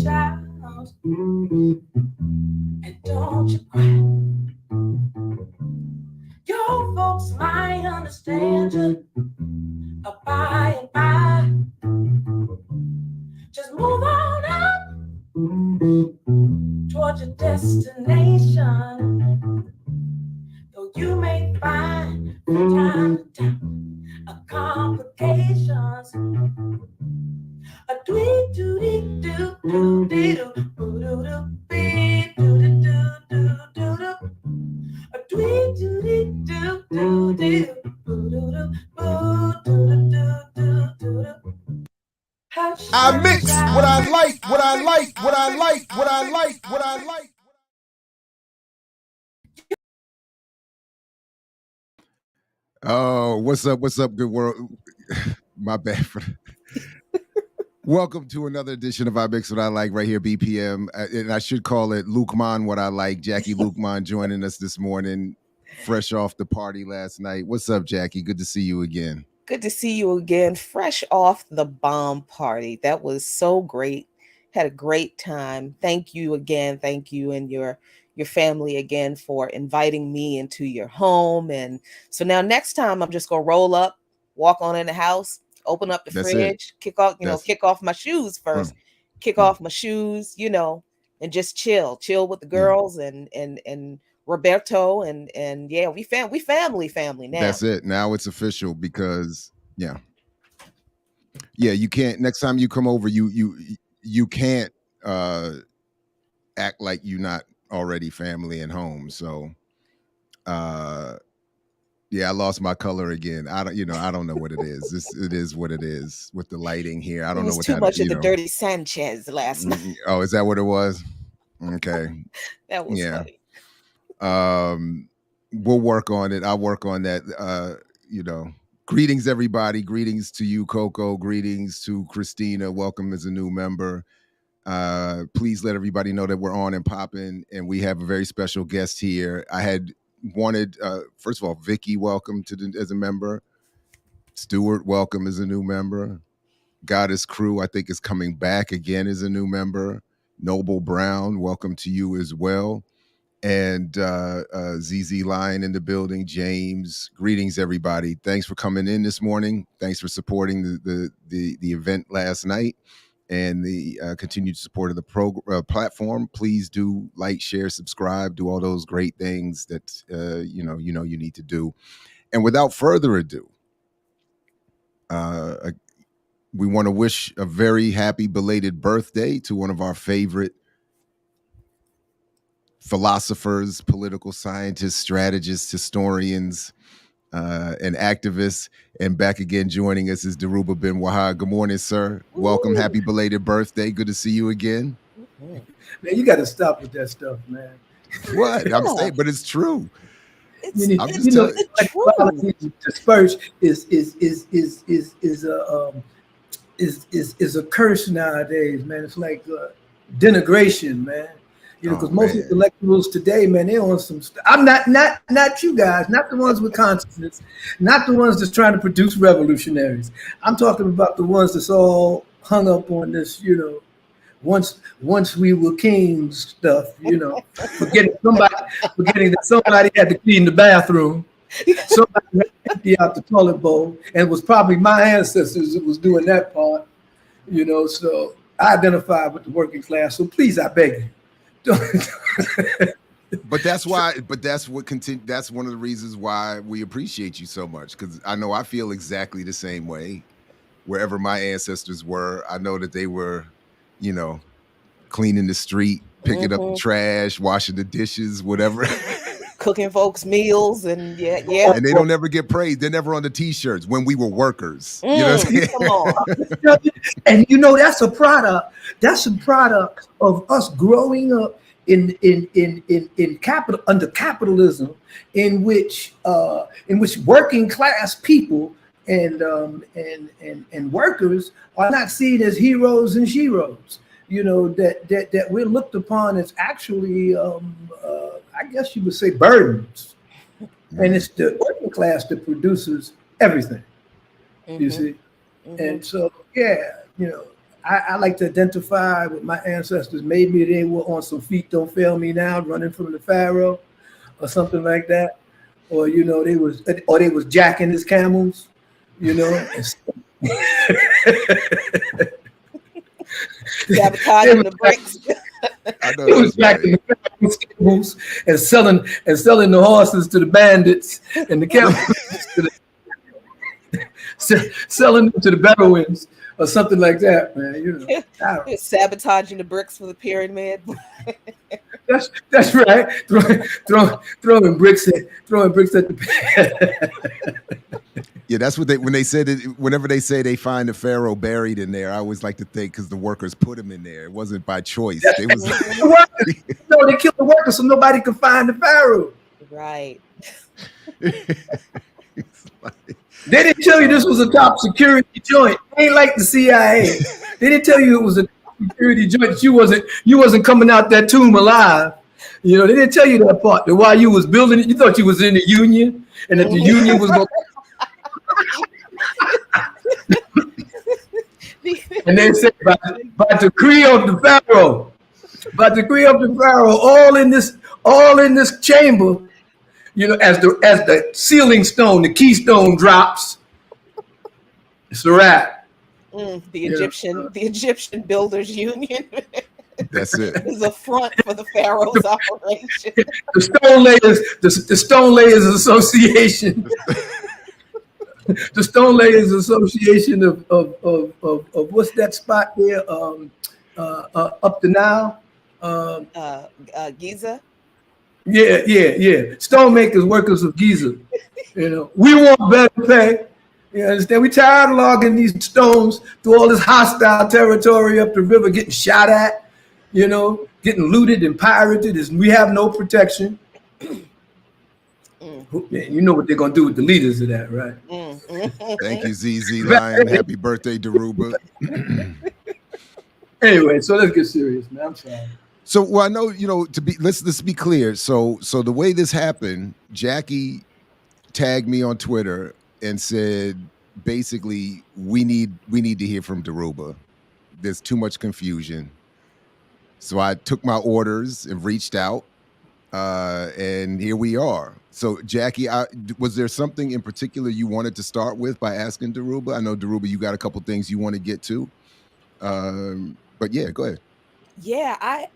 Child, and don't you cry. Your folks might understand you by and by. Just move on up towards your destination. Though you may find from time to time complications. A doo doo doo doo doo doo doo doo doo doo doo doo doo doo. A doo doo doo doo doo doo doo doo doo doo. I mix what I like, what I like, what I like, what I like, what I like. Oh, what's up, good world? My bad. Welcome to another edition of I Mix What I Like right here, BPM. And I should call it Lukeman What I Like. Jackie Lukeman joining us this morning, fresh off the party last night. What's up, Jackie? Good to see you again. Good to see you again, fresh off the bomb party. That was so great. Had a great time. Thank you again. Thank you and your family again for inviting me into your home. And so now next time I'm just gonna roll up, walk on in the house, open up the That's it. fridge, kick off my shoes first, kick off my shoes, and just chill with the girls and Roberto and yeah, we family now. That's it. Now it's official because yeah, you can't. Next time you come over, you can't act like you're not already family and home. So, yeah, I lost my color again. I don't know what it is. It is what it is with the lighting here. I don't know what too that. much of the dirty Sanchez last night. Oh, is that what it was? Okay, that was funny. We'll work on it. I'll work on that. Greetings, everybody. Greetings to you, Coco. Greetings to Christina. Welcome as a new member. Please let everybody know that we're on and popping, and we have a very special guest here. I had wanted, first of all, Vicky, welcome as a member. Stuart, welcome as a new member. Goddess Crew, I think, is coming back again as a new member. Noble Brown, welcome to you as well. And ZZ Lion in the building. James, greetings, everybody. Thanks for coming in this morning. Thanks for supporting the event last night and the continued support of the platform. Please do like, share, subscribe, do all those great things that you need to do. And without further ado, we want to wish a very happy belated birthday to one of our favorite philosophers, political scientists, strategists, historians, and activists. And back again joining us is Daruba bin Wahad. Good morning, sir. Ooh. Welcome. Happy belated birthday. Good to see you again. Man, you got to stop with that stuff, man. What? I'm saying, but it's true. I'm just telling you. Disperse is a curse nowadays, man. It's like denigration, man. Because most intellectuals today, man, they're on some stuff. I'm not you guys, not the ones with consciousness, not the ones that's trying to produce revolutionaries. I'm talking about the ones that's all hung up on this, once we were kings stuff, forgetting that somebody had to clean the bathroom, somebody had to empty out the toilet bowl, and it was probably my ancestors that was doing that part, so I identify with the working class. So please, I beg you. But that's why. But that's what continue. That's one of the reasons why we appreciate you so much. Because I know I feel exactly the same way. Wherever my ancestors were, I know that they were, cleaning the street, picking up the trash, washing the dishes, whatever, cooking folks meals, and yeah. And they don't ever get praised. They're never on the T-shirts when we were workers. You know what I'm saying? Come on. And that's a product. That's a product of us growing up in under capitalism, in which working class people and workers are not seen as heroes and sheroes. That we're looked upon as actually, I guess you would say, burdens. And it's the working class that produces everything. You see, and so I like to identify with my ancestors. Maybe they were on some feet don't fail me now, running from the pharaoh, or something like that, or they was jacking his camels, you know. Sabotaging the bricks. I know It was that's right. jacking the camels and selling the horses to the bandits and the camels to selling them to the Bedouins or something like that, man. Sabotaging the bricks for the pyramid. That's right. Throwing bricks at the. Yeah, that's what when they said it. Whenever they say they find the pharaoh buried in there, I always like to think because the workers put him in there. It wasn't by choice. They was No, they killed the workers so nobody could find the pharaoh. Right. They didn't tell you this was a top security joint. It ain't like the CIA. They didn't tell you it was a top security joint. You wasn't coming out that tomb alive. They didn't tell you that part. That while you was building it, you thought you was in the Union, and that the Union was going. And they said by decree of the pharaoh, all in this chamber, as the ceiling stone, the keystone drops, it's a wrap. The Egyptian Builders Union. That's it. Is a front for the pharaoh's operation. The Stone Layers Association. The Stone Layers Association of what's that spot there? Up the Nile. Giza. Yeah. Stonemakers, workers of Giza. We want better pay. You understand? We tired of logging these stones through all this hostile territory up the river, getting shot at, getting looted and pirated. We have no protection. You know what they're gonna do with the leaders of that, right? Thank you, ZZ Lion. Happy birthday, Daruba. Anyway, so let's get serious, man. I'm sorry. So, well, I know let's be clear. So the way this happened, Jackie tagged me on Twitter and said, basically, we need to hear from Daruba. There's too much confusion. So I took my orders and reached out, and here we are. So, Jackie, was there something in particular you wanted to start with by asking Daruba? I know, Daruba, you got a couple things you want to get to, but yeah, go ahead. Yeah, I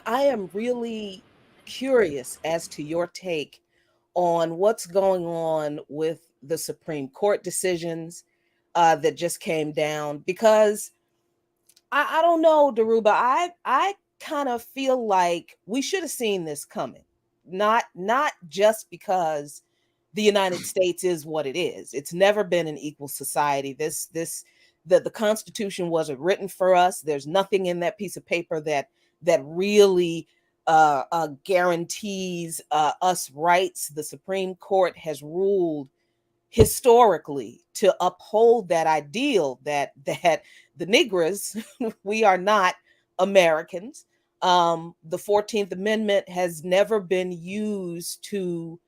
am really curious as to your take on what's going on with the Supreme Court decisions that just came down, because I don't know, Daruba, I kind of feel like we should have seen this coming. Not just because the United States is what it is. It's never been an equal society. The Constitution wasn't written for us. There's nothing in that piece of paper that really guarantees us rights. The Supreme Court has ruled historically to uphold that ideal that the Negroes, we are not Americans. The 14th Amendment has never been used to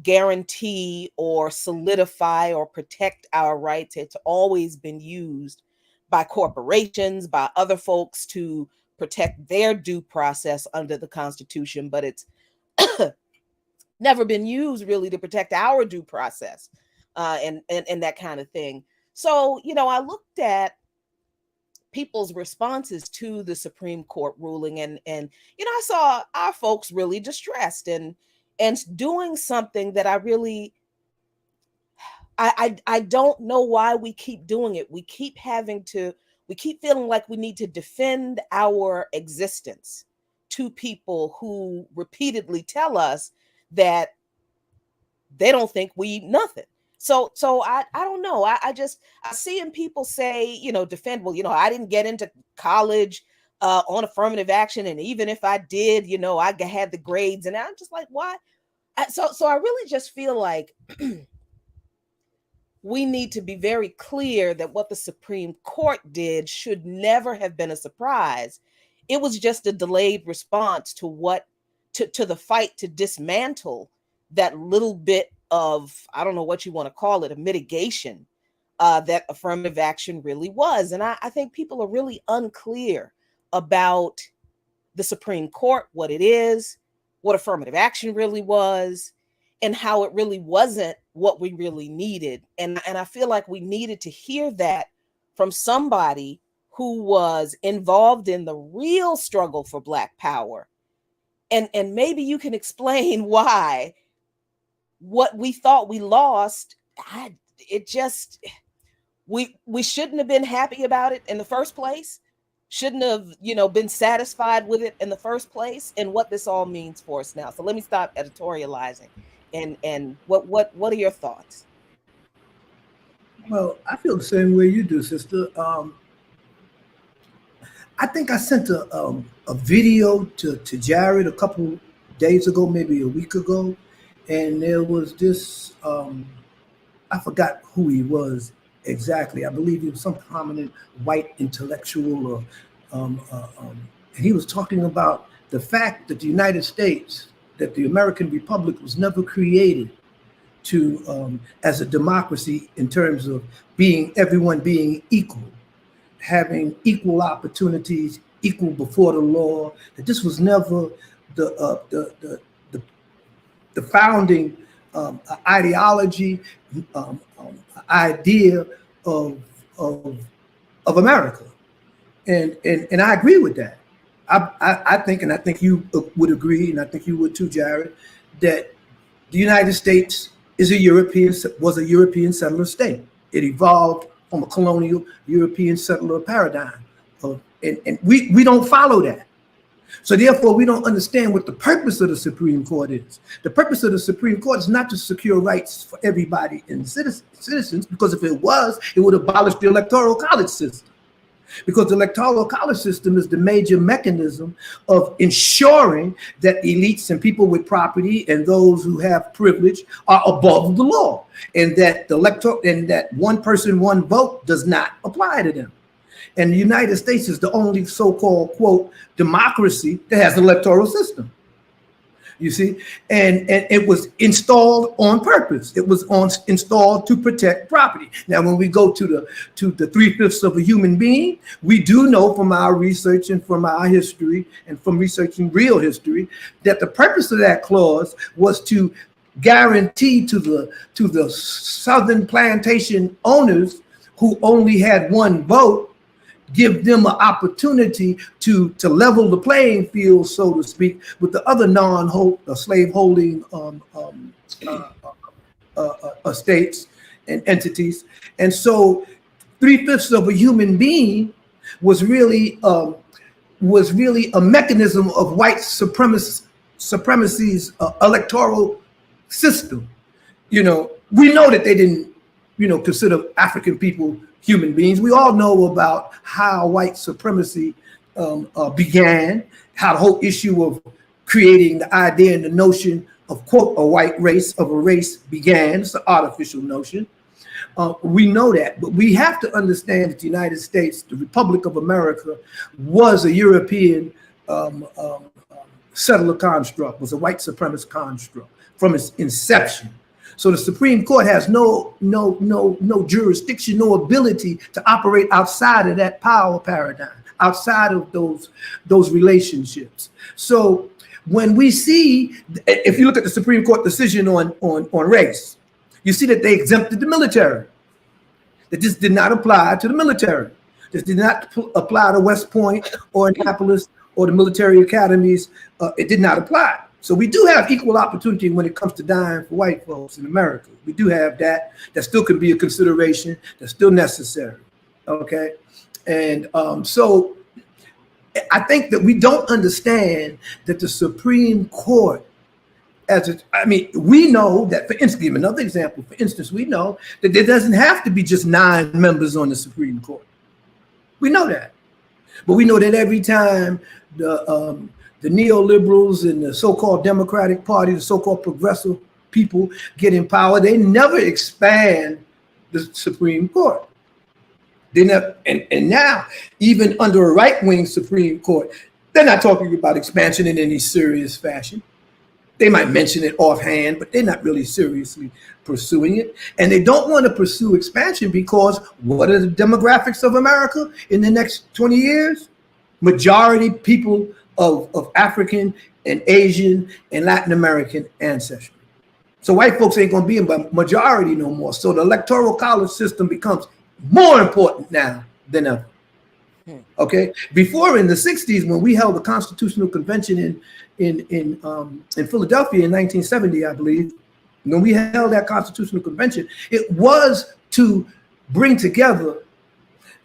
guarantee or solidify or protect our rights. It's always been used by corporations, by other folks to protect their due process under the Constitution, but it's never been used really to protect our due process and that kind of thing. So, I looked at people's responses to the Supreme Court ruling, and I saw our folks really distressed and doing something that I don't know why we keep doing it. We keep feeling like we need to defend our existence to people who repeatedly tell us that they don't think we nothing. So I don't know. I see people say, defend, well, I didn't get into college on affirmative action. And even if I did, I had the grades, and I'm just like, why? So I really just feel like we need to be very clear that what the Supreme Court did should never have been a surprise. It was just a delayed response to the fight to dismantle that little bit of, I don't know what you want to call it, a mitigation that affirmative action really was. And I think people are really unclear about the Supreme Court, what it is, what affirmative action really was, and how it really wasn't what we really needed. And I feel like we needed to hear that from somebody who was involved in the real struggle for Black power. And maybe you can explain why what we thought we lost, we shouldn't have been happy about it in the first place, shouldn't have, been satisfied with it in the first place, and what this all means for us now. So let me stop editorializing. And what are your thoughts? Well, I feel the same way you do, sister. I think I sent a video to Jared a couple days ago, maybe a week ago, and there was this, I forgot who he was exactly. I believe he was some prominent white intellectual, and he was talking about the fact that the United States, that the American Republic was never created to as a democracy in terms of everyone being equal, having equal opportunities, equal before the law. That this was never the founding ideology, idea of America, and I agree with that. I think, and I think you would agree, and I think you would too, Jared, that the United States was a European settler state. It evolved from a colonial European settler paradigm, and we don't follow that. So therefore, we don't understand what the purpose of the Supreme Court is. The purpose of the Supreme Court is not to secure rights for everybody and citizens, because if it was, it would abolish the Electoral College system. Because the Electoral College system is the major mechanism of ensuring that elites and people with property and those who have privilege are above the law, and that that one person, one vote does not apply to them. And the United States is the only so-called, quote, democracy that has an electoral system. You see, and it was installed on purpose. It was installed to protect property. Now, when we go to the 3/5 of a human being, we do know from our research and from our history and from researching real history that the purpose of that clause was to guarantee to the Southern plantation owners who only had one vote, give them an opportunity to level the playing field, so to speak, with the other slave-holding states and entities. And so 3/5 of a human being was really a mechanism of white supremacy's electoral system. We know that they didn't, consider African people human beings. We all know about how white supremacy began, how the whole issue of creating the idea and the notion of, quote, a white race, of a race began. It's an artificial notion. We know that, but we have to understand that the United States, the Republic of America, was a European settler construct, was a white supremacist construct from its inception. So the Supreme Court has no jurisdiction, no ability to operate outside of that power paradigm, outside of those relationships. So when we see, if you look at the Supreme Court decision on race, you see that they exempted the military. That this did not apply to the military. This did not apply to West Point or Annapolis or the military academies. It did not apply. So we do have equal opportunity when it comes to dying for white folks in America. We do have that. That still can be a consideration. That's still necessary. Okay. And so I think that we don't understand that the Supreme Court, we know that, for instance, give another example. For instance, we know that there doesn't have to be just 9 members on the Supreme Court. We know that. But we know that every time the neoliberals and the so-called Democratic Party, the so-called progressive people get in power, they never expand the Supreme Court. They never, and now, even under a right-wing Supreme Court, they're not talking about expansion in any serious fashion. They might mention it offhand, but they're not really seriously pursuing it. And they don't want to pursue expansion because what are the demographics of America in the next 20 years? Majority people of African and Asian and Latin American ancestry. So white folks ain't going to be in the majority no more. So the electoral college system becomes more important now than ever. Okay. Before, in the 60s, when we held the Constitutional Convention in Philadelphia in 1970, I believe, when we held that Constitutional Convention, it was to bring together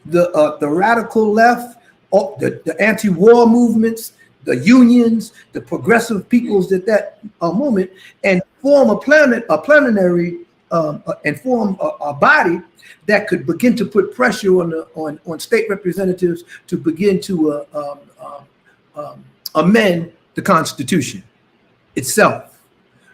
the radical left, the anti-war movements, the unions, the progressive peoples at that moment, and form a plenary and form a body that could begin to put pressure on state representatives to begin to amend the Constitution itself.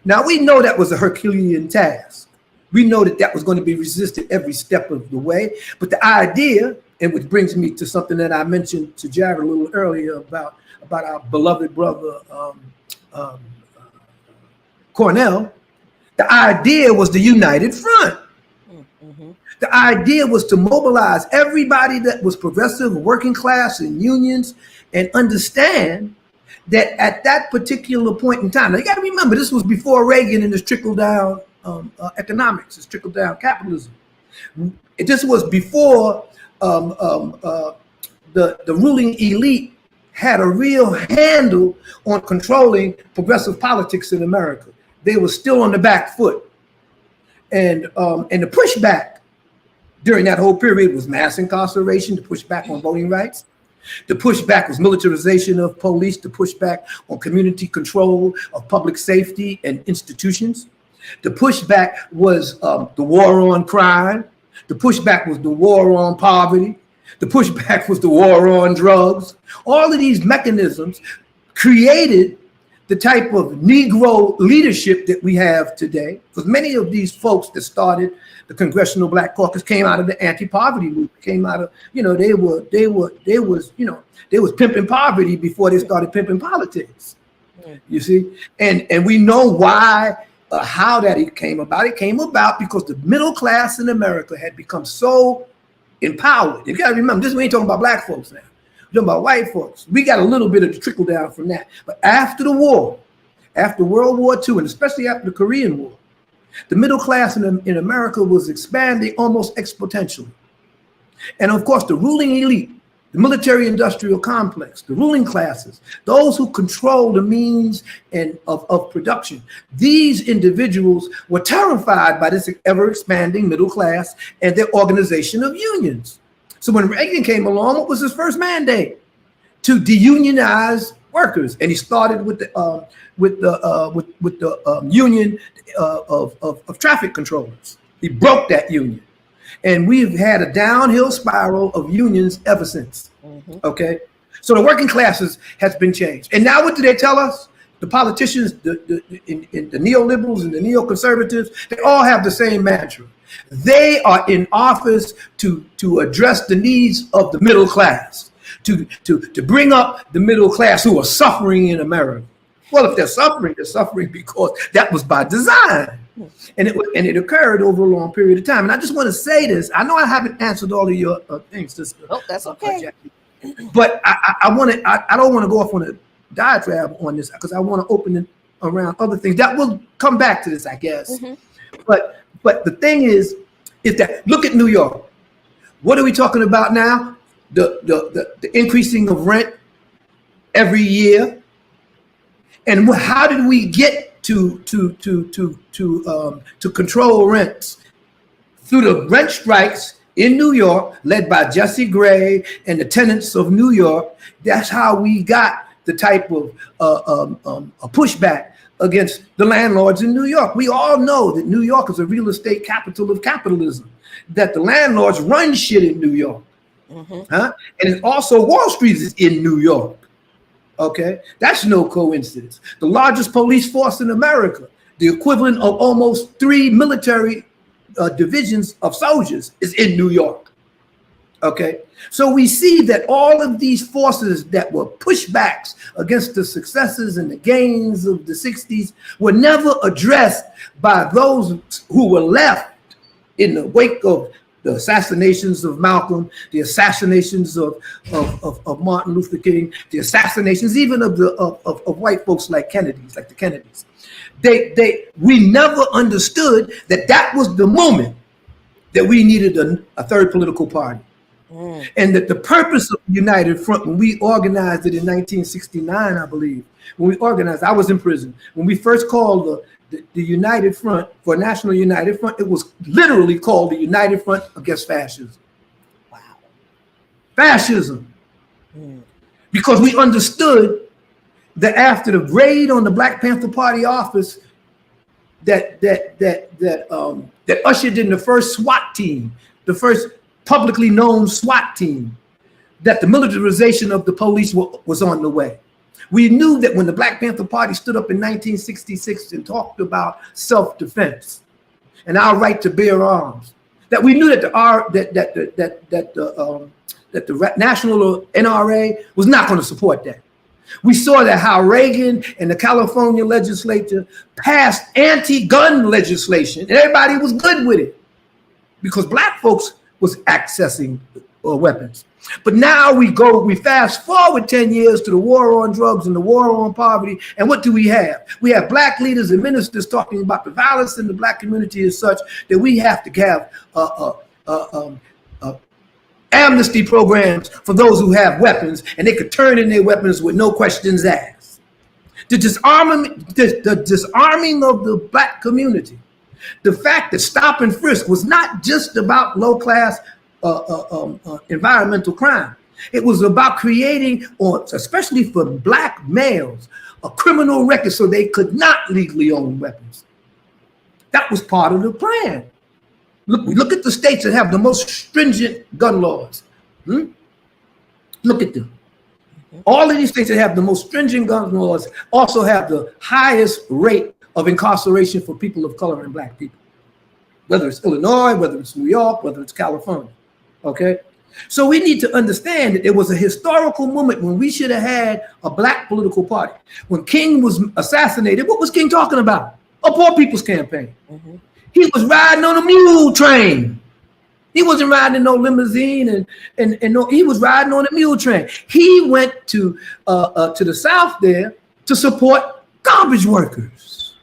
Now, we know that was a Herculean task. We know that that was going to be resisted every step of the way. But the idea, and which brings me to something that I mentioned to Jared a little earlier about our beloved brother Cornell, the idea was the united front. The idea was to mobilize everybody that was progressive, working class, and unions, and understand that at that particular point in time, now you got to remember, this was before Reagan and this trickle-down economics, this trickle-down capitalism. This was before the ruling elite had a real handle on controlling progressive politics in America. They were still on the back foot. And the pushback during that whole period was mass incarceration, the pushback on voting rights. The pushback was militarization of police, the pushback on community control of public safety and institutions. The pushback was the war on crime. The pushback was the war on poverty. The pushback was the war on drugs. All of these mechanisms created the type of Negro leadership that we have today, because many of these folks that started the Congressional Black Caucus came out of the anti-poverty movement, came out of, they was pimping poverty before they started pimping politics. You see, and we know why, how that came about. It came about because the middle class in America had become so empowered. You got to remember, we ain't talking about black folks now. We're talking about white folks. We got a little bit of the trickle down from that. But after the war, after World War II, and especially after the Korean War, the middle class in America was expanding almost exponentially. And of course, the ruling elite, the military industrial complex, the ruling classes, those who control the means of production, these individuals were terrified by this ever expanding middle class and their organization of unions. So when Reagan came along, what was his first mandate? To deunionize workers, and he started with the union of traffic controllers. He broke that union, and we've had a downhill spiral of unions ever since. Okay, so the working classes has been changed, and now what do they tell us? The politicians, the neoliberals and the neoconservatives, they all have the same mantra. They are in office to address the needs of the middle class, to bring up the middle class who are suffering in America. Well, if they're suffering because that was by design. And it occurred over a long period of time. And I just want to say this. I know I haven't answered all of your things, sister. Oh, that's okay. Jackie. But I don't want to go off on a diatribe on this because I want to open it around other things that will come back to this, I guess. But the thing is that look at New York. What are we talking about now? The increasing of rent every year. And how did we get to control rents? Through the rent strikes in New York, led by Jesse Gray and the tenants of New York. That's how we got the type of a pushback against the landlords in New York. We all know that New York is a real estate capital of capitalism, that the landlords run shit in New York. And it's also Wall Street is in New York. Okay, that's no coincidence. The largest police force in America, the equivalent of almost 3 military divisions of soldiers, is in New York. Okay, so we see that all of these forces that were pushbacks against the successes and the gains of the 60s were never addressed by those who were left in the wake of the assassinations of Malcolm, the assassinations of Martin Luther King, the assassinations even of white folks like the Kennedys. We never understood that that was the moment that we needed a third political party. And that the purpose of the United Front, when we organized it in 1969, I believe, when we organized, I was in prison. When we first called the United Front for National United Front, it was literally called the United Front Against Fascism. Wow. Fascism. Because we understood that after the raid on the Black Panther Party office, that ushered in the first SWAT team, the first publicly known SWAT team, that the militarization of the police was on the way. We knew that when the Black Panther Party stood up in 1966 and talked about self-defense and our right to bear arms, that we knew that the national NRA was not going to support that. We saw that how Reagan and the California legislature passed anti-gun legislation, and everybody was good with it because Black folks was accessing weapons. But now we fast forward 10 years to the war on drugs and the war on poverty, and what do we have? We have Black leaders and ministers talking about the violence in the Black community is such that we have to have amnesty programs for those who have weapons, and they could turn in their weapons with no questions asked. The disarming of the Black community, the fact that stop and frisk was not just about low-class environmental crime. It was about creating, or especially for Black males, a criminal record so they could not legally own weapons. That was part of the plan. Look at the states that have the most stringent gun laws. Look at them. All of these states that have the most stringent gun laws also have the highest rate of incarceration for people of color and Black people, whether it's Illinois, whether it's New York, whether it's California. Okay, so we need to understand that there was a historical moment when we should have had a Black political party. When King was assassinated, what was King talking about? A poor people's campaign. He was riding on a mule train. He wasn't riding in no limousine, and no, he was riding on a mule train. He went to the South there to support garbage workers.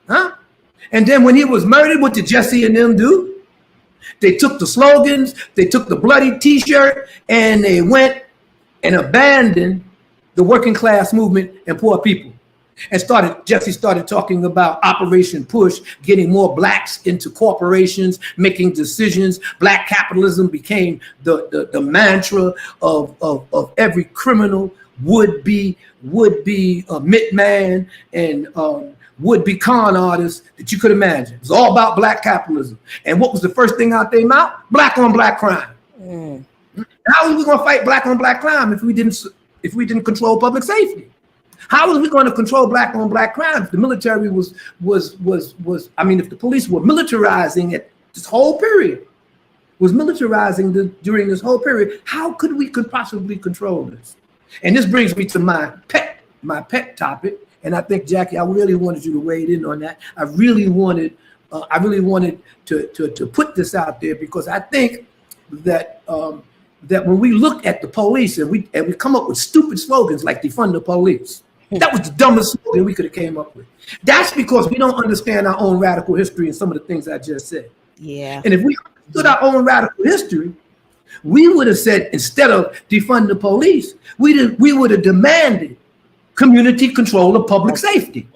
And then when he was murdered, what did Jesse and them do? They took the slogans, they took the bloody t-shirt, and they went and abandoned the working class movement and poor people. And Jesse started talking about Operation Push, getting more Blacks into corporations, making decisions. Black capitalism became the mantra of every criminal, would-be Mitman, and would-be con artist that you could imagine. It was all about Black capitalism. And what was the first thing out their mouth? Black on Black crime. How was we going to fight Black on Black crime if we didn't control public safety? How was we going to control Black on Black crime if the military if the police were militarizing it this whole period, during this whole period, how could we possibly control this? And this brings me to my pet topic. And I think, Jackie, I really wanted you to weigh in on that. I really wanted to put this out there because I think that when we look at the police and we come up with stupid slogans like defund the police, that was the dumbest slogan we could have came up with. That's because we don't understand our own radical history and some of the things I just said. Yeah. And if we understood our own radical history, we would have said, instead of defund the police, we would have demanded community control of public safety.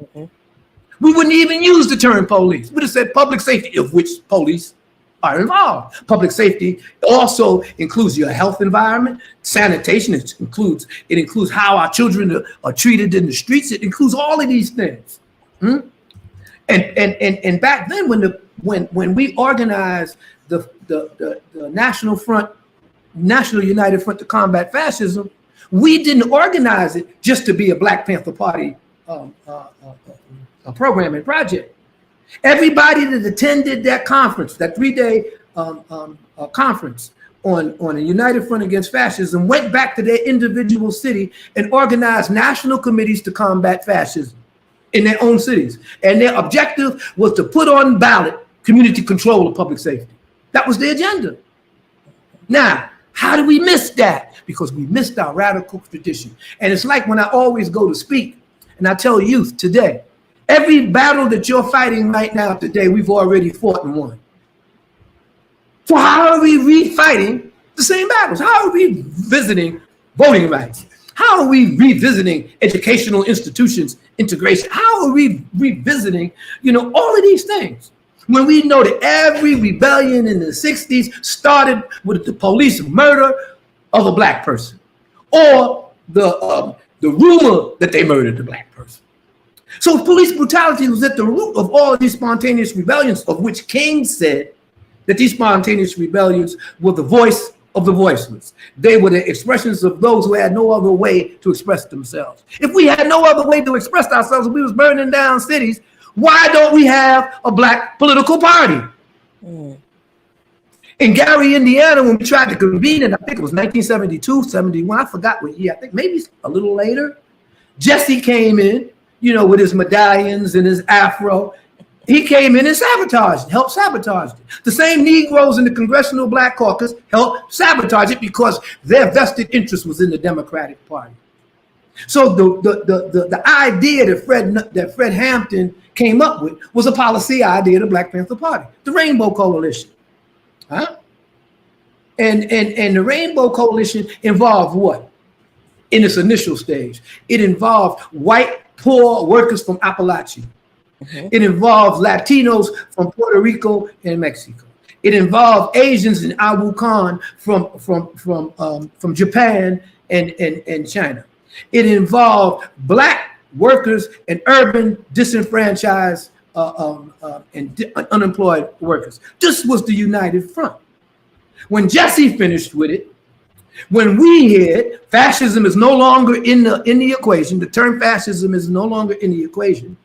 We wouldn't even use the term police. We'd have said public safety, of which police are involved. Public safety also includes your health environment, sanitation. It includes how our children are treated in the streets. It includes all of these things. And back then, when we organized the National United Front to combat fascism, we didn't organize it just to be a Black Panther Party program and project. Everybody that attended that conference, that 3-day conference, on a united front against fascism, went back to their individual city and organized national committees to combat fascism in their own cities. And their objective was to put on ballot community control of public safety. That was the agenda. Now, how do we miss that? Because we missed our radical tradition. And it's like when I always go to speak and I tell youth today, every battle that you're fighting right now today, we've already fought and won. So how are we refighting the same battles? How are we visiting voting rights? How are we revisiting educational institutions integration? How are we revisiting, all of these things? When we know that every rebellion in the 60s started with the police murder of a black person, or the rumor that they murdered the black person. So police brutality was at the root of all of these spontaneous rebellions, of which King said that these spontaneous rebellions were the voice of the voiceless. They were the expressions of those who had no other way to express themselves. If we had no other way to express ourselves, if we was burning down cities, why don't we have a black political party? In Gary, Indiana, when we tried to convene, and I think it was 1972, 71, I forgot what year, I think maybe a little later, Jesse came in, with his medallions and his afro. He came in and helped sabotage it. The same Negroes in the Congressional Black Caucus helped sabotage it because their vested interest was in the Democratic Party. So the idea that Fred Hampton came up with was a policy idea of the Black Panther Party, the Rainbow Coalition. Huh? And the Rainbow Coalition involved what? In its initial stage, it involved white poor workers from Appalachia. It involved Latinos from Puerto Rico and Mexico. It involved Asians in Abu Khan from Japan and China. It involved black workers and urban disenfranchised and unemployed workers. This was the United Front. When Jesse finished with it, when we hear it, fascism is no longer in the equation. The term fascism is no longer in the equation.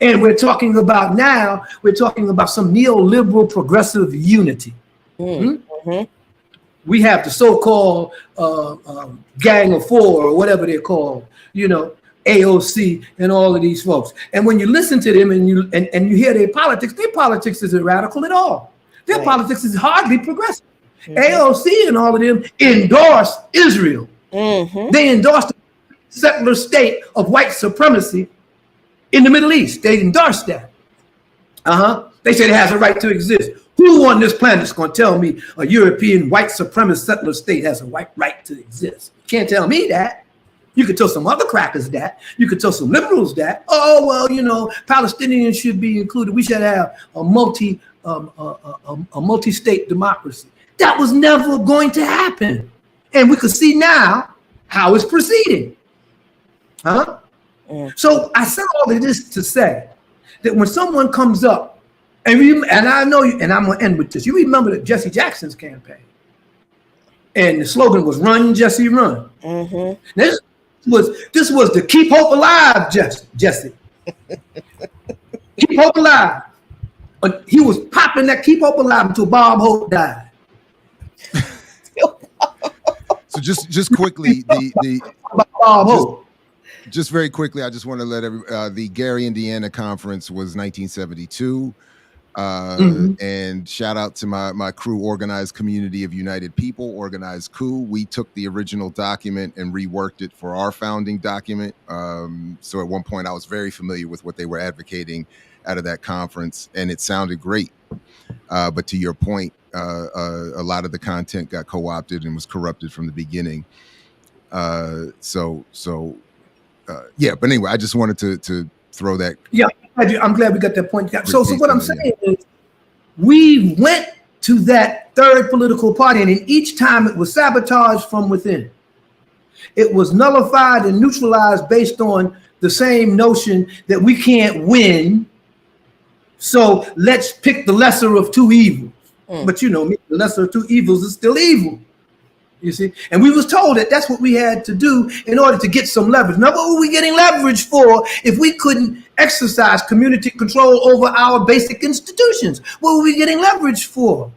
And we're talking about some neoliberal progressive unity. We have the so-called Gang of Four or whatever they're called, AOC and all of these folks. And when you listen to them and you hear their politics isn't radical at all. Their politics is hardly progressive. AOC and all of them endorsed Israel. They endorsed the settler state of white supremacy in the Middle East. They endorsed that. They said it has a right to exist. Who on this planet is going to tell me a European white supremacist settler state has a right to exist? You can't tell me that. You could tell some other crackers that. You could tell some liberals that. Oh, well, Palestinians should be included. We should have a multi-state democracy. That was never going to happen. And we could see now how it's proceeding. So I said all of this to say that when someone comes up, and I know you, and I'm going to end with this. You remember that Jesse Jackson's campaign, and the slogan was "Run, Jesse, Run." This was the Keep Hope Alive, Jesse. Keep Hope Alive. He was popping that Keep Hope Alive until Bob Hope died. So just quickly, Bob Hope. Just very quickly, I just want to let the Gary, Indiana conference was 1972. And shout out to my crew, Organized Community of United People, Organized Coup. We took the original document and reworked it for our founding document. So at one point I was very familiar with what they were advocating out of that conference, and it sounded great. But to your point, a lot of the content got co-opted and was corrupted from the beginning. Yeah, but anyway, I just wanted to throw that. Yeah, I'm glad we got that point. So what I'm saying is we went to that third political party, and in each time it was sabotaged from within. It was nullified and neutralized based on the same notion that we can't win, so let's pick the lesser of two evils. But the lesser of two evils is still evil. You see, and we was told that that's what we had to do in order to get some leverage. Now, what were we getting leverage for if we couldn't exercise community control over our basic institutions? What were we getting leverage for?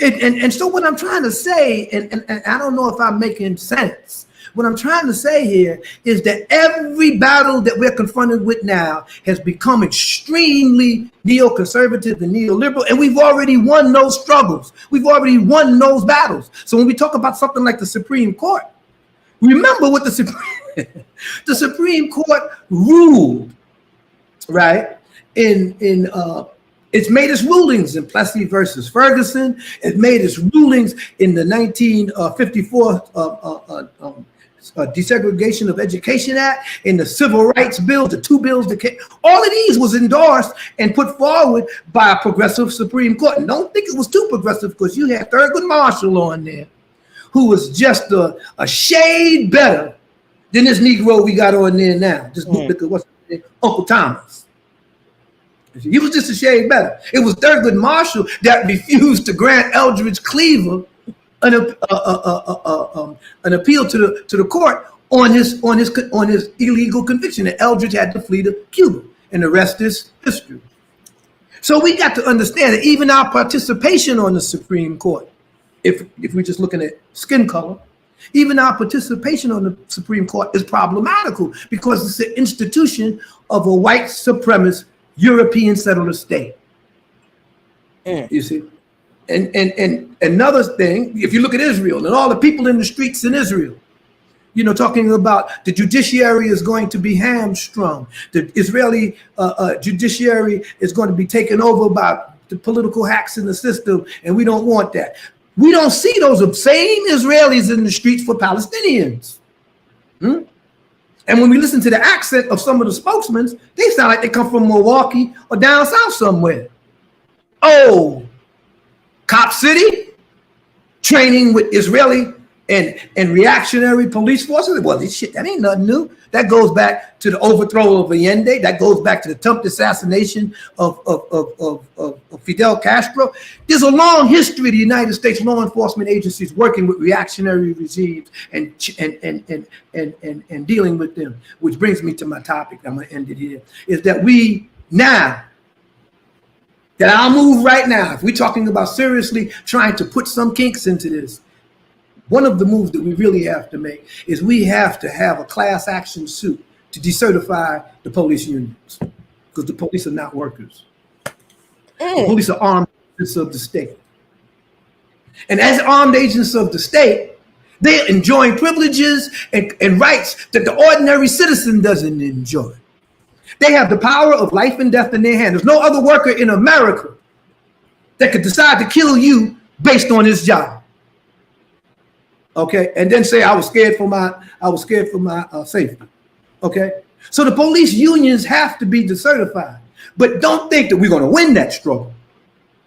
And so what I'm trying to say, and I don't know if I'm making sense. What I'm trying to say here is that every battle that we're confronted with now has become extremely neoconservative and neoliberal, and we've already won those struggles. We've already won those battles. So when we talk about something like the Supreme Court, remember what the Supreme Court ruled, right? It's made its rulings in Plessy versus Ferguson. It made its rulings in the 1954 Desegregation of Education Act, in the Civil Rights Bill, the two bills that came. All of these was endorsed and put forward by a progressive Supreme Court. And don't think it was too progressive, because you had Thurgood Marshall on there, who was just a shade better than this Negro we got on there now. Just look at what's his name, Uncle Thomas. He was just a shade better. It was Thurgood Marshall that refused to grant Eldridge Cleaver an appeal to the court on his illegal conviction, that Eldridge had to flee to Cuba, and the rest is history. So we got to understand that even our participation on the Supreme Court, if we're just looking at skin color, even our participation on the Supreme Court is problematical, because it's an institution of a white supremacist European settler state. You see? And another thing, if you look at Israel and all the people in the streets in Israel, talking about the judiciary is going to be hamstrung. The Israeli judiciary is going to be taken over by the political hacks in the system, and we don't want that. We don't see those same Israelis in the streets for Palestinians. And when we listen to the accent of some of the spokesmen, they sound like they come from Milwaukee or down south somewhere. Oh, Cop City, training with Israeli and reactionary police forces. Well, this shit, that ain't nothing new. That goes back to the overthrow of Allende. That goes back to the attempted assassination of Fidel Castro. There's a long history of the United States law enforcement agencies working with reactionary regimes and dealing with them. Which brings me to my topic. I'm going to end it here. Is that we now, that I'll move right now, if we're talking about seriously trying to put some kinks into this, one of the moves that we really have to make is we have to have a class action suit to decertify the police unions, because the police are not workers. The police are armed agents of the state. And as armed agents of the state, they're enjoying privileges and rights that the ordinary citizen doesn't enjoy. They have the power of life and death in their hand. There's no other worker in America that could decide to kill you based on his job. Okay, and then say I was scared for my safety. Okay, so the police unions have to be decertified, but don't think that we're going to win that struggle.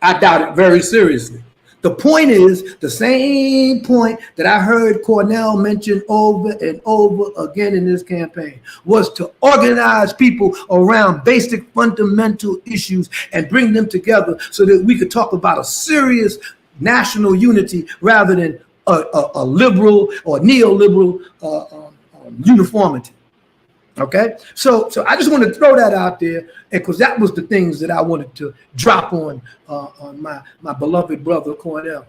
I doubt it very seriously. The point is the same point that I heard Cornell mention over and over again in this campaign, was to organize people around basic fundamental issues and bring them together so that we could talk about a serious national unity rather than a liberal or neoliberal uniformity. Okay, so I just want to throw that out there, because that was the things that I wanted to drop on my beloved brother Cornell,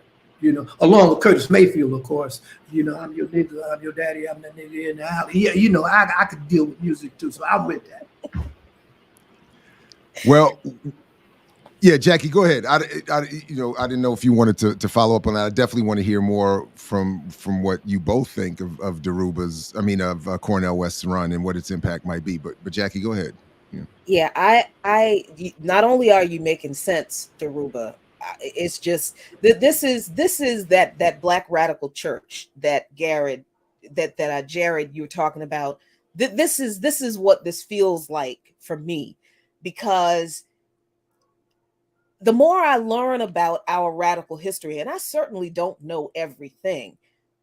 along with Curtis Mayfield, of course. I'm your nigga, I'm your daddy, I'm the nigga in the alley. Yeah, I could deal with music too, so I'm with that. Well, yeah, Jackie, go ahead. I didn't know if you wanted to follow up on that. I definitely want to hear more from what you both think of Cornell West's run and what its impact might be. But Jackie, go ahead. Yeah, I not only are you making sense, Daruba, it's just that this is that Black radical church that Jared you were talking about. This is what this feels like for me, because the more I learn about our radical history, and I certainly don't know everything,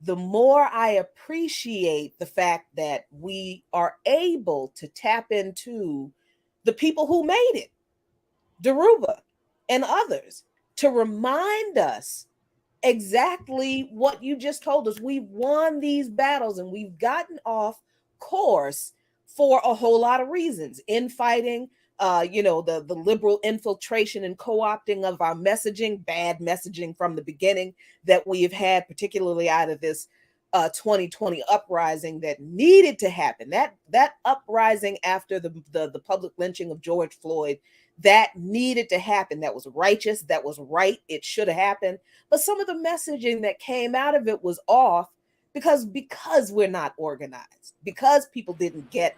the more I appreciate the fact that we are able to tap into the people who made it, Daruba and others, to remind us exactly what you just told us. We've won these battles and we've gotten off course for a whole lot of reasons: infighting, the liberal infiltration and co-opting of our messaging, bad messaging from the beginning that we have had, particularly out of this 2020 uprising that needed to happen. That uprising after the public lynching of George Floyd, that needed to happen. That was righteous. That was right. It should have happened. But some of the messaging that came out of it was off because we're not organized, because people didn't get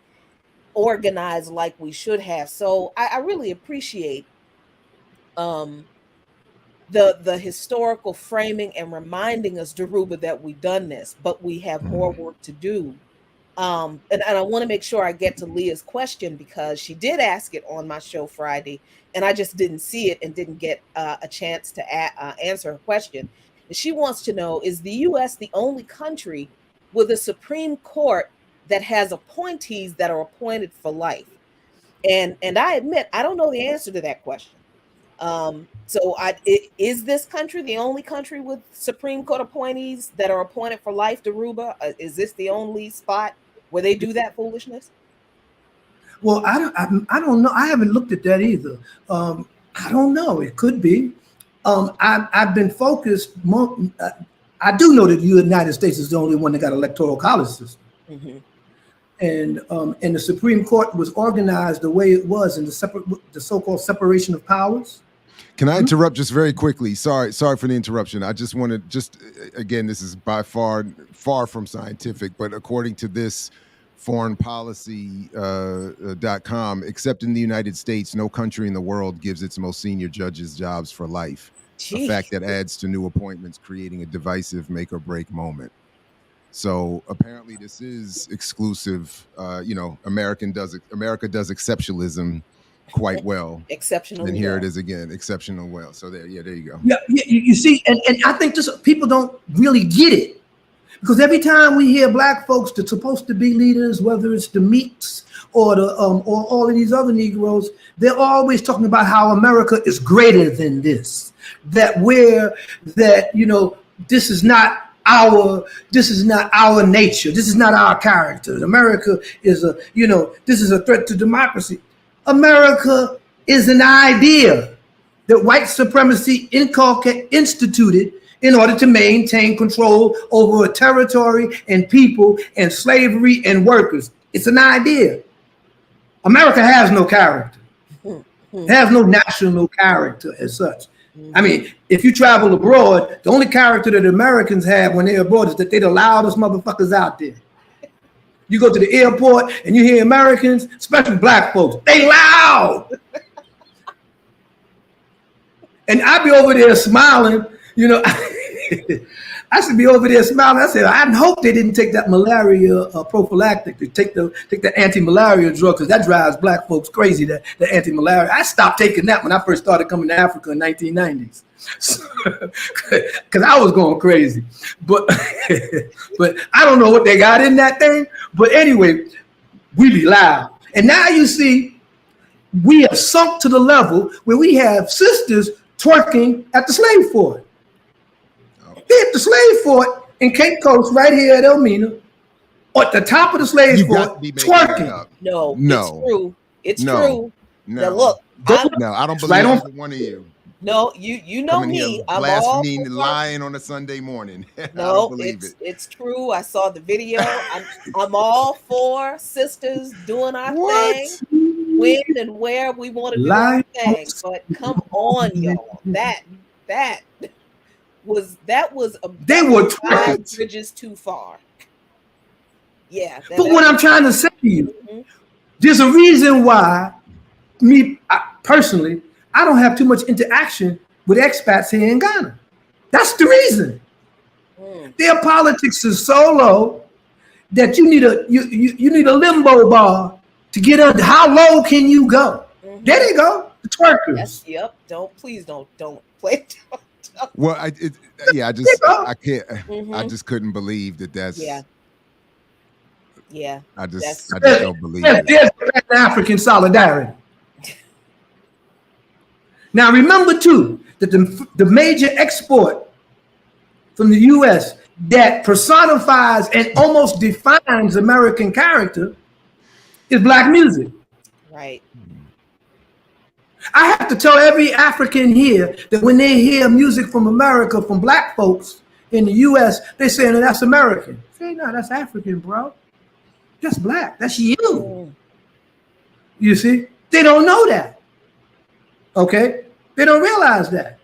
organized like we should have. So I really appreciate the historical framing and reminding us, Daruba, that we've done this, but we have more work to do. And I want to make sure I get to Leah's question, because she did ask it on my show Friday, and I just didn't see it and didn't get a chance to answer her question. And she wants to know, is the U.S. the only country with a Supreme Court that has appointees that are appointed for life? And I admit, I don't know the answer to that question. Is this country the only country with Supreme Court appointees that are appointed for life, Daruba? Is this the only spot where they do that foolishness? Well, I don't know. I haven't looked at that either. I don't know. It could be. I've been focused. I do know that the United States is the only one that got electoral college system. Mm-hmm. And the Supreme Court was organized the way it was in the so-called separation of powers. Can I interrupt just very quickly? Sorry for the interruption. I just want to again, this is by far from scientific, but according to this foreignpolicy.com, except in the United States, no country in the world gives its most senior judges jobs for life. Jeez. A fact that adds to new appointments, creating a divisive make or break moment. So apparently this is exclusive. America does exceptionalism quite well. Exceptional. And here it is again, exceptional well. So there you go. Yeah, you see, and I think people don't really get it, because every time we hear black folks that's supposed to be leaders, whether it's the Meeks or or all of these other Negroes, they're always talking about how America is greater than this. This is not our nature. This is not our character. America is this is a threat to democracy. America is an idea that white supremacy instituted in order to maintain control over a territory and people and slavery and workers. It's an idea. America has no character. It has no national character as such. I mean, if you travel abroad, the only character that Americans have when they're abroad is that they're the loudest motherfuckers out there. You go to the airport and you hear Americans, especially black folks, they loud. And I be over there smiling, I should be over there smiling. I said, I hope they didn't take that malaria prophylactic, to take the anti-malaria drug, because that drives black folks crazy, the anti-malaria. I stopped taking that when I first started coming to Africa in the 1990s. Because I was going crazy. But I don't know what they got in that thing. But anyway, we be loud. And now you see, we have sunk to the level where we have sisters twerking at the slave fort. They at the slave fort in Cape Coast, right here at Elmina, at the top of the slave fort, twerking. No, it's true. It's true. No, now look, I don't believe either one of you. No, you know me. I'm blaspheming, lying on a Sunday morning. No, it's true. I saw the video. I'm all for sisters doing our thing, when and where we want to do our thing. But come on, y'all, that was they were 5 bridges too far. Yeah. But what I'm trying to say to you, there's a reason why personally, I don't have too much interaction with expats here in Ghana. That's the reason. Their politics is so low that you need a limbo bar to get under. How low can you go? There they go, the twerkers. Yep. Don't play. Well, I can't. I just couldn't believe that. That's yeah. I just don't believe it. There's Pan-African solidarity. Now remember too that the major export from the U.S. that personifies and almost defines American character is black music. Right. I have to tell every African here that when they hear music from America, from black folks in the US, they say, no, that's American. Say, no, that's African, bro. That's black. That's you. You see? They don't know that. Okay? They don't realize that.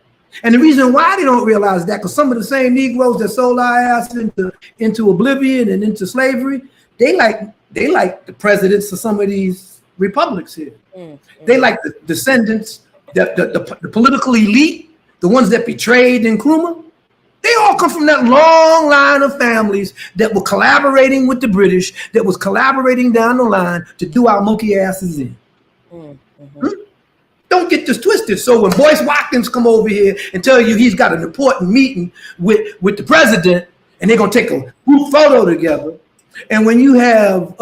And the reason why they don't realize that, because some of the same Negroes that sold our ass into oblivion and into slavery, they like the presidents of some of these republics here. They like the descendants, the political elite, the ones that betrayed Nkrumah. They all come from that long line of families that were collaborating with the British, that was collaborating down the line to do our monkey asses in. Don't get this twisted. So when Boyce Watkins come over here and tell you he's got an important meeting with the president, and they're gonna take a group photo together, and when you have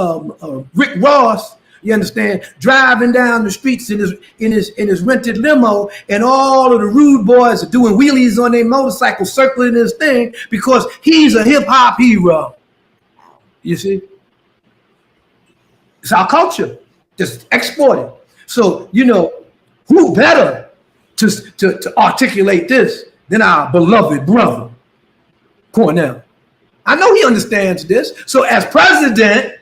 Rick Ross, you understand, driving down the streets in his rented limo, and all of the rude boys are doing wheelies on their motorcycle, circling this thing because he's a hip hop hero. You see, it's our culture, just exported. So who better to articulate this than our beloved brother, Cornell? I know he understands this. So as president,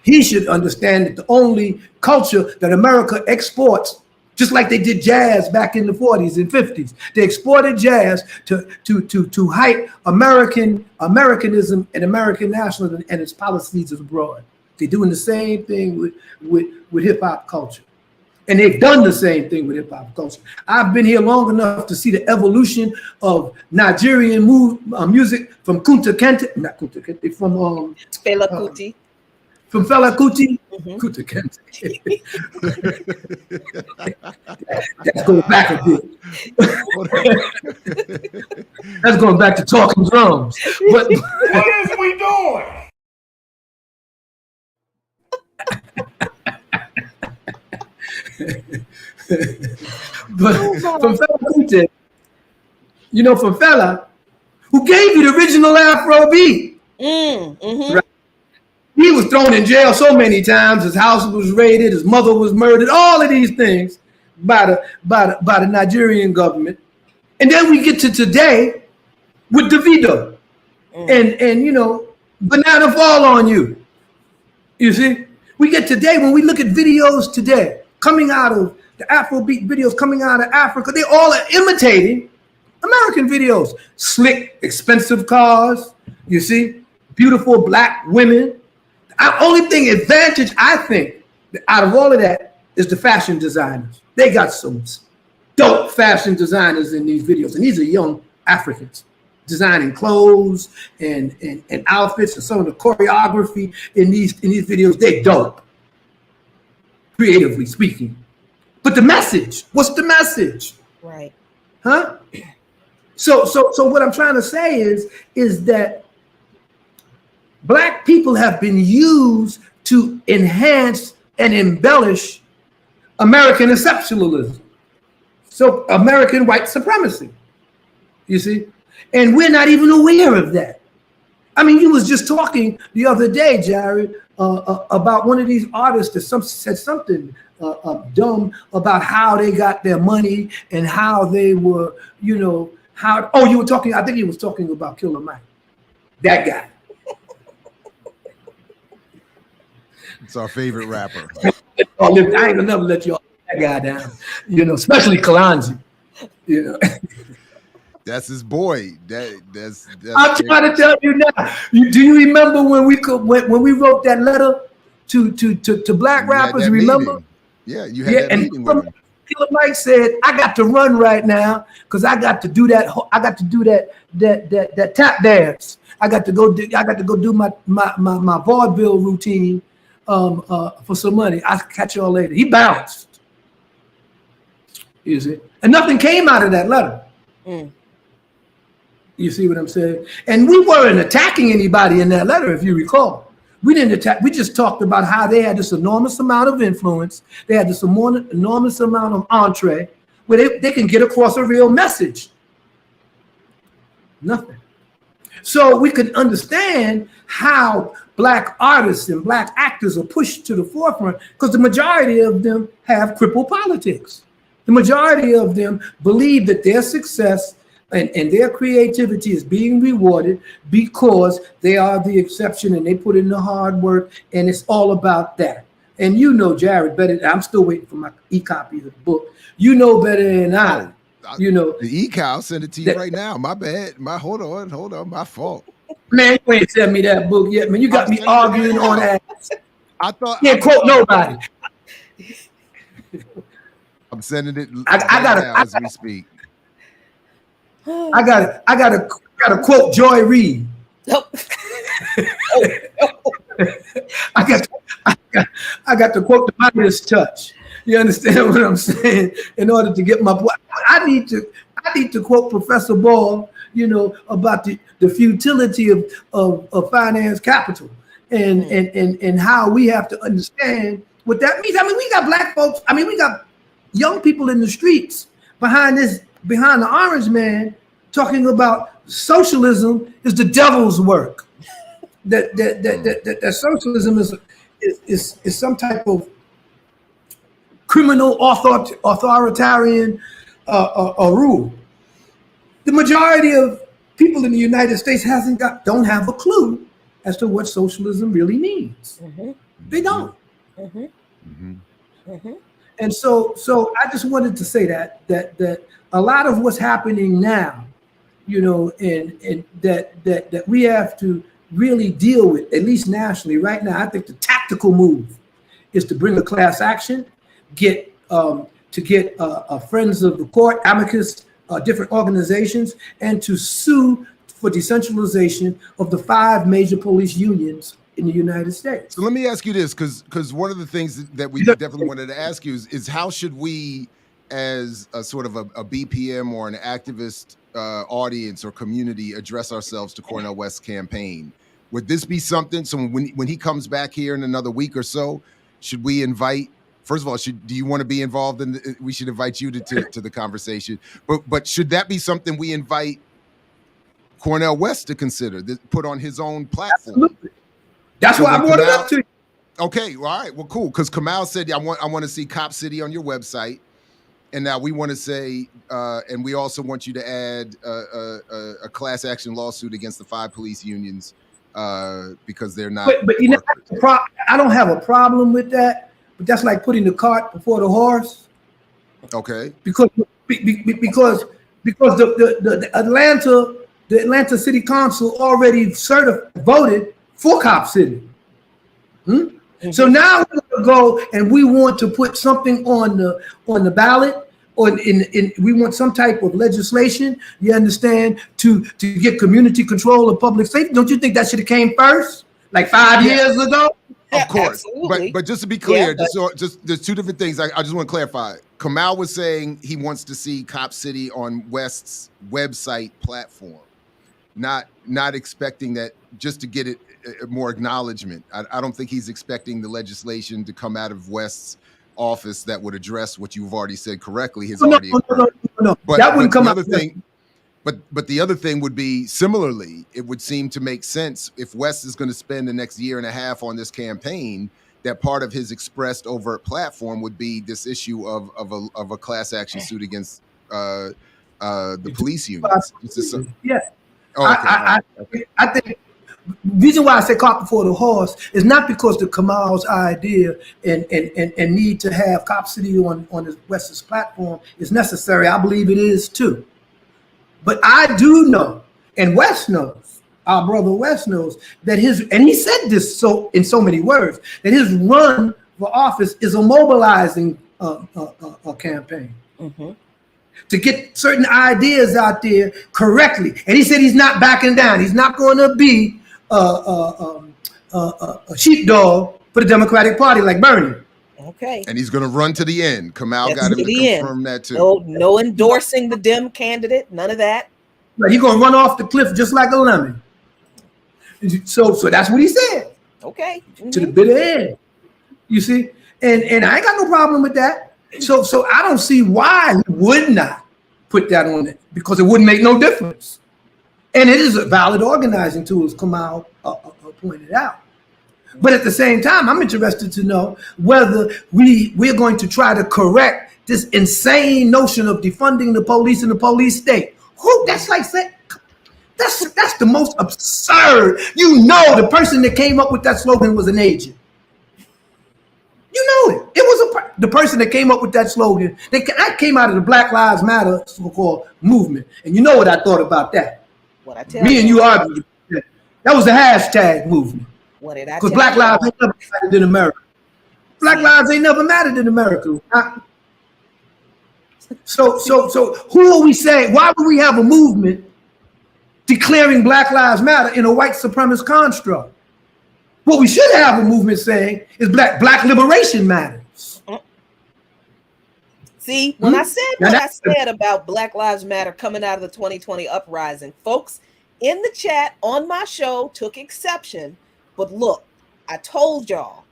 he should understand that the only culture that America exports, just like they did jazz back in the 40s and 50s, they exported jazz to hype Americanism and American nationalism and its policies abroad. They're doing the same thing with hip hop culture. And they've done the same thing with hip hop culture. I've been here long enough to see the evolution of Nigerian music from Kunta Kinte, not Kunta Kinte, from Fela Kuti. From Fela Kuti, Kunta Kinte. That's going back a bit. That's going back to talking drums. But What is we doing? But from Fela Kuti, from Fela, who gave you the original Afro beat. Right? He was thrown in jail so many times. His house was raided. His mother was murdered. All of these things by the Nigerian government. And then we get to today with Davido, and Banana Fall on You. You see, we get today when we look at videos today coming out of the Afrobeat videos coming out of Africa. They all are imitating American videos. Slick, expensive cars. You see, beautiful black women. The only thing advantage I think out of all of that is the fashion designers. They got some dope fashion designers in these videos, and these are young Africans designing clothes and outfits, and some of the choreography in these videos. They dope, creatively speaking. But the message, what's the message? Right. Huh? So what I'm trying to say is that Black people have been used to enhance and embellish American exceptionalism. So American white supremacy, you see? And we're not even aware of that. I mean, you was just talking the other day, Jared, about one of these artists that said something dumb about how they got their money and how they were, you were talking, I think he was talking about Killer Mike, that guy. It's our favorite rapper. I ain't gonna never let you that guy down, especially Kalonji, That's his boy. That's I'm trying to tell you now. Do you remember when we wrote that letter to black rappers? Remember? Meeting. Yeah, you had that meeting with him. Killer Mike said, "I got to run right now because I got to do that. I got to do that tap dance. I got to go do my vaudeville routine for some money. I'll catch y'all later." He bounced. You see, and nothing came out of that letter. You see what I'm saying? And we weren't attacking anybody in that letter, if you recall. We didn't attack. We just talked about how they had this enormous amount of influence. They had this enormous amount of entree where they can get across a real message. Nothing. So we can understand how Black artists and Black actors are pushed to the forefront, because the majority of them have crippled politics. The majority of them believe that their success and their creativity is being rewarded because they are the exception and they put in the hard work, and it's all about that. And you know, Jared, better. I'm still waiting for my e-copy of the book. You know better than I. You know, the e-cow, send it to you right now. My bad. Hold on, my fault. Man, you ain't sent me that book yet, man. You got me arguing on that. I thought can't quote nobody. I'm sending it I gotta, now as we speak. I gotta quote Joy Reid. Nope. I got to quote the Midas touch. You understand what I'm saying? In order to get my point, I need to quote Professor Ball, you know, about the futility of finance capital and how we have to understand what that means. I mean, we got Black folks. I mean, we got young people in the streets behind the orange man talking about socialism is the devil's work. That socialism is some type of criminal authoritarian rule. The majority of people in the United States don't have a clue as to what socialism really means. Mm-hmm. They don't. Mm-hmm. Mm-hmm. And so I just wanted to say that a lot of what's happening now, you know, and that we have to really deal with, at least nationally right now. I think the tactical move is to bring a class action, get friends of the court, amicus, different organizations, and to sue for decentralization of the 5 major police unions in the United States. So let me ask you this, because one of the things that we definitely wanted to ask you is how should we, as a sort of a BPM or an activist audience or community, address ourselves to Cornel West's campaign? Would this be something? So when he comes back here in another week or so, should we invite? First of all, do you want to be involved in? We should invite you to the conversation. But should that be something we invite Cornel West to consider, put on his own platform? Absolutely. That's why I brought it up to you. Okay, all right, well, cool. Because Kamal said, I want to see Cop City on your website. And now we want to say, and we also want you to add a class action lawsuit against the 5 police unions because they're not. But you know, I don't have a problem with that. But that's like putting the cart before the horse. Okay. Because the Atlanta City Council already voted for Cop City. Mm-hmm. So now we're going to go and we want to put something on the ballot, or we want some type of legislation, you understand, to get community control of public safety. Don't you think that should have came first, like 5 years ago? Of course, but just to be clear, just there's 2 different things. I just want to clarify. Kamal was saying he wants to see Cop City on West's website platform, not expecting that just to get it more acknowledgement. I don't think he's expecting the legislation to come out of West's office that would address what you've already said correctly. No. But that wouldn't come out. But the other thing would be, similarly, it would seem to make sense if West is going to spend the next year and a half on this campaign, that part of his expressed overt platform would be this issue of a class action suit against the police unions. Yeah. Oh, okay. I think the reason why I say cart before the horse is not because the Kamal's idea and need to have Cop City on his West's platform is necessary. I believe it is too. But I do know, and West knows, our brother West knows, that and he said this in so many words, that his run for office is a mobilizing campaign. Mm-hmm. To get certain ideas out there correctly. And he said he's not backing down. He's not going to be a sheepdog for the Democratic Party like Bernie. Okay. And he's going to run to the end. Kamal got him to confirm that too. No endorsing the Dem candidate. None of that. But he's going to run off the cliff just like a lemon. So that's what he said. Okay. Mm-hmm. To the bitter end. You see? And I ain't got no problem with that. So I don't see why he would not put that on it, because it wouldn't make no difference. And it is a valid organizing tool, as Kamal pointed out. But at the same time, I'm interested to know whether we're going to try to correct this insane notion of defunding the police and the police state. That's like saying, that's the most absurd. You know, the person that came up with that slogan was an agent. You know it. It was the person that came up with that slogan. I came out of the Black Lives Matter so-called movement, and you know what I thought about that. What I tell Me and you argued. That was the hashtag movement. What did I? Because Black lives ain't never mattered in America. Black lives ain't never mattered in America. So who are we saying? Why would we have a movement declaring Black Lives Matter in a white supremacist construct? What we should have a movement saying is black liberation matters. See, when I said about Black Lives Matter coming out of the 2020 uprising, folks in the chat on my show took exception. But look, I told y'all,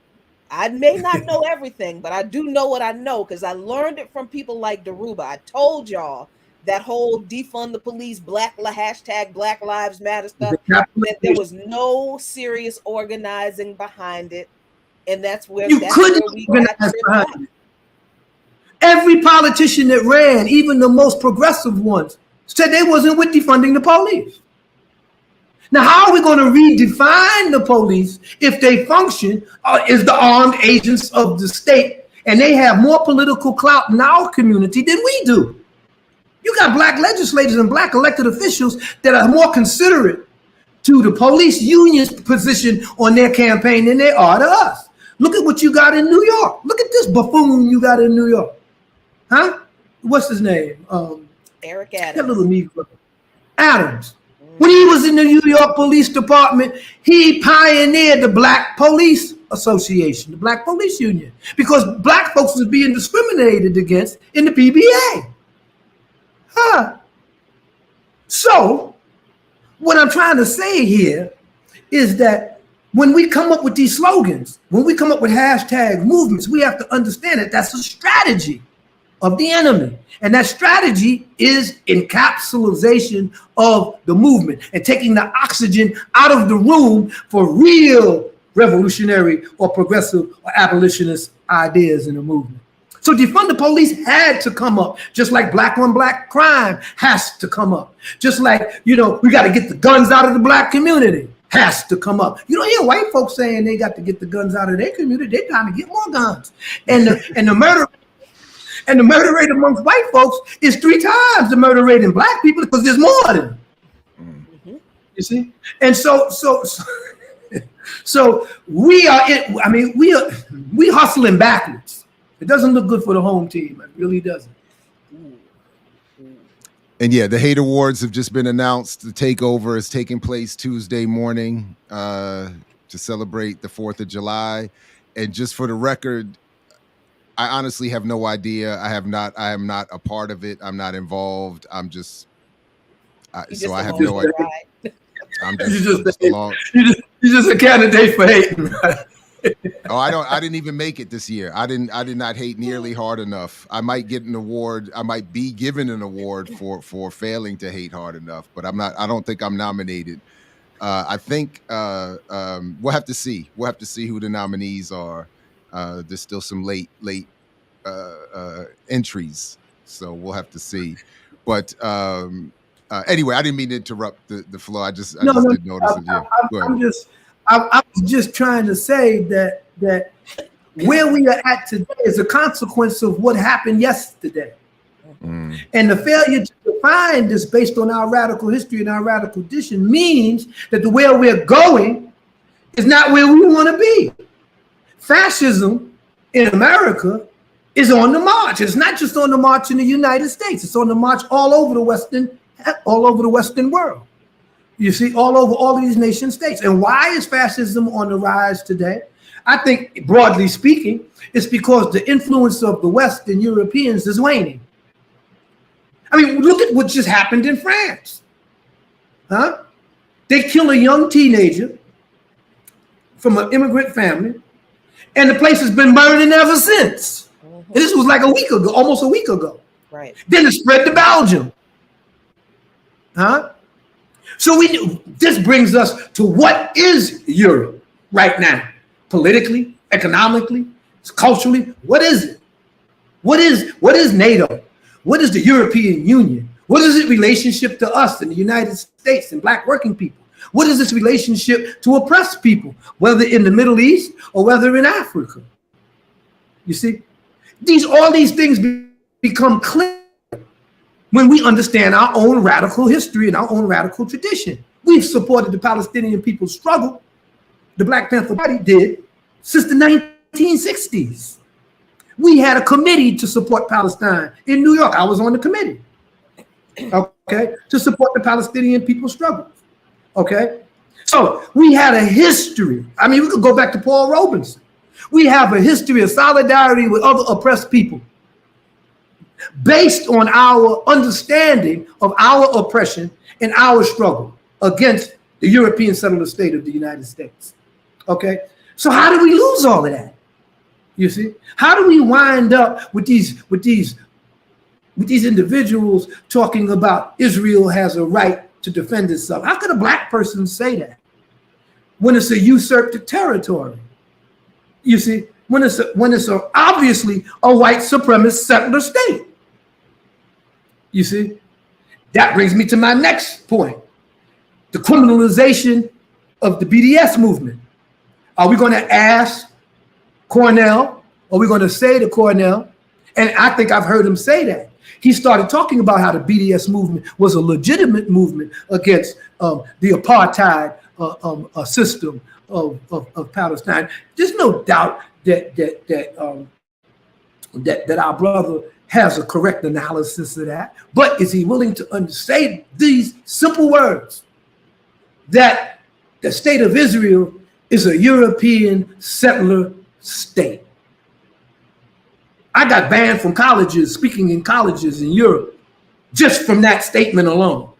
I may not know everything, but I do know what I know because I learned it from people like Daruba. I told y'all that whole defund the police, hashtag Black Lives Matter stuff, that there was no serious organizing behind it. And that's where we got behind it. Every politician that ran, even the most progressive ones, said they wasn't with defunding the police. Now, how are we going to redefine the police if they function as the armed agents of the state and they have more political clout in our community than we do? You got black legislators and black elected officials that are more considerate to the police union's position on their campaign than they are to us. Look at what you got in New York. Look at this buffoon you got in New York. Huh? What's his name? Eric Adams. That little Negro. Adams. When he was in the New York Police Department, he pioneered the Black Police Association, the Black Police Union, because black folks was being discriminated against in the PBA. So, what I'm trying to say here is that when we come up with these slogans, when we come up with hashtag movements, we have to understand that that's a strategy of the enemy. And that strategy is encapsulation of the movement and taking the oxygen out of the room for real revolutionary or progressive or abolitionist ideas in the movement. So defund the police had to come up, just like black on black crime has to come up. Just like, we got to get the guns out of the black community has to come up. You don't hear white folks saying they got to get the guns out of their community. They're trying to get more guns. And the murder rate amongst white folks is 3 times the murder rate in black people because there's more of them. Mm-hmm. You see? And so we are we hustling backwards. It doesn't look good for the home team. It really doesn't. And yeah, the Hate Awards have just been announced. The takeover is taking place Tuesday morning to celebrate the 4th of July. And just for the record, I honestly have no idea. I am not a part of it. I'm not involved. I have no idea. I'm just along. You're just a candidate for hating, right? Oh, I didn't even make it this year. I did not hate nearly hard enough. I might get an award. I might be given an award for failing to hate hard enough, but I don't think I'm nominated. I think we'll have to see. We'll have to see who the nominees are. There's still some late entries, so we'll have to see. But anyway, I didn't mean to interrupt the flow. I just didn't notice it. Yeah. I was just trying to say that where we are at today is a consequence of what happened yesterday. Mm. And the failure to define this based on our radical history and our radical tradition means that the way we're going is not where we want to be. Fascism in America is on the march. It's not just on the march in the United States. It's on the march all over the Western world. You see, all over all of these nation states. And why is fascism on the rise today? I think, broadly speaking, it's because the influence of the West and Europeans is waning. I mean, look at what just happened in France. They kill a young teenager from an immigrant family, and the place has been burning ever since. Mm-hmm. And this was like almost a week ago. Right. Then it spread to Belgium. So this brings us to what is Europe right now, politically, economically, culturally. What is it? What is NATO? What is the European Union? What is its relationship to us in the United States and black working people? What is its relationship to oppressed people, whether in the Middle East or whether in Africa? You see, all these things become clear when we understand our own radical history and our own radical tradition. We've supported the Palestinian people's struggle. The Black Panther Party did since the 1960s. We had a committee to support Palestine in New York. I was on the committee, okay, to support the Palestinian people's struggle, okay? So we had a history. I mean, we could go back to Paul Robeson. We have a history of solidarity with other oppressed people based on our understanding of our oppression and our struggle against the European settler state of the United States, okay? So how do we lose all of that? You see, how do we wind up with these individuals talking about Israel has a right to defend itself? How could a black person say that when it's a usurped territory? You see, when it's obviously a white supremacist settler state. You see, that brings me to my next point: the criminalization of the BDS movement. Are we going to ask Cornell? Are we going to say to Cornell? And I think I've heard him say that. He started talking about how the BDS movement was a legitimate movement against the apartheid system of Palestine. There's no doubt that our brother has a correct analysis of that. But is he willing to say these simple words that the state of Israel is a European settler state? I got banned from colleges, speaking in colleges in Europe, just from that statement alone.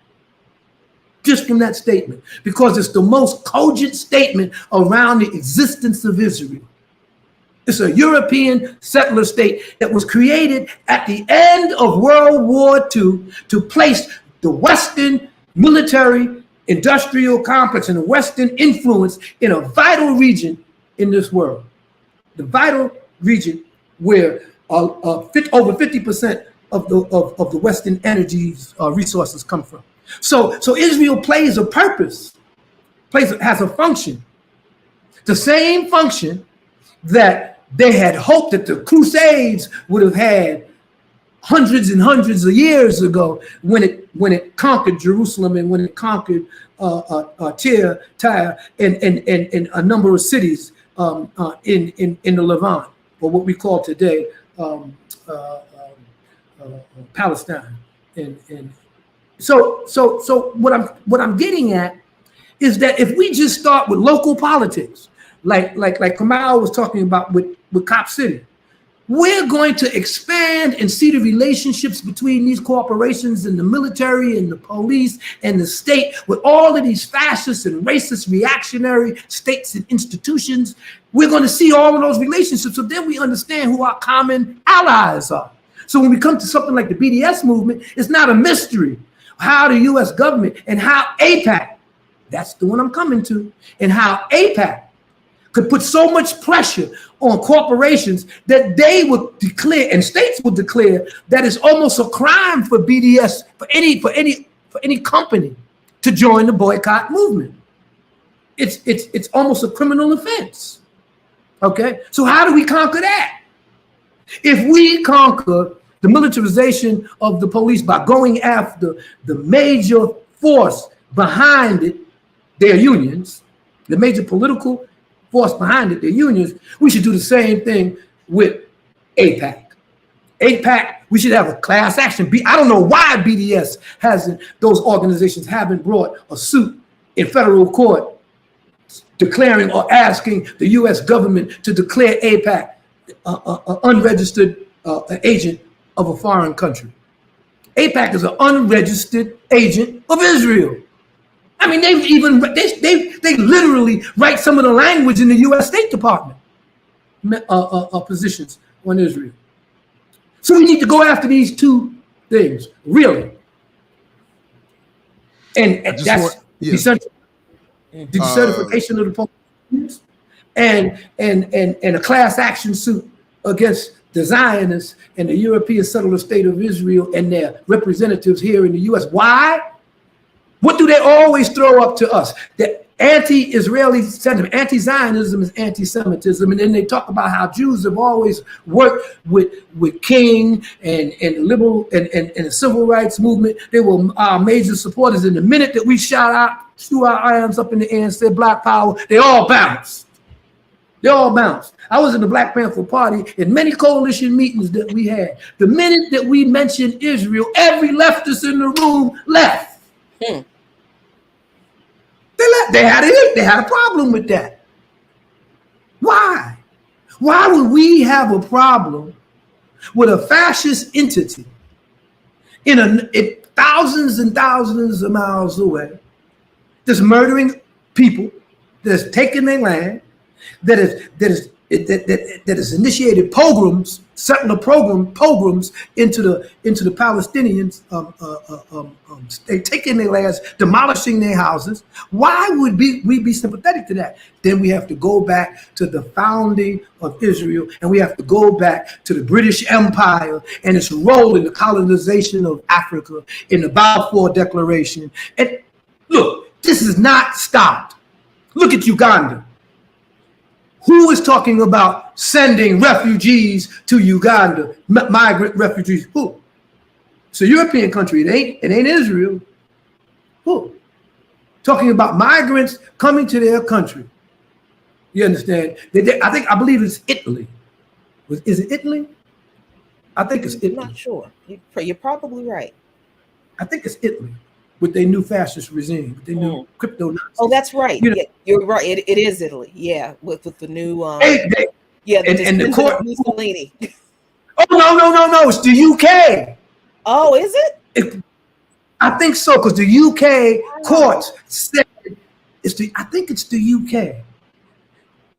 Just from that statement, because it's the most cogent statement around the existence of Israel. It's a European settler state that was created at the end of World War II to place the Western military industrial complex and the Western influence in a vital region in this world. The vital region where over 50% of the Western energy resources come from. So Israel plays a purpose, has a function, the same function that they had hoped that the Crusades would have had hundreds and hundreds of years ago when it conquered Jerusalem and when it conquered Tyre and a number of cities in the Levant, or what we call today Palestine. And so what I'm getting at is that if we just start with local politics, like Kamal was talking about with Cop City, we're going to expand and see the relationships between these corporations and the military and the police and the state with all of these fascist and racist reactionary states and institutions. We're going to see all of those relationships. So then we understand who our common allies are. So when we come to something like the BDS movement, it's not a mystery how the U.S. government and how AIPAC, that's the one I'm coming to, and how AIPAC could put so much pressure on corporations that they would declare, and states would declare, that it's almost a crime for BDS, for any company to join the boycott movement. It's almost a criminal offense. Okay, so how do we conquer that? If we conquer the militarization of the police by going after the major force behind it, their unions, the major political force behind it, their unions, we should do the same thing with AIPAC. AIPAC, we should have a class action. I don't know why BDS those organizations haven't brought a suit in federal court declaring or asking the U.S. government to declare AIPAC an unregistered agent of a foreign country. AIPAC is an unregistered agent of Israel. I mean, they literally write some of the language in the U.S. State Department positions on Israel. So we need to go after these two things, really. And Yeah. Decertification of the police, and a class action suit against the Zionists and the European settler state of Israel and their representatives here in the U.S. Why? What do they always throw up to us? That anti-Israeli sentiment, anti-Zionism is anti-Semitism, and then they talk about how Jews have always worked with King and liberal and the civil rights movement. They were our major supporters. And the minute that we threw our arms up in the air and said Black Power, they all bounced. They all bounced. I was in the Black Panther Party in many coalition meetings that we had. The minute that we mentioned Israel, every leftist in the room left. They had a problem with that. Why? Why would we have a problem with a fascist entity in thousands and thousands of miles away that's murdering people, that's taking their land, that has initiated pogroms, settler pogroms into the Palestinians, they taking their lands, demolishing their houses? Why would we be sympathetic to that? Then we have to go back to the founding of Israel, and we have to go back to the British Empire and its role in the colonization of Africa in the Balfour Declaration. And look, this is not stopped. Look at Uganda. Who is talking about sending refugees to Uganda, migrant refugees? Who? It's a European country. It ain't Israel. Who? Talking about migrants coming to their country. You understand? I believe it's Italy. Is it Italy? I think it's Italy. I'm not sure. You're probably right. I think it's Italy with their new fascist regime, with their new crypto Nazis. Oh, that's right. You know, yeah, you're right. It is Italy. Yeah, with the new and the court Mussolini. Oh no! It's the UK. Oh, is it? I think so, because the UK courts said I think it's the UK.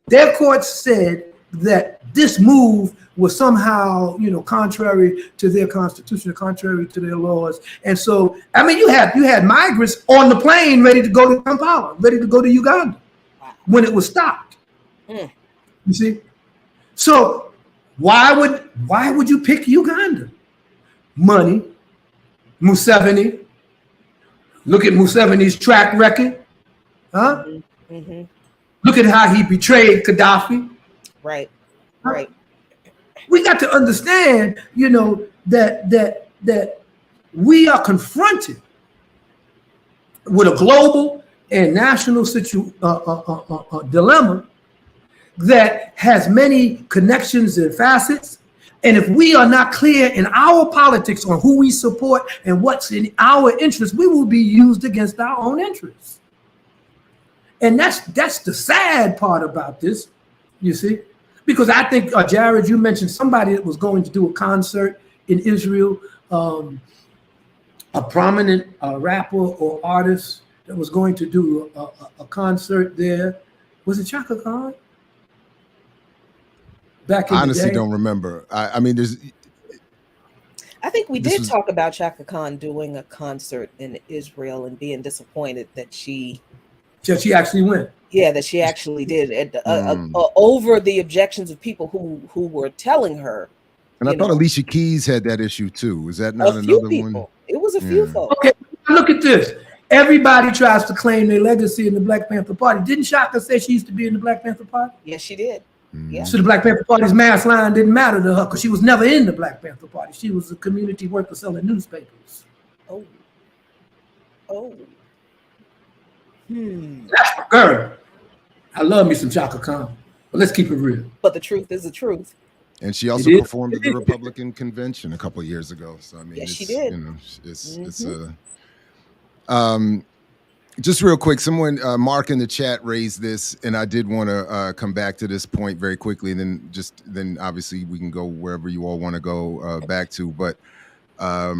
Their courts said that this move was somehow, contrary to their constitution, contrary to their laws. And so, I mean, you had migrants on the plane ready to go to Kampala, ready to go to Uganda when it was stopped. You see? So why would you pick Uganda? Money, Museveni. Look at Museveni's track record. Huh? Mm-hmm. Look at how he betrayed Gaddafi. Right. We got to understand, that we are confronted with a global and national dilemma that has many connections and facets. And if we are not clear in our politics on who we support and what's in our interest, we will be used against our own interests. And that's the sad part about this, you see. Because I think, Jared, you mentioned somebody that was going to do a concert in Israel, a prominent rapper or artist that was going to do a concert there. Was it Chaka Khan? Back in honestly the day? Don't remember. I mean, I think we did talk about Chaka Khan doing a concert in Israel and being disappointed that she actually went. Yeah, that she actually did, over the objections of people who were telling her. And I thought Alicia Keys had that issue too. Was that not another one? It was a few folks. Okay, look at this. Everybody tries to claim their legacy in the Black Panther Party. Didn't Shaka say she used to be in the Black Panther Party? Yes, she did. Yeah. So the Black Panther Party's mass line didn't matter to her because she was never in the Black Panther Party. She was a community worker selling newspapers. Oh. That's my girl. I love me some Chaka Khan, but let's keep it real. But the truth is the truth. And she also performed at the Republican convention a couple of years ago. So I mean, yes, she did. It's just real quick. Someone, Mark in the chat raised this, and I did want to come back to this point very quickly, and then obviously we can go wherever you all want to go back to. But I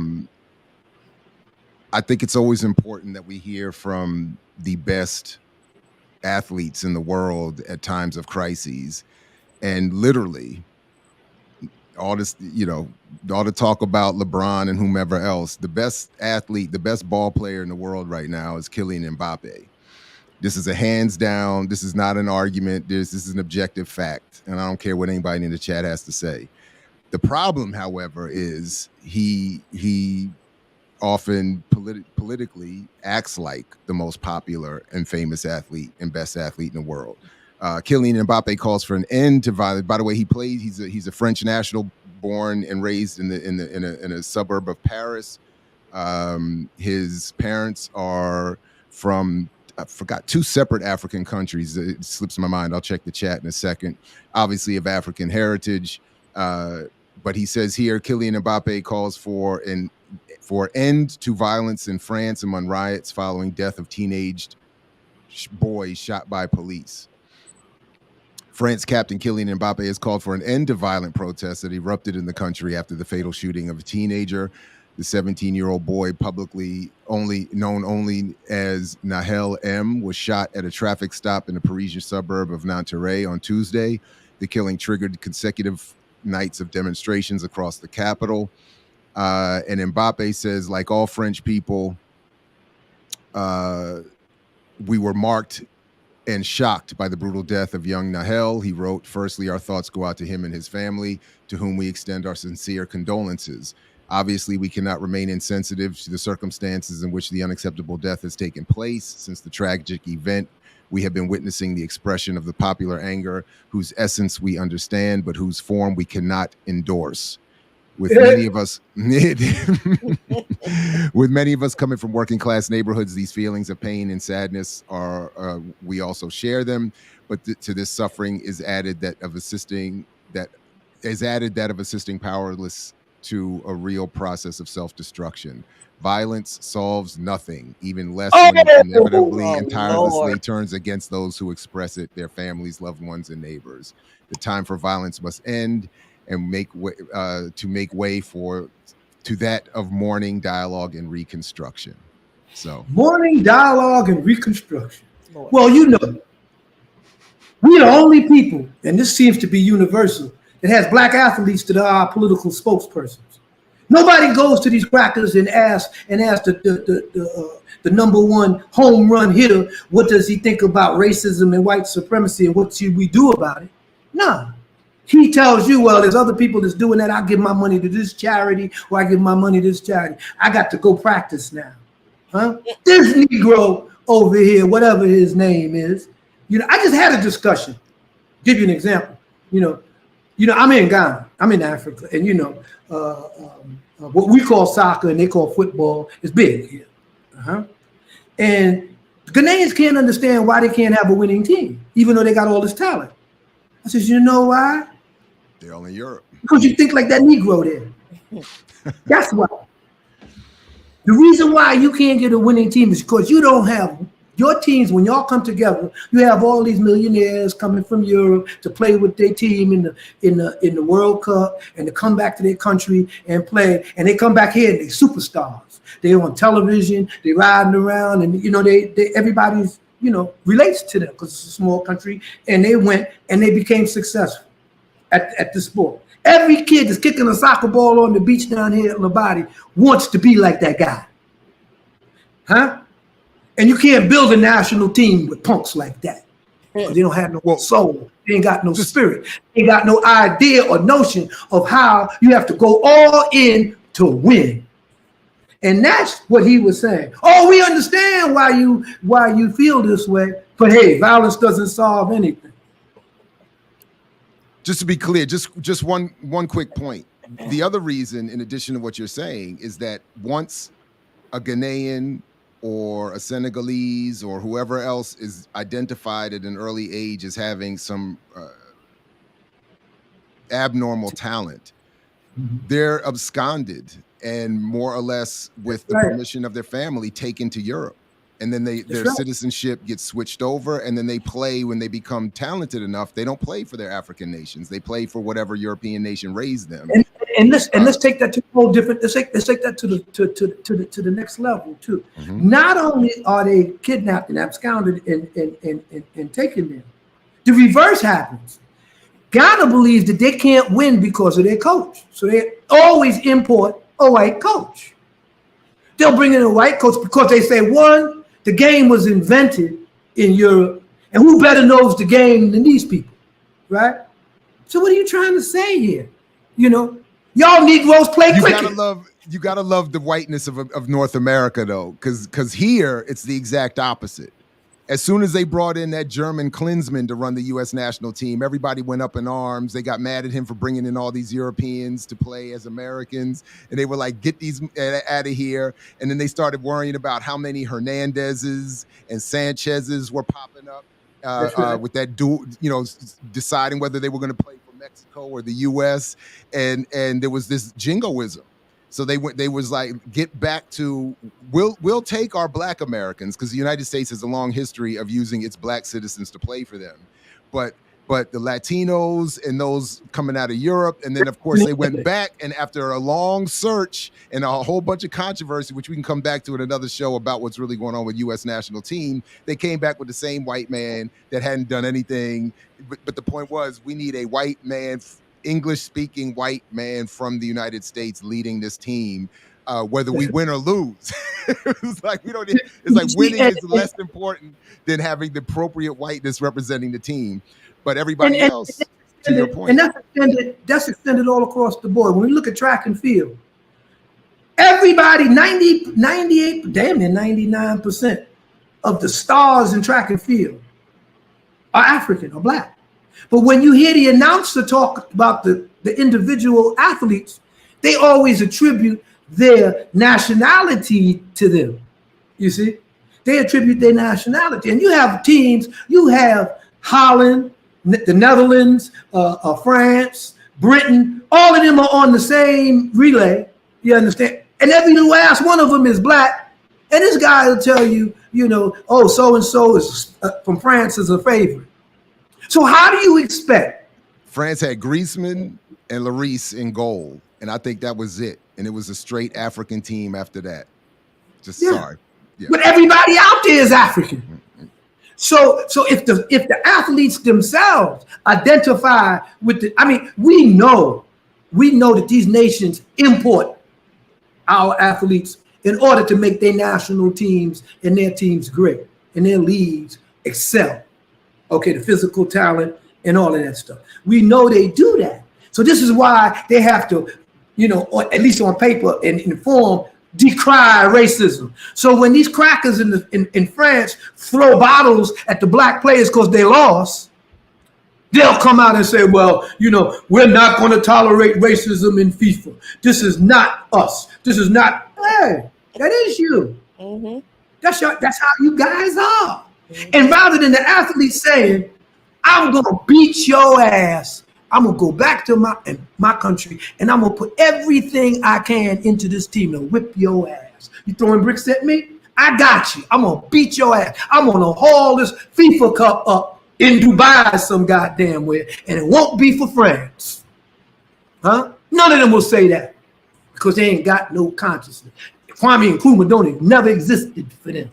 think it's always important that we hear from the best athletes in the world at times of crises. And literally, all this, all the talk about LeBron and whomever else, the best athlete, the best ball player in the world right now is Kylian Mbappe. This is a hands down. This is not an argument. This is an objective fact. And I don't care what anybody in the chat has to say. The problem, however, is he often politically acts like the most popular and famous athlete and best athlete in the world. Kylian Mbappe calls for an end to violence. By the way, he's a French national, born and raised in a suburb of Paris. His parents are from, I forgot, 2 separate African countries. It slips my mind. I'll check the chat in a second. Obviously of African heritage. But he says here, Kylian Mbappe calls for an end to violence in France among riots following death of teenage boys shot by police. France captain Kylian Mbappe has called for an end to violent protests that erupted in the country after the fatal shooting of a teenager. The 17-year-old boy, publicly known as Nahel M, was shot at a traffic stop in the Parisian suburb of Nanterre on Tuesday. The killing triggered consecutive nights of demonstrations across the capital. And Mbappe says, like all French people, we were marked and shocked by the brutal death of young Nahel. He wrote, "Firstly, our thoughts go out to him and his family, to whom we extend our sincere condolences. Obviously, we cannot remain insensitive to the circumstances in which the unacceptable death has taken place. Since the tragic event, we have been witnessing the expression of the popular anger, whose essence we understand, but whose form we cannot endorse. With many of us, coming from working class neighborhoods, these feelings of pain and sadness are we also share them. But to this suffering is added that of assisting powerless to a real process of self-destruction. Violence solves nothing, even less when it inevitably and tirelessly turns against those who express it, their families, loved ones, and neighbors. The time for violence must end, and make way to that of mourning, dialogue, and reconstruction." So mourning, dialogue, and reconstruction. Lord. Well, we're the only people, and this seems to be universal, that has black athletes that are our political spokespersons. Nobody goes to these crackers and asks the number one home run hitter, what does he think about racism and white supremacy, and what should we do about it? No. He tells you, well, there's other people that's doing that. I give my money to this charity, or I give my money to this charity. I got to go practice now. Huh? This Negro over here, whatever his name is, I just had a discussion. Give you an example. I'm in Ghana. I'm in Africa, and what we call soccer and they call football is big here. And Ghanaians can't understand why they can't have a winning team, even though they got all this talent. I says, you know why? they're all in Europe. Because you think like that Negro there. That's why. The reason why you can't get a winning team is because you don't have your teams. When y'all come together, you have all these millionaires coming from Europe to play with their team in the World Cup and to come back to their country and play. And they come back here and they're superstars. They're on television. They're riding around, and they everybody's relates to them because it's a small country. And they went and they became successful at the sport. Every kid that's kicking a soccer ball on the beach down here at Labadi wants to be like that guy. Huh? And you can't build a national team with punks like that. Because they don't have no soul. They ain't got no spirit. They ain't got no idea or notion of how you have to go all in to win. And that's what he was saying. Oh, we understand why you feel this way, but hey, violence doesn't solve anything. Just to be clear, just one quick point. The other reason, in addition to what you're saying, is that once a Ghanaian or a Senegalese or whoever else is identified at an early age as having some abnormal talent, they're absconded and more or less with the permission of their family taken to Europe. And then their citizenship gets switched over, and then they play when they become talented enough. They don't play for their African nations. They play for whatever European nation raised them. And let's take that to a whole different. Let's take that to the next level too. Mm-hmm. Not only are they kidnapped and absconded and taken there, the reverse happens. Ghana believes that they can't win because of their coach. So they always import a white coach. They'll bring in a white coach because they say, one, the game was invented in Europe, and who better knows the game than these people, right? So what are you trying to say here? You know, y'all Negroes play cricket. You gotta love the whiteness of North America though, because here it's the exact opposite. As soon as they brought in that German Klinsmann to run the U.S. national team, everybody went up in arms. They got mad at him for bringing in all these Europeans to play as Americans. And they were like, get these out of here. And then they started worrying about how many Hernandezes and Sanchezes were popping up with that dual, deciding whether they were going to play for Mexico or the U.S. And there was this jingoism. So they was like, get back to, we'll take our Black Americans, because the United States has a long history of using its Black citizens to play for them. But the Latinos and those coming out of Europe, and then of course they went back, and after a long search and a whole bunch of controversy, which we can come back to in another show about what's really going on with U.S. national team, they came back with the same white man that hadn't done anything. But the point was, we need a white man, English-speaking white man from the United States leading this team, whether we win or lose. It's like winning is less important than having the appropriate whiteness representing the team. But everybody else, to your point, and that's extended all across the board. When we look at track and field, everybody, 98, damn near 99% of the stars in track and field are African or Black. But when you hear the announcer talk about the individual athletes, they always attribute their nationality to them. You see, they attribute their nationality. And you have teams, you have Holland, the Netherlands, France, Britain, all of them are on the same relay. You understand? And every last one of them is Black. And this guy will tell you, oh, so-and-so is from France is a favorite. So how do you expect? France had Griezmann and Lloris in goal, and I think that was it. And it was a straight African team after that. Sorry. Yeah. But everybody out there is African. Mm-hmm. So if the athletes themselves identify with we know that these nations import our athletes in order to make their national teams and their teams great and their leagues excel. Okay, the physical talent and all of that stuff. We know they do that. So this is why they have to, or at least on paper and in form, decry racism. So when these crackers in France throw bottles at the Black players because they lost, they'll come out and say, well, we're not going to tolerate racism in FIFA. This is not us. This is not, hey, that is you. Mm-hmm. That's how you guys are. And rather than the athlete saying, I'm going to beat your ass, I'm going to go back to my country and I'm going to put everything I can into this team and whip your ass. You throwing bricks at me? I got you. I'm going to beat your ass. I'm going to haul this FIFA Cup up in Dubai some goddamn way, and it won't be for France. Huh? None of them will say that because they ain't got no consciousness. Kwame Nkrumah don't never existed for them.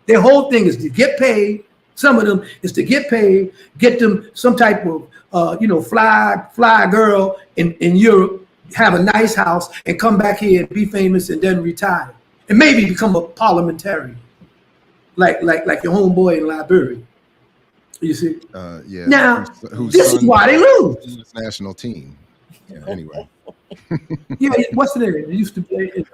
Their whole thing is to get paid. Some of them is to get paid, get them some type of, fly girl in Europe, have a nice house, and come back here and be famous and then retire. And maybe become a parliamentarian, like your homeboy in Liberia. You see? Yeah. Now, this is why they lose. National team. Yeah, anyway. Yeah, what's the name? They used to play in...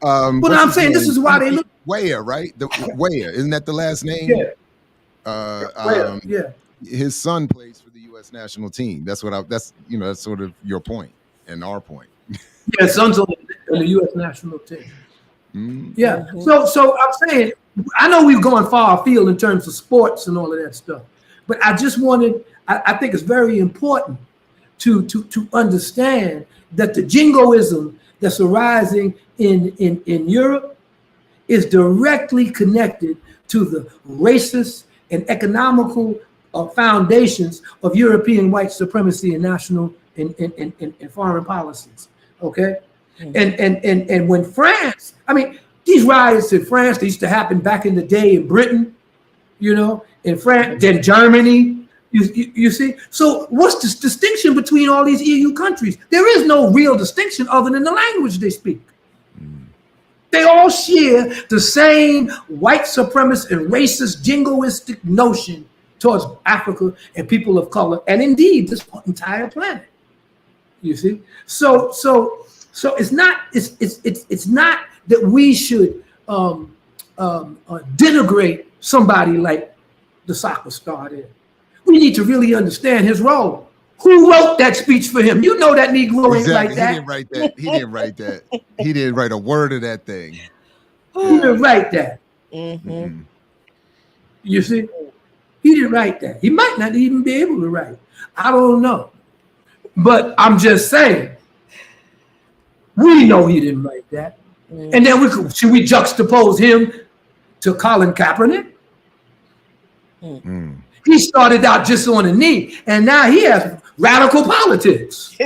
but I'm saying this is why they look. Weah, right? Weah, isn't that the last name? Yeah. Yeah. His son plays for the U.S. national team. That's that's sort of your point and our point. Yeah, son's on the U.S. national team. Mm-hmm. Yeah. So I'm saying, I know we've gone far afield in terms of sports and all of that stuff, but I just wanted. I think it's very important to understand that the jingoism that's arising in Europe is directly connected to the racist and economical foundations of European white supremacy and national and foreign policies. Okay, and when France, these riots in France, they used to happen back in the day in Britain, in France, then Germany, You see? So what's the distinction between all these EU countries? There is no real distinction other than the language they speak. They all share the same white supremacist and racist jingoistic notion towards Africa and people of color, and indeed this entire planet. You see? So it's not that we should denigrate somebody like the soccer star there. We need to really understand his role. Who wrote that speech for him? You know that Negro ain't like that. He didn't write that. He didn't write that. He didn't write a word of that thing. He didn't write that. Mm-hmm. You see? He didn't write that. He might not even be able to write. I don't know. But I'm just saying, we know he didn't write that. And then should we juxtapose him to Colin Kaepernick? He started out just on a knee, and now he has radical politics.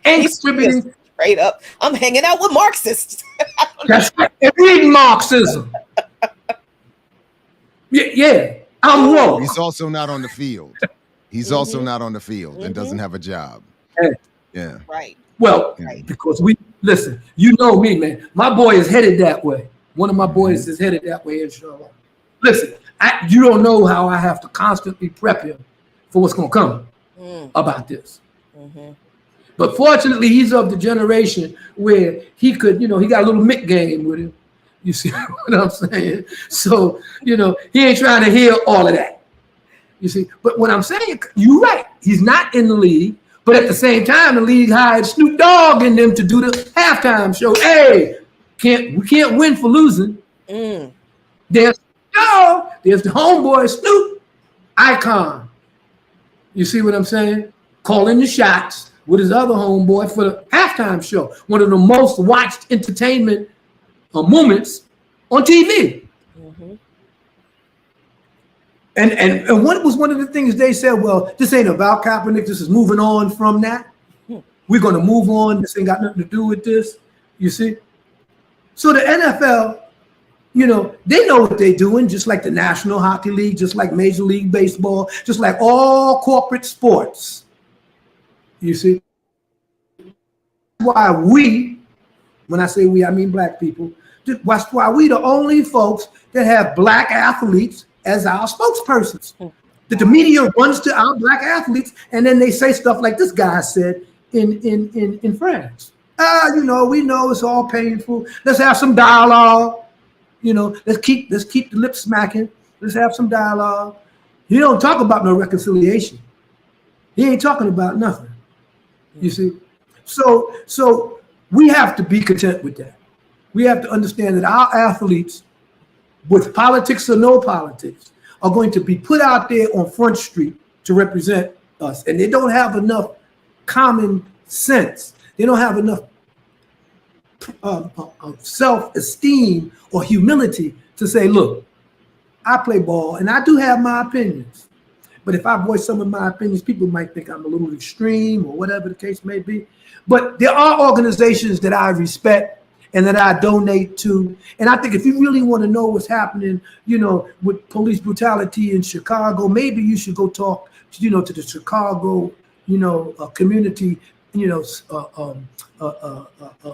And He's straight up, I'm hanging out with Marxists. That's right. And reading Marxism. Yeah, I'm woke. He's also not on the field. He's also not on the field and doesn't have a job. Yeah. Right. Well, because listen, you know me, man. My boy is headed that way. One of my boys is headed that way, inshallah. Listen, you don't know how I have to constantly prep him for what's going to come about this. But fortunately, he's of the generation where he could, he got a little Mick game with him. You see what I'm saying? So, he ain't trying to hear all of that. You see, but what I'm saying, you're right. He's not in the league. But at the same time, the league hired Snoop Dogg and them to do the halftime show. Hey, we can't win for losing. There's the homeboy Snoop icon. You see what I'm saying? Calling the shots with his other homeboy for the halftime show. One of the most watched entertainment moments on TV. And what was one of the things they said? Well, this ain't about Kaepernick. This is moving on from that. We're going to move on. This ain't got nothing to do with this. You see? So the NFL, they know what they're doing, just like the National Hockey League, just like Major League Baseball, just like all corporate sports. You see? Why we, when I say we, I mean black people, that's why we the only folks that have black athletes as our spokespersons. That the media runs to our black athletes, and then they say stuff like this guy said in France. We know it's all painful. Let's have some dialogue. Let's keep the lips smacking. Let's have some dialogue. He don't talk about no reconciliation. He ain't talking about nothing. You see? So we have to be content with that. We have to understand that our athletes, with politics or no politics, are going to be put out there on Front Street to represent us. And they don't have enough common sense. They don't have enough self-esteem or humility to say, look, I play ball and I do have my opinions. But if I voice some of my opinions, people might think I'm a little extreme or whatever the case may be. But there are organizations that I respect and that I donate to. And I think if you really want to know what's happening, with police brutality in Chicago, maybe you should go talk, to the Chicago, community,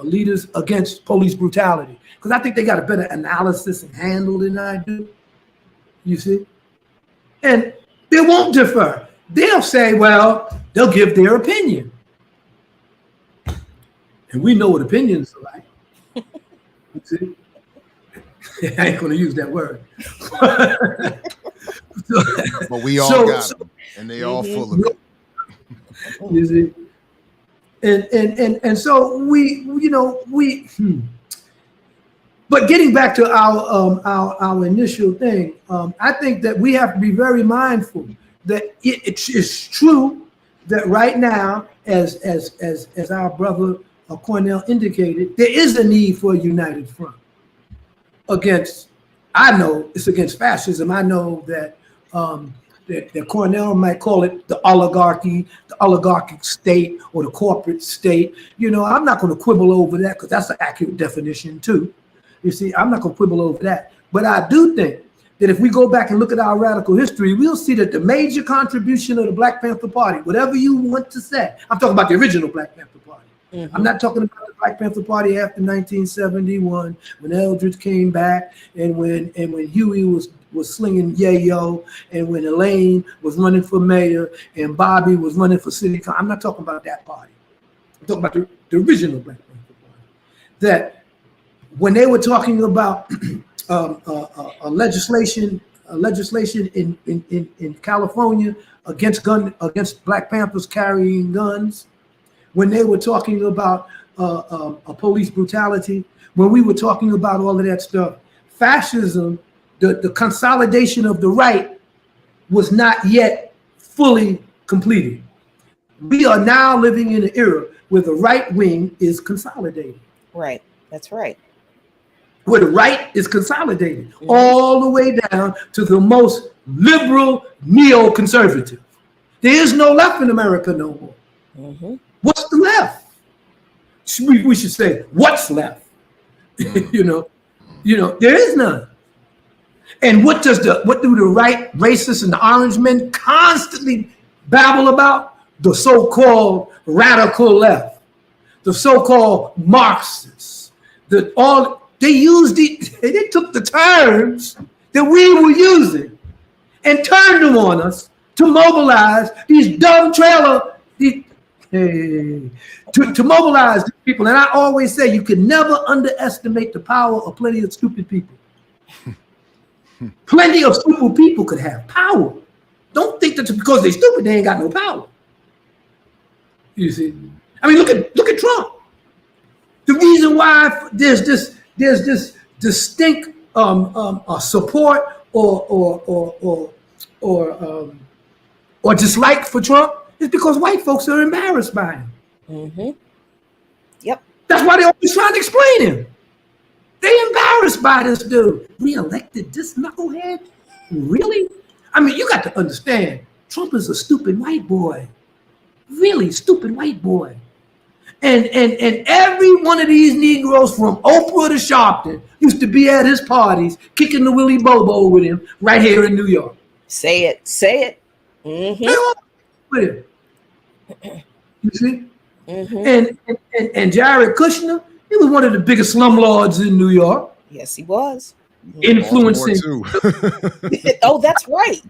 leaders against police brutality. Because I think they got a better analysis and handle than I do. You see? And they won't differ. They'll say, well, they'll give their opinion. And we know what opinions are like. See? I ain't going to use that word. But we all got them, and they all full of it. You see? And so we. But getting back to our initial thing, I think that we have to be very mindful that it is true that right now, as our brother Cornell indicated, there is a need for a united front against. I know it's against fascism. I know that that Cornell might call it the oligarchy, the oligarchic state, or the corporate state. I'm not going to quibble over that because that's an accurate definition too. You see, I'm not going to quibble over that. But I do think that if we go back and look at our radical history, we'll see that the major contribution of the Black Panther Party, whatever you want to say, I'm talking about the original Black Panther Party. I'm not talking about the Black Panther Party after 1971, when Eldridge came back, and when Huey was slinging yayo, and when Elaine was running for mayor, and Bobby was running for city council. I'm not talking about that party. I'm talking about the original Black Panther Party. That when they were talking about legislation in California against Black Panthers carrying guns, when they were talking about police brutality, when we were talking about all of that stuff, fascism, the consolidation of the right was not yet fully completed. We are now living in an era where the right wing is consolidated. Right, that's right. Where the right is consolidated all the way down to the most liberal neoconservative. There is no left in America no more. What's the left? We should say, what's left? you know, there is none. And what do the right racists and the orange men constantly babble about? The so-called radical left, the so-called Marxists, they took the terms that we were using and turned them on us to mobilize these dumb to mobilize these people. And I always say you can never underestimate the power of plenty of stupid people. Plenty of stupid people could have power. Don't think that because they're stupid, they ain't got no power. You see? I mean, look at Trump. The reason why there's this distinct support or dislike for Trump is because white folks are embarrassed by him. Yep. That's why they're always trying to explain him. They're embarrassed by this dude. Re-elected this knucklehead? Really? I mean, you got to understand, Trump is a stupid white boy. Really stupid white boy. And every one of these Negroes from Oprah to Sharpton used to be at his parties kicking the Willy Bobo with him right here in New York. Say it. They all with him. You see? And Jared Kushner, he was one of the biggest slumlords in New York. Yes, he was. Baltimore Influencing. too. Oh, that's right.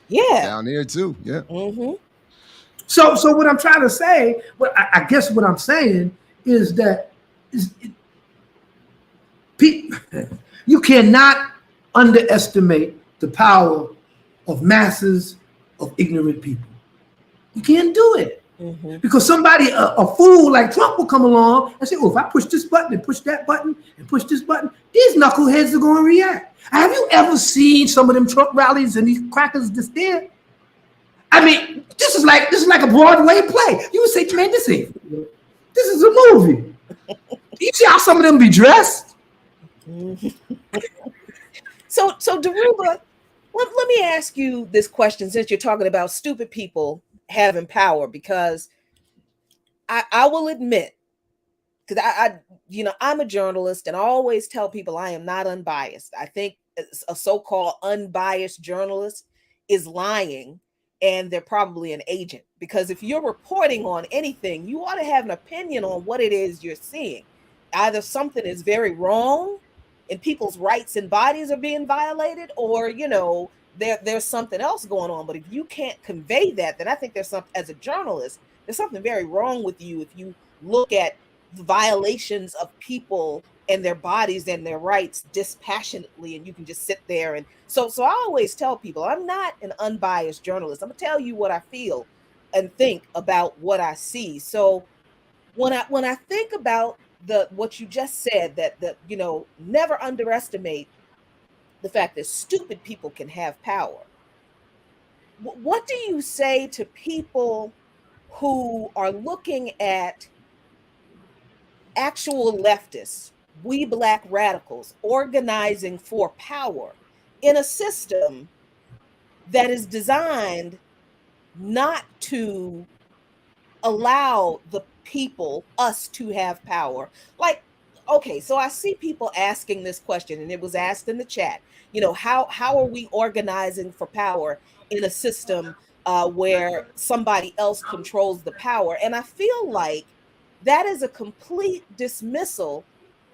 Yeah. Down there too. Yeah. So what I'm trying to say, I guess what I'm saying is that you cannot underestimate the power of masses of ignorant people. You can't do it. Because somebody, a fool like Trump will come along and say, oh, if I push this button and push that button and push this button, these knuckleheads are going to react. Have you ever seen some of them Trump rallies and these crackers just there? I mean, this is like a Broadway play. You would say, man, this is a movie. You see how some of them be dressed? So Daruba, let me ask you this question, since you're talking about stupid people having power, because I will admit, because I'm a journalist and I always tell people I am not unbiased. I think a so-called unbiased journalist is lying, and they're probably an agent, because if you're reporting on anything, you ought to have an opinion on what it is you're seeing. Either something is very wrong and people's rights and bodies are being violated, or there's something else going on. But if you can't convey that, then I think as a journalist, there's something very wrong with you if you look at the violations of people and their bodies and their rights dispassionately, and you can just sit there. And so I always tell people I'm not an unbiased journalist. I'm gonna tell you what I feel and think about what I see. So when I think about what you just said, that never underestimate the fact that stupid people can have power. What do you say to people who are looking at actual leftists, we Black radicals, organizing for power in a system that is designed not to allow the people, us, to have power? Like, okay, so I see people asking this question, and it was asked in the chat. How are we organizing for power in a system where somebody else controls the power? And I feel like that is a complete dismissal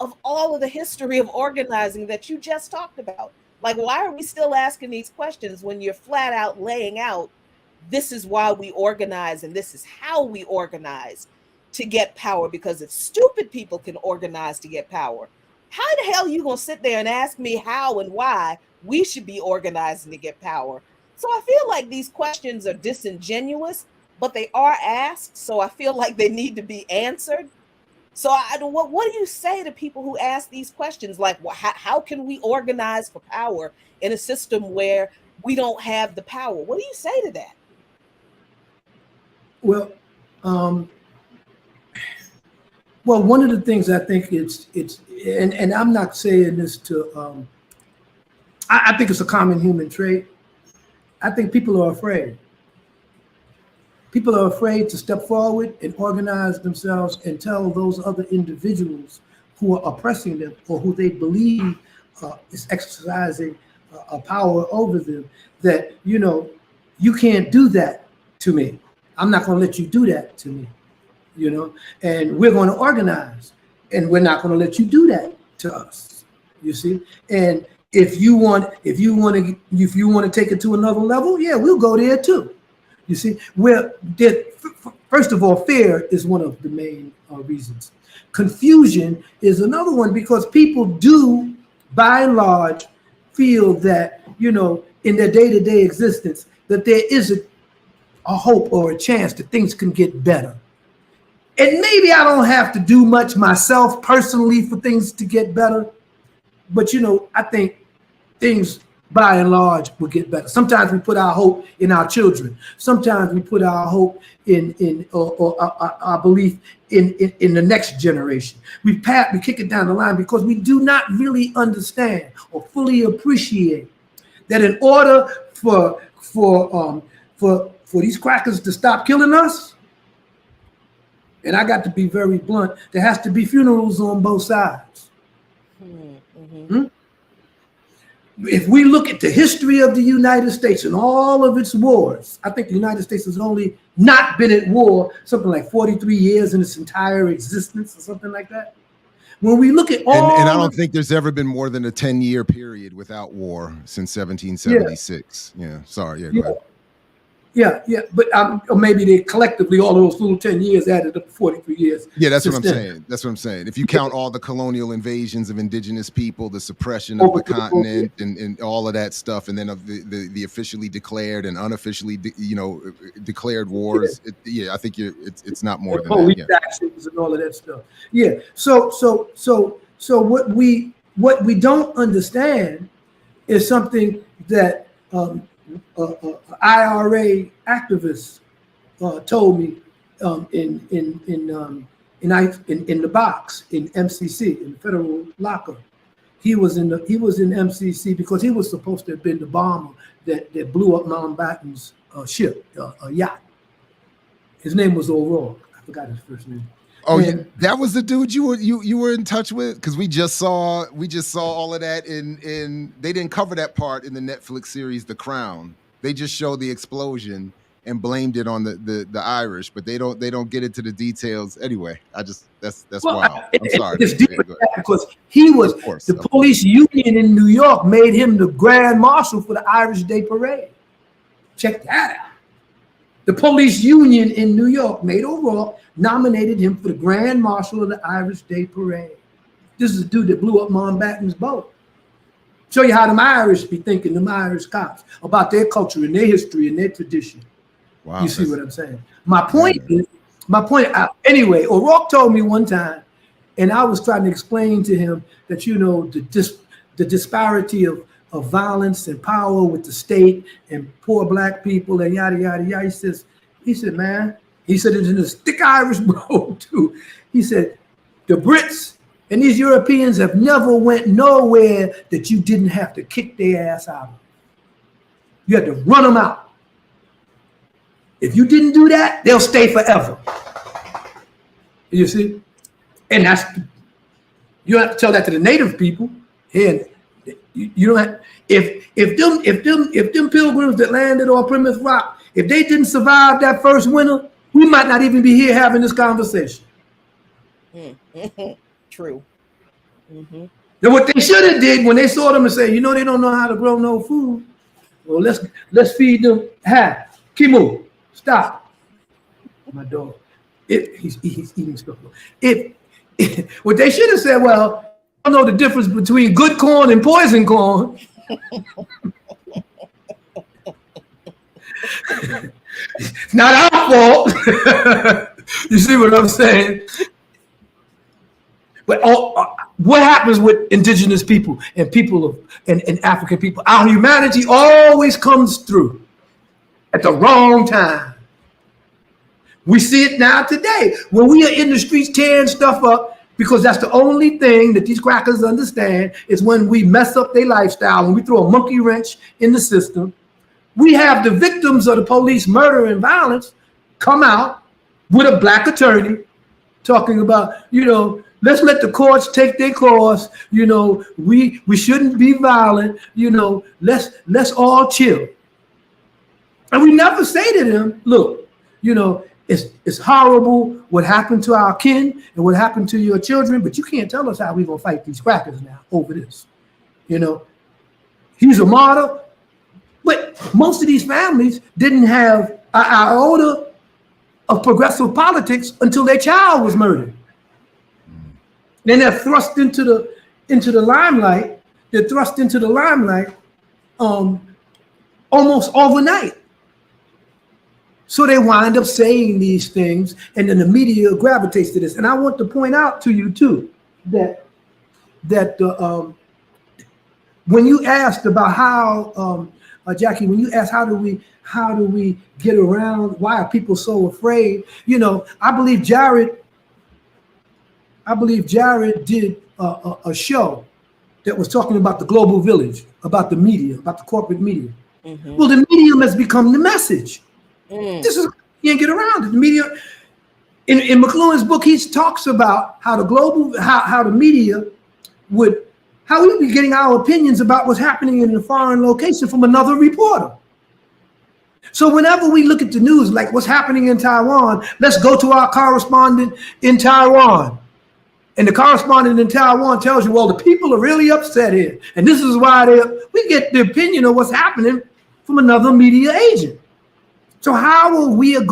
of all of the history of organizing that you just talked about. Like, why are we still asking these questions when you're flat out laying out this is why we organize and this is how we organize to get power? Because if stupid people can organize to get power, how the hell are you going to sit there and ask me how and why we should be organizing to get power? So I feel like these questions are disingenuous, but they are asked. So I feel like they need to be answered. So what do you say to people who ask these questions? Like, how can we organize for power in a system where we don't have the power? What do you say to that? Well, well, one of the things I think and I'm not saying this to, I think it's a common human trait. I think people are afraid. People are afraid to step forward and organize themselves and tell those other individuals who are oppressing them or who they believe is exercising a power over them that, you can't do that to me. I'm not going to let you do that to me, and we're going to organize, and we're not going to let you do that to us. You see, and if you want to take it to another level, yeah, we'll go there too. You see, first of all, fear is one of the main reasons. Confusion is another one, because people do, by and large, feel that, in their day-to-day existence, that there is a hope or a chance that things can get better. And maybe I don't have to do much myself personally for things to get better, but, I think things by and large will get better. Sometimes we put our hope in our children. Sometimes we put our hope in our belief in the next generation. We kick it down the line because we do not really understand or fully appreciate that in order for these crackers to stop killing us, and I got to be very blunt, there has to be funerals on both sides. Mm-hmm. If we look at the history of the United States and all of its wars, I think the United States has only not been at war something like 43 years in its entire existence or something like that. When we look at all... And I don't think there's ever been more than a 10-year period without war since 1776. Yeah, sorry. Yeah, go ahead. Yeah, but or maybe they collectively, all those little 10 years added up to 43 years. Yeah, that's what I'm saying. That's what I'm saying. If you count all the colonial invasions of indigenous people, the suppression of the continent, and all of that stuff, and then of the officially declared and unofficially, declared wars, I think it's not more than that. Taxes and all of that stuff. Yeah. So what we don't understand is something that IRA activists told me in the box in MCC, in the federal locker. He was in MCC because he was supposed to have been the bomber that blew up Mountbatten's ship, a yacht. His name was O'Rourke. I forgot his first name. Oh, yeah, that was the dude you were in touch with, because we just saw all of that in they didn't cover that part in the Netflix series The Crown. They just showed the explosion and blamed it on the Irish, but they don't get into the details anyway. That's wild. I'm sorry. It's deeper than that, because he was the police union in New York made him the Grand Marshal for the Irish Day Parade. Check that out. The police union in New York made O'Rourke, nominated him for the Grand Marshal of the Irish Day Parade. This is a dude that blew up Mountbatten's boat. Show you how them Irish be thinking, them Irish cops, about their culture and their history and their tradition. Wow, you see what I'm saying? Anyway, O'Rourke told me one time, and I was trying to explain to him that, the disparity of violence and power with the state and poor black people and yada, yada, yada. He said, man, it's in this thick Irish bro too. He said, the Brits and these Europeans have never went nowhere that you didn't have to kick their ass out of. You had to run them out. If you didn't do that, they'll stay forever. You see? And You don't have to tell that to the native people. And you don't have, if them pilgrims that landed on Plymouth Rock, if they didn't survive that first winter, we might not even be here having this conversation. True. Mm-hmm. Now what they should have did when they saw them and say, you know, they don't know how to grow no food. Well, let's feed them half. Kimu, stop. My dog. He's eating stuff. What they should have said, well, I don't know the difference between good corn and poison corn. It's not our fault. You see what I'm saying? But what happens with indigenous people and and African people? Our humanity always comes through at the wrong time. We see it now today when we are in the streets tearing stuff up, because that's the only thing that these crackers understand is when we mess up their lifestyle, when we throw a monkey wrench in the system. We have the victims of the police murder and violence come out with a black attorney talking about, you know, let's let the courts take their course. You know, we shouldn't be violent. You know, let's all chill. And we never say to them, look, you know, it's horrible what happened to our kin and what happened to your children, but you can't tell us how we're gonna fight these crackers now over this. You know, he's a martyr, but most of these families didn't have an iota of progressive politics until their child was murdered. Then they're thrust into the limelight. They're thrust into the limelight almost overnight. So they wind up saying these things, and then the media gravitates to this. And I want to point out to you too that when you asked about how Jackie, when you asked how do we get around, why are people so afraid? You know, I believe Jared did a show that was talking about the global village, about the media, about the corporate media. Mm-hmm. Well, the medium has become the message. This is, you can't get around it. The media, in McLuhan's book, he talks about how the global, how the media would, how we would be getting our opinions about what's happening in a foreign location from another reporter. So whenever we look at the news, like what's happening in Taiwan, let's go to our correspondent in Taiwan. And the correspondent in Taiwan tells you, well, the people are really upset here. And this is why we get the opinion of what's happening from another media agent. So how are we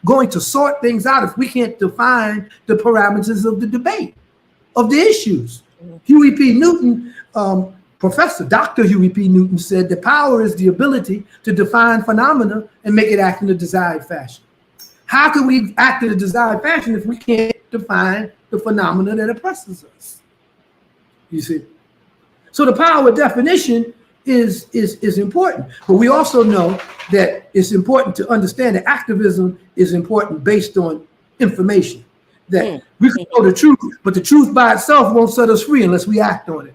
going to sort things out if we can't define the parameters of the debate, of the issues? Huey P. Newton, Professor Dr. Huey P. Newton said that power is the ability to define phenomena and make it act in a desired fashion. How can we act in a desired fashion if we can't define the phenomena that oppresses us? You see? So the power of definition is important, but we also know that it's important to understand that activism is important based on information. That we can know the truth, but the truth by itself won't set us free unless we act on it.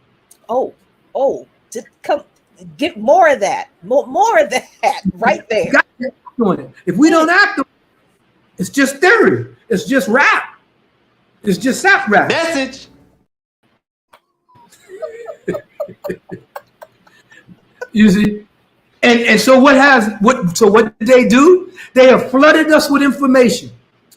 Get more of that, more of that right there. Got to act on it. If we don't act on it, it's just theory. It's just rap. It's just sap rap. Message. You see, and so what did they do? They have flooded us with information,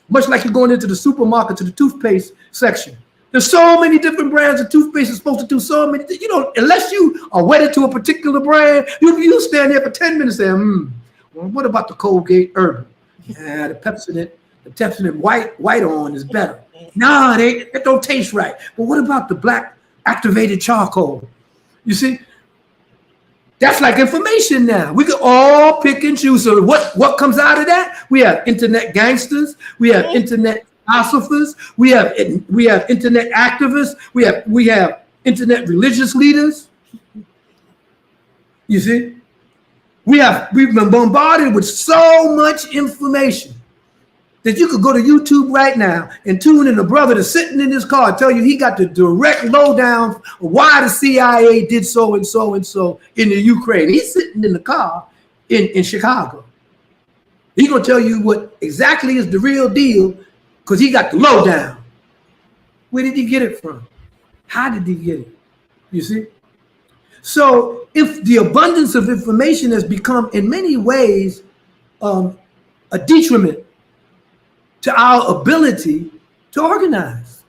much like you're going into the supermarket to the toothpaste section. There's so many different brands of toothpaste is supposed to do so many. You know, unless you are wedded to a particular brand, you stand there for 10 minutes saying, well, what about the Colgate Urban? The Pepsodent white on is better. Nah, they don't taste right. But what about the black activated charcoal? You see? That's like information now. We can all pick and choose. So what comes out of that? We have internet gangsters. We have internet philosophers. We have internet activists. We have internet religious leaders. You see, we've been bombarded with so much information that you could go to YouTube right now and tune in a brother that's sitting in his car and tell you he got the direct lowdown of why the CIA did so and so and so in the Ukraine. He's sitting in the car in Chicago. He's gonna tell you what exactly is the real deal because he got the lowdown. Where did he get it from? How did he get it? You see? So if the abundance of information has become in many ways a detriment to our ability to organize,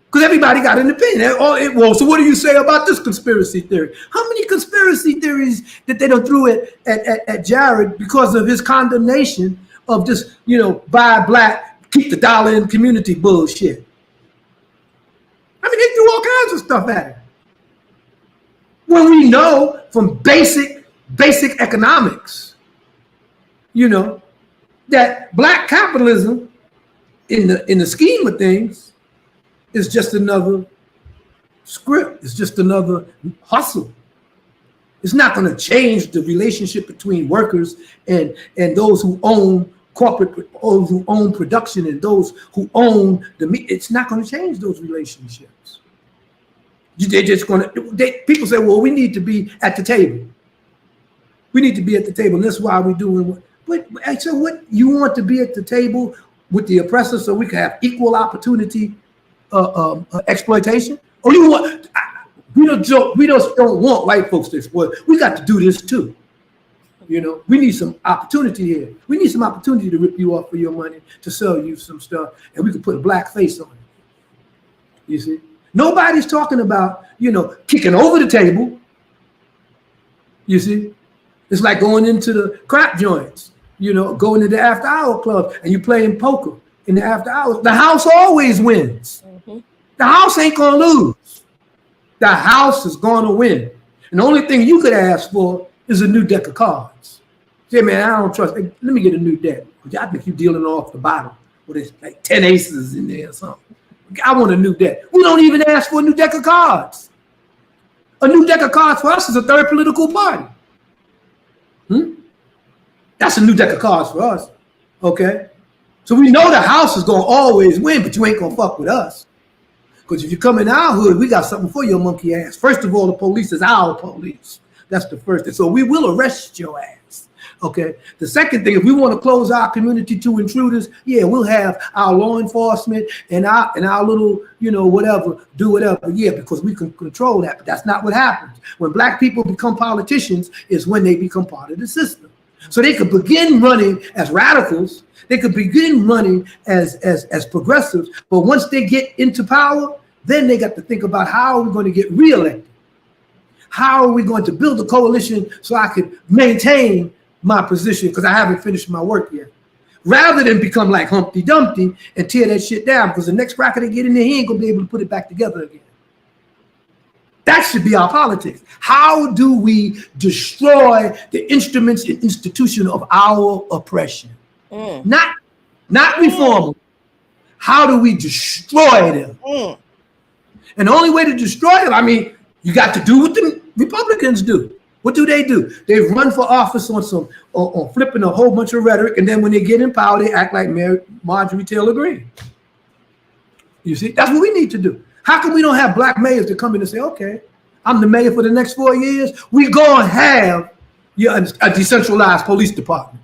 because everybody got an opinion. Well, so what do you say about this conspiracy theory? How many conspiracy theories that they done threw at Jared because of his condemnation of this, buy black, keep the dollar in community bullshit? I mean, they threw all kinds of stuff at him. When we know from basic economics, that black capitalism in the scheme of things is just another script. It's just another hustle. It's not going to change the relationship between workers and those who own corporate, or who own production, and those who own the meat. It's not going to change those relationships. They're just going to. People say, "Well, we need to be at the table. We need to be at the table." And that's why we're doing. So, what you want to be at the table with the oppressor, so we can have equal opportunity exploitation? Or you want? We just don't want white folks to exploit. We got to do this too. We need some opportunity here. We need some opportunity to rip you off for your money, to sell you some stuff, and we can put a black face on it. You see, nobody's talking about kicking over the table. You see, it's like going into the crap joints. Going to the after hour club and you playing poker in the after hours. The house always wins. Mm-hmm. The house ain't gonna lose. The house is gonna win. And the only thing you could ask for is a new deck of cards. Say, man, I don't trust. Let me get a new deck. I think you're dealing off the bottom with it's like 10 aces in there or something. I want a new deck. We don't even ask for a new deck of cards. A new deck of cards for us is a third political party. That's a new deck of cards for us, okay? So we know the house is going to always win, but you ain't going to fuck with us. Because if you come in our hood, we got something for your monkey ass. First of all, the police is our police. That's the first thing. So we will arrest your ass, okay? The second thing, if we want to close our community to intruders, yeah, we'll have our law enforcement and our little, whatever, do whatever, yeah, because we can control that. But that's not what happens. When black people become politicians is when they become part of the system. So they could begin running as radicals. They could begin running as progressives. But once they get into power, then they got to think about how are we going to get reelected? How are we going to build a coalition so I could maintain my position because I haven't finished my work yet? Rather than become like Humpty Dumpty and tear that shit down, because the next cracker they get in there, he ain't going to be able to put it back together again. That should be our politics. How do we destroy the instruments and institution of our oppression? Not reform them. How do we destroy them? And the only way to destroy them, you got to do what the Republicans do. What do? They run for office on flipping a whole bunch of rhetoric, and then when they get in power, they act like Marjorie Taylor Greene. You see, that's what we need to do. How come we don't have black mayors to come in and say, okay, I'm the mayor for the next 4 years. We go and have a decentralized police department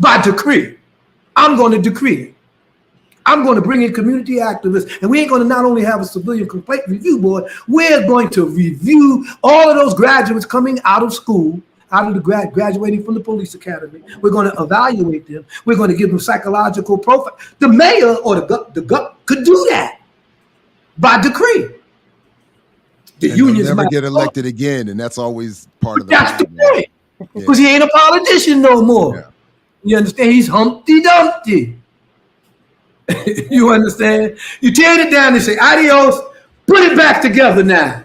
by decree. I'm going to decree it. I'm going to bring in community activists, and we ain't going to not only have a civilian complaint review board, we're going to review all of those graduates coming out of school, out of the graduating from the police academy. We're going to evaluate them. We're going to give them psychological profile. The mayor or the gut could do that by decree. The unions never get elected again, and that's always part of the That's the point, because he ain't a politician no more. Yeah. You understand? He's Humpty Dumpty. You understand? You tear it down and say, adios, put it back together now.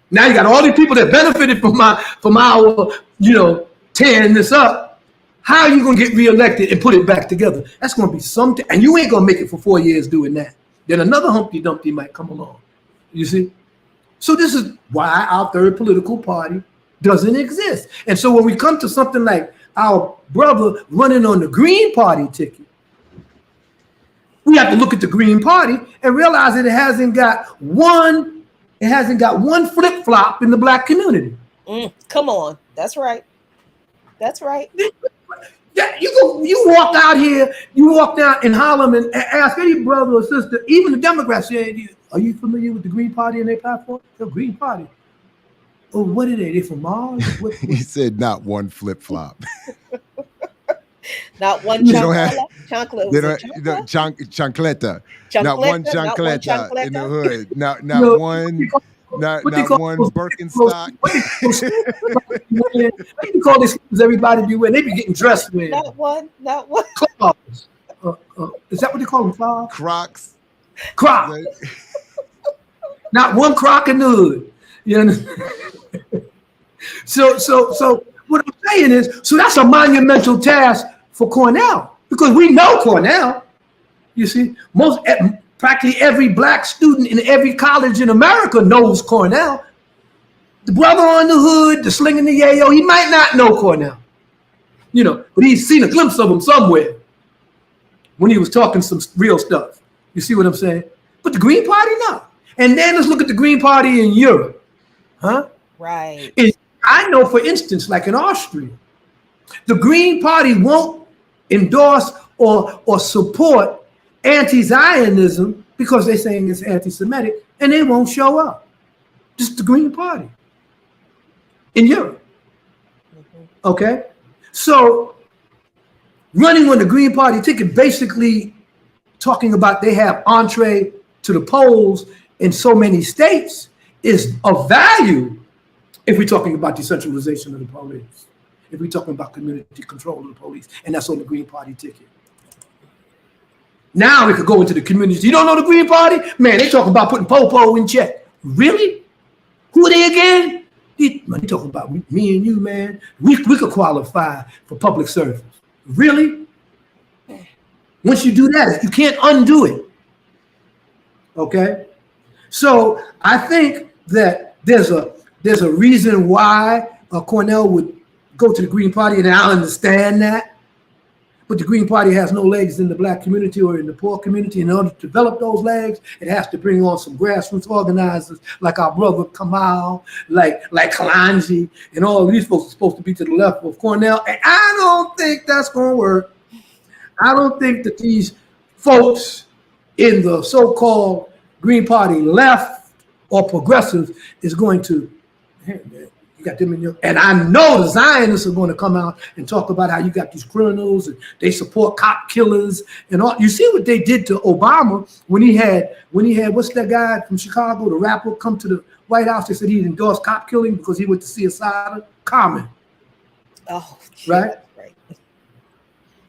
Now you got all these people that benefited from our tearing this up. How are you going to get reelected and put it back together? That's going to be something. And you ain't going to make it for 4 years doing that. Then another Humpty Dumpty might come along. You see? So this is why our third political party doesn't exist. And so when we come to something like our brother running on the Green Party ticket, we have to look at the Green Party and realize that it hasn't got one flip-flop in the black community. Come on. That's right. That's right. Yeah, you walk out here, you walk down in Harlem and ask any brother or sister, even the Democrats, Are you familiar with the Green Party and their platform? The Green Party. Oh, what are they? They from Mars? He said not one flip flop. Not one They don't have. chancla. They Was it don't. Chancleta. Not one chancleta? Not one chancleta in the chancleta. hood. Not You know, one. what they Not call one those, Birkenstock. what do you call these sneakers everybody be wearing? They be getting dressed with Not one. Not one. clogs. Is that what they call them? Clogs? Crocs. Croc. Not one croc in the hood. You understand? So what I'm saying is, so that's a monumental task for Cornell, because we know Cornell. You see, practically every black student in every college in America knows Cornell. The brother on the hood, the slinging the yayo, he might not know Cornell, you know, but he's seen a glimpse of him somewhere when he was talking some real stuff. You see what I'm saying? But the Green Party, no. And then let's look at the Green Party in Europe, huh? Right. I know, for instance, like in Austria, the Green Party won't endorse or support anti-Zionism because they're saying it's anti-Semitic, and they won't show up. Just the Green Party in Europe. Okay? So running on the Green Party ticket, basically talking about they have entree to the polls in so many states, is of value if we're talking about decentralization of the police, if we're talking about community control of the police, and that's on the Green Party ticket. Now we could go into the communities. You don't know the Green Party? Man, they talking about putting Popo in check. Really? Who are they again? They talking about me and you, man. We could qualify for public service. Really? Once you do that, you can't undo it. Okay? So I think that there's a reason why Cornell would go to the Green Party, and I understand that. But the Green Party has no legs in the black community or in the poor community. In order to develop those legs, it has to bring on some grassroots organizers like our brother Kamal, like Kalanji, and all of these folks are supposed to be to the left of Cornell. And I don't think that's going to work. I don't think that these folks in the so-called Green Party left or progressives is going to, hey, man, you got them in your, and I know the Zionists are going to come out and talk about how you got these criminals and they support cop killers and all. You see what they did to Obama when he had what's that guy from Chicago, the rapper, come to the White House? They said he endorsed cop killing because he went to see Assata. Common. Oh, right.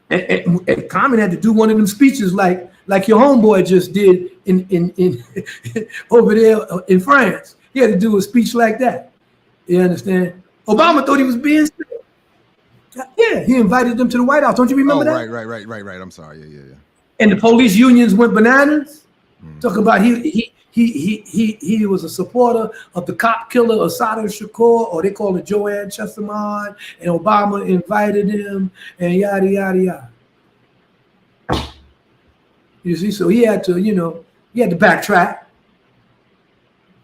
And Common had to do one of them speeches like your homeboy just did in over there in France. He had to do a speech like that. You understand? Obama thought he was being sick. Yeah, he invited them to the White House. Don't you remember that? Right. I'm sorry. Yeah. And the police unions went bananas. Talking about he was a supporter of the cop killer Assata Shakur, or they call it Joanne Chesimard, and Obama invited him, and yada yada yada. You see, so he had to backtrack.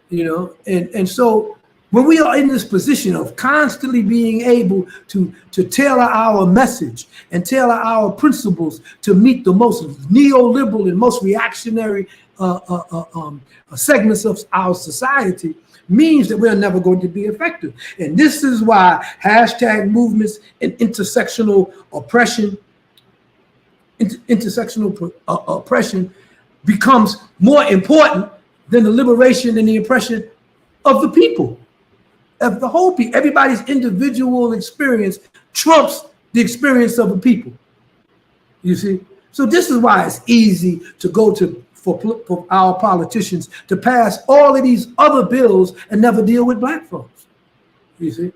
And so when we are in this position of constantly being able to tailor our message and tailor our principles to meet the most neoliberal and most reactionary segments of our society, means that we're never going to be effective. And this is why hashtag movements and intersectional oppression becomes more important than the liberation and the oppression of the people. Of the whole people. Everybody's individual experience trumps the experience of the people. You see? So this is why it's easy to go for our politicians to pass all of these other bills and never deal with black folks. You see?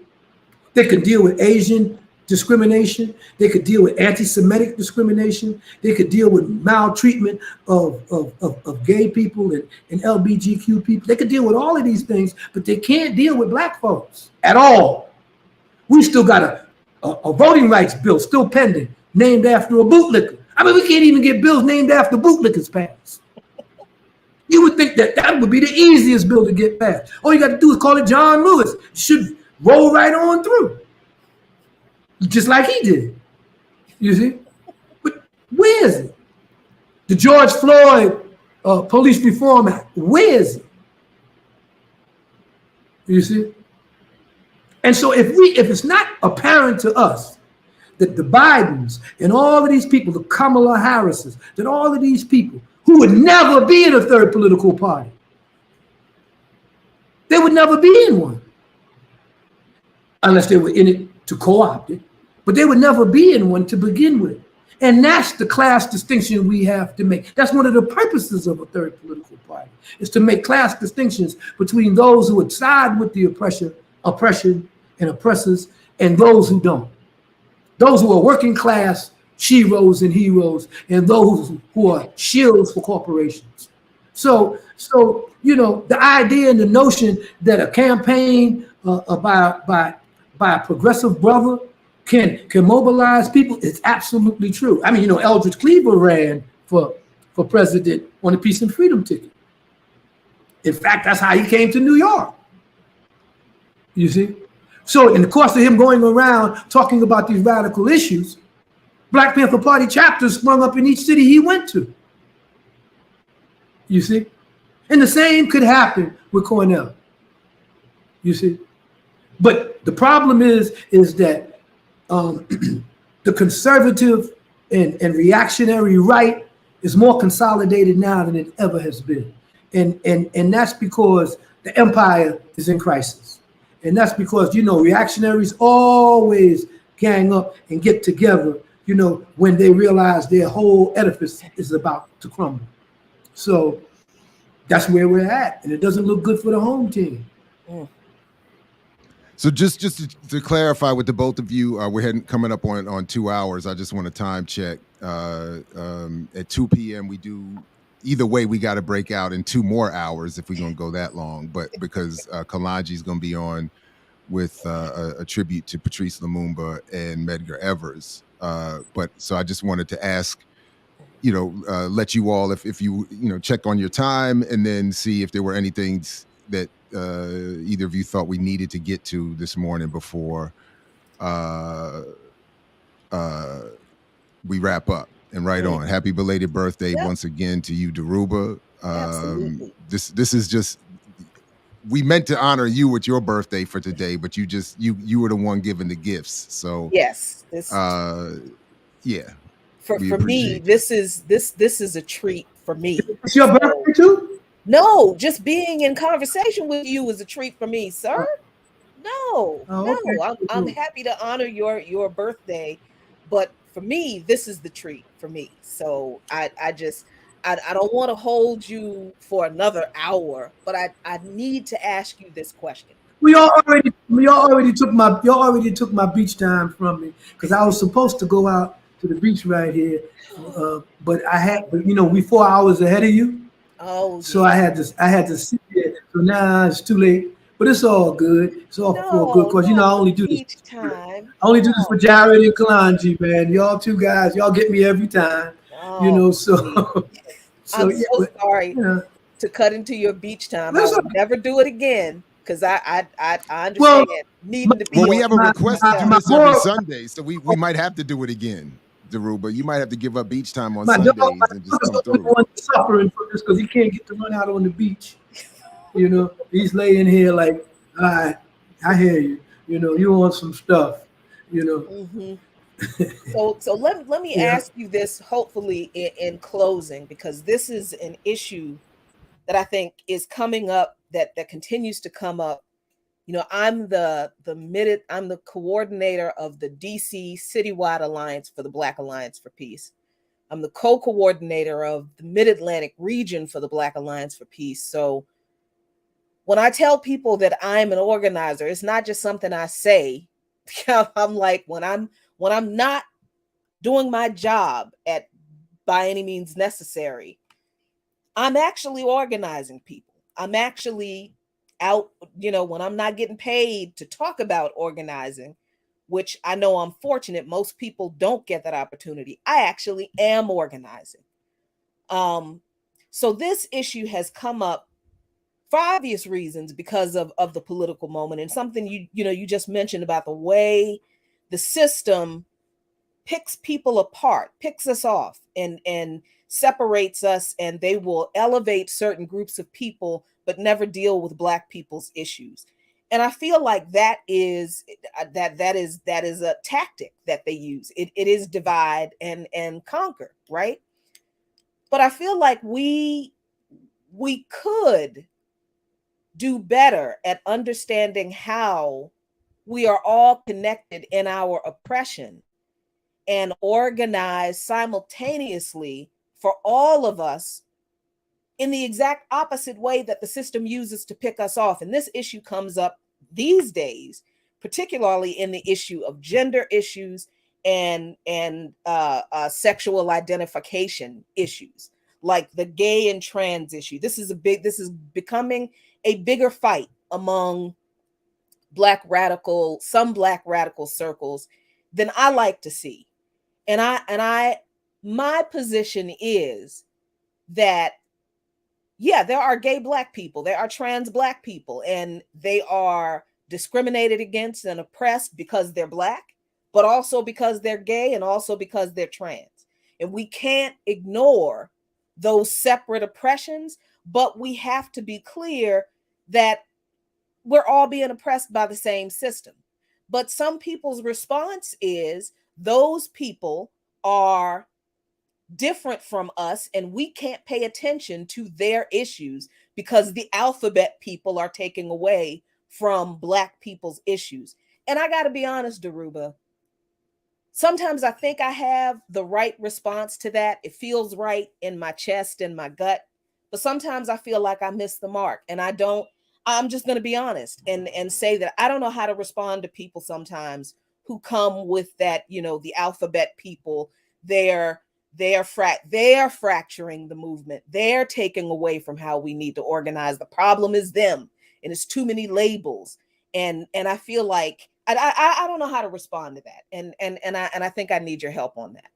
They could deal with Asian discrimination. They could deal with anti-Semitic discrimination. They could deal with maltreatment of gay people and LGBTQ people. They could deal with all of these things, but they can't deal with black folks at all. We still got a voting rights bill still pending, named after a bootlicker. I mean, we can't even get bills named after bootlickers passed. You would think that would be the easiest bill to get passed. All you got to do is call it John Lewis. It should roll right on through. Just like he did, you see? But where is it? The George Floyd Police Reform Act. Where is it? You see? And so if it's not apparent to us that the Bidens and all of these people, the Kamala Harrises, that all of these people who would never be in a third political party, they would never be in one unless they were in it to co-opt it, but they would never be in one to begin with. And that's the class distinction we have to make. That's one of the purposes of a third political party, is to make class distinctions between those who would side with the oppression and oppressors and those who don't. Those who are working class sheroes and heroes, and those who are shills for corporations. So the idea and the notion that a campaign by a progressive brother can mobilize people is absolutely true. I mean, Eldridge Cleaver ran for president on the Peace and Freedom ticket. In fact, that's how he came to New York. You see? So in the course of him going around talking about these radical issues, Black Panther Party chapters sprung up in each city he went to. You see? And the same could happen with Cornell. You see? But the problem is that the conservative and reactionary right is more consolidated now than it ever has been. And that's because the empire is in crisis. And that's because, reactionaries always gang up and get together, when they realize their whole edifice is about to crumble. So that's where we're at. And it doesn't look good for the home team. So just to clarify with the both of you, we're coming up on 2 hours. I just want to time check. At 2 p.m. we do, either way, we got to break out in 2 more hours if we're going to go that long. But because Kalanji's going to be on with a tribute to Patrice Lumumba and Medgar Evers. But so I just wanted to ask, let you all, if you check on your time and then see if there were any things that either of you thought we needed to get to this morning before we wrap up. And on. Happy belated birthday once again to you, Dhoruba. This is just, we meant to honor you with your birthday for today, but you were the one giving the gifts. So yes, yeah. For me, this is a treat for me. It's your birthday too? No, just being in conversation with you is a treat for me, sir. No, okay. I'm happy to honor your birthday, but for me, this is the treat for me. So I don't want to hold you for another hour, but I need to ask you this question. Y'all already took my beach time from me, because I was supposed to go out to the beach right here, but we 4 hours ahead of you. Oh, so yeah. I had to sit there. So now it's too late. But it's all good. It's all for good cause. I only do this. Time. I only do this for Jared and Kalanji, man. Y'all two guys, y'all get me every time. So. I'm so sorry to cut into your beach time. I will never do it again, because I understand needing to be. Well, we have a request to do this every Sunday, so we might have to do it again, Dhoruba. You might have to give up beach time on Sundays and just come through. Suffering from this because he can't get to run out on the beach. He's laying here like, all right, I hear you. You want some stuff. Mm-hmm. So let me ask you this, hopefully in closing, because this is an issue that I think is coming up, that continues to come up. I'm the coordinator of the DC Citywide Alliance for the Black Alliance for Peace. I'm the co-coordinator of the Mid-Atlantic region for the Black Alliance for Peace. So when I tell people that I'm an organizer, it's not just something I say. I'm like, when I'm not doing my job by any means necessary, I'm actually organizing people. I'm actually out, when I'm not getting paid to talk about organizing, which I know I'm fortunate, most people don't get that opportunity. I actually am organizing. So this issue has come up for obvious reasons because of the political moment, and something you just mentioned about the way the system picks people apart, picks us off, and separates us, and they will elevate certain groups of people but never deal with Black people's issues. And I feel like that is a tactic that they use. It is divide and conquer, right? But I feel like we could do better at understanding how we are all connected in our oppression and organize simultaneously for all of us in the exact opposite way that the system uses to pick us off. And this issue comes up these days, particularly in the issue of gender issues and sexual identification issues, like the gay and trans issue. This is becoming a bigger fight among some Black radical circles than I like to see. And my position is that, yeah, there are gay Black people, there are trans Black people, and they are discriminated against and oppressed because they're Black, but also because they're gay and also because they're trans. And we can't ignore those separate oppressions, but we have to be clear that we're all being oppressed by the same system. But some people's response is those people are different from us and we can't pay attention to their issues because the alphabet people are taking away from Black people's issues. And I got to be honest, Daruba, sometimes I think I have the right response to that. It feels right in my chest and my gut, but sometimes I feel like I missed the mark, and I'm just going to be honest and say that I don't know how to respond to people sometimes who come with that, the alphabet people. They're fracturing the movement. They're taking away from how we need to organize. The problem is them, and it's too many labels. And I feel like I don't know how to respond to that. And I think I need your help on that.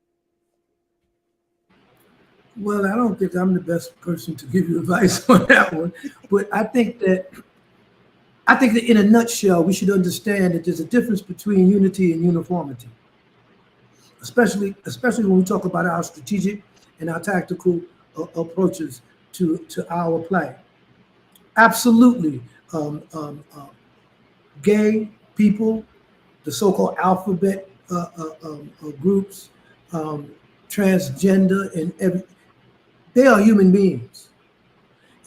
Well, I don't think I'm the best person to give you advice on that one, but I think that in a nutshell, we should understand that there's a difference between unity and uniformity, especially when we talk about our strategic and our tactical approaches to our play. Absolutely, gay people, the so-called alphabet groups, transgender, and they are human beings.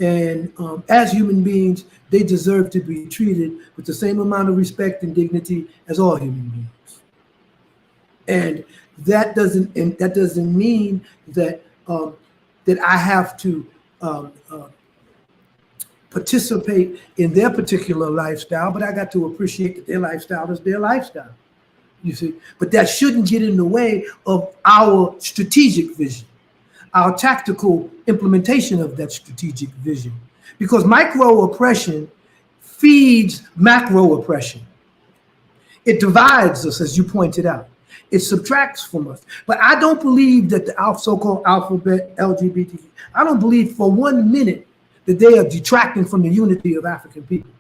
And as human beings, they deserve to be treated with the same amount of respect and dignity as all human beings. And that doesn't mean that that I have to participate in their particular lifestyle, but I got to appreciate that their lifestyle is their lifestyle. You see, but that shouldn't get in the way of our strategic vision, our tactical implementation of that strategic vision, because micro oppression feeds macro oppression. It divides us, as you pointed out. It subtracts from us. But I don't believe that the so-called alphabet LGBT, I don't believe for 1 minute that they are detracting from the unity of African people,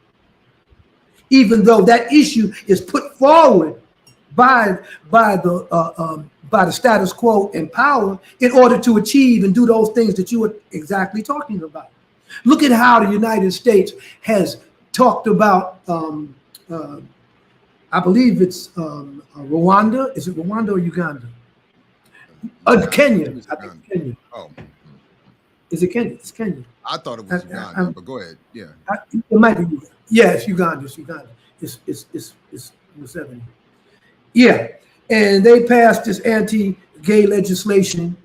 even though that issue is put forward by the status quo in power in order to achieve and do those things that you were exactly talking about. Look at how the United States has talked about, I believe it's Rwanda. Is it Rwanda or Uganda? Kenya. I think Kenya. Oh. Is it Kenya? It's Kenya. I thought it was Uganda, but go ahead. Yeah. It might be Uganda. Yeah, it's Uganda. It's Uganda. It's Museveni. Yeah, and they passed this anti-gay legislation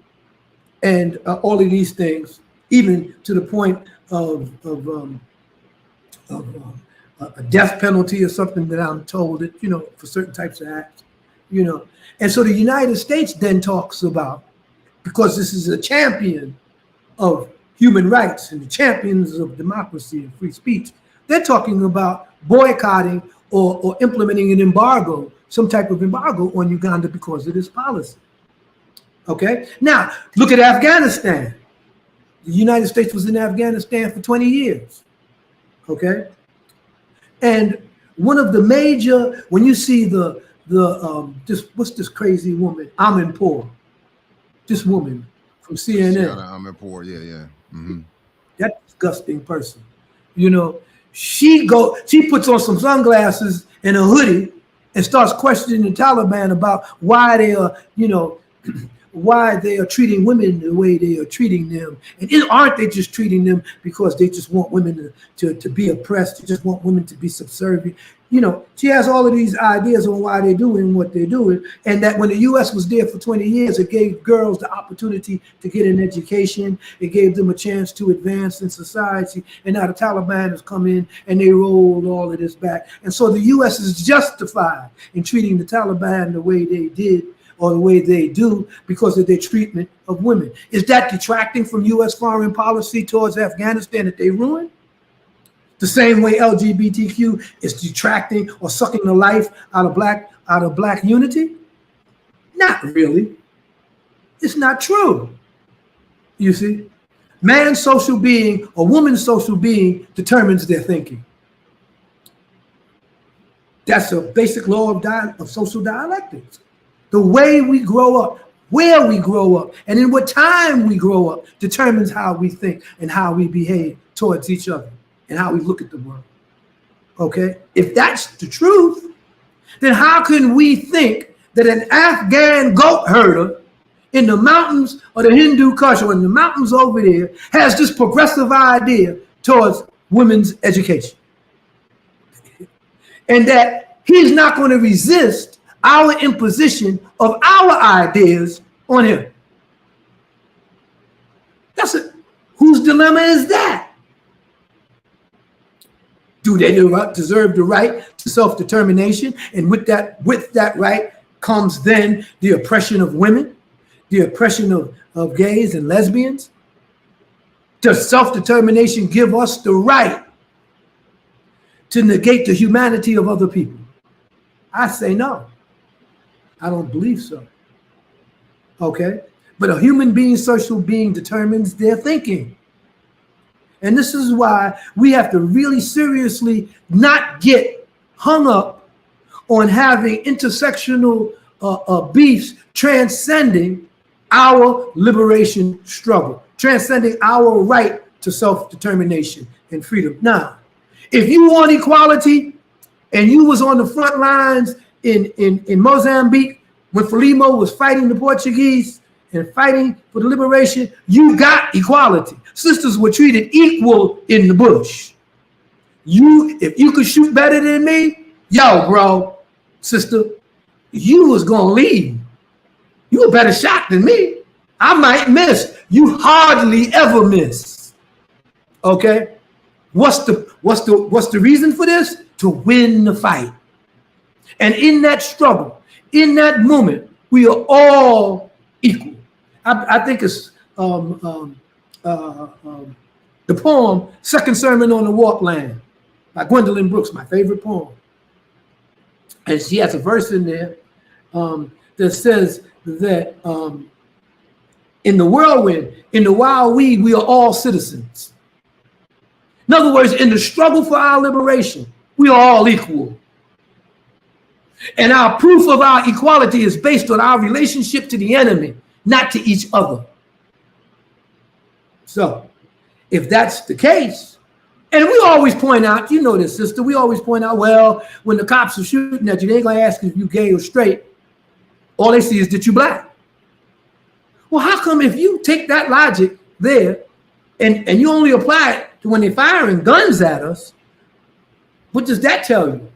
and all of these things, even to the point of a death penalty or something that I'm told that, for certain types of acts, And so the United States then talks about, because this is a champion of human rights and the champions of democracy and free speech, they're talking about boycotting or implementing an embargo, some type of embargo on Uganda because of this policy. Okay, now look at Afghanistan. The United States was in Afghanistan for 20 years. Okay, and one of the major, when you see what's this crazy woman, Amin Poor, this woman from CNN. Amirpour, yeah. Mm-hmm. That disgusting person. She puts on some sunglasses and a hoodie and starts questioning the Taliban about why they are, why they are treating women the way they are treating them. And aren't they just treating them because they just want women to be oppressed, they just want women to be subservient? She has all of these ideas on why they're doing what they're doing, and that when the U.S. was there for 20 years, it gave girls the opportunity to get an education, it gave them a chance to advance in society, and now the Taliban has come in and they rolled all of this back. And so the U.S. is justified in treating the Taliban the way they did, or the way they do, because of their treatment of women. Is that detracting from U.S. foreign policy towards Afghanistan that they ruined? The same way LGBTQ is detracting or sucking the life out of black unity? Not really. It's not true. You see, man's social being or woman's social being determines their thinking. That's a basic law of social dialectics. The way we grow up, where we grow up, and in what time we grow up determines how we think and how we behave towards each other and how we look at the world. Okay? If that's the truth, then how can we think that an Afghan goat herder in the mountains of the Hindu Kush or in the mountains over there has this progressive idea towards women's education? And that he's not going to resist our imposition of our ideas on him. That's it. Whose dilemma is that? Do they deserve the right to self-determination? And with that right comes then the oppression of women, the oppression of gays and lesbians? Does self-determination give us the right to negate the humanity of other people? I say no. I don't believe so. Okay? But a human being, social being determines their thinking. And this is why we have to really seriously not get hung up on having intersectional beefs transcending our liberation struggle, transcending our right to self-determination and freedom. Now, if you want equality and you was on the front lines in Mozambique when Frelimo was fighting the Portuguese and fighting for the liberation, you got equality. Sisters were treated equal in the bush. If you could shoot better than me, yo, bro, sister, you was gonna leave. You a better shot than me. I might miss. You hardly ever miss. Okay? What's the reason for this? To win the fight. And in that struggle, in that moment, we are all equal. I think it's the poem Second Sermon on the Walkland by Gwendolyn Brooks, my favorite poem. And she has a verse in there that says that in the whirlwind, in the wild weed, we are all citizens. In other words, in the struggle for our liberation, we are all equal. And our proof of our equality is based on our relationship to the enemy, not to each other. So, if that's the case, and we always point out, you know this, sister, we always point out, well, when the cops are shooting at you, they ain't gonna ask if you gay or straight. All they see is that you black. Well, how come if you take that logic there and you only apply it to when they're firing guns at us, what does that tell you?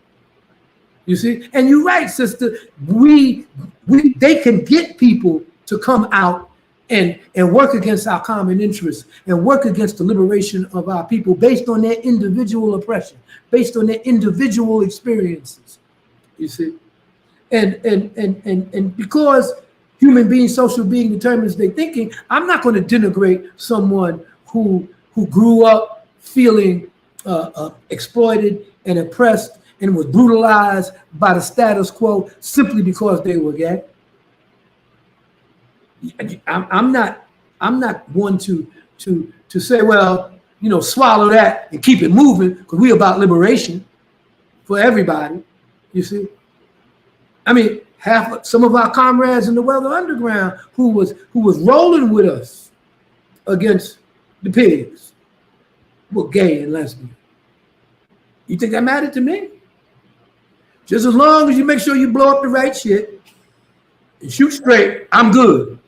You see? And you're right, sister. They can get people to come out and work against our common interests and work against the liberation of our people based on their individual oppression, based on their individual experiences. You see? And because human being, social being determines their thinking, I'm not going to denigrate someone who grew up feeling exploited and oppressed and was brutalized by the status quo simply because they were gay. I'm not one to say, well, you know, swallow that and keep it moving because we're about liberation for everybody. You see, I mean, some of our comrades in the Weather Underground who was rolling with us against the pigs who were gay and lesbian. You think that mattered to me? Just as long as you make sure you blow up the right shit and shoot straight, I'm good.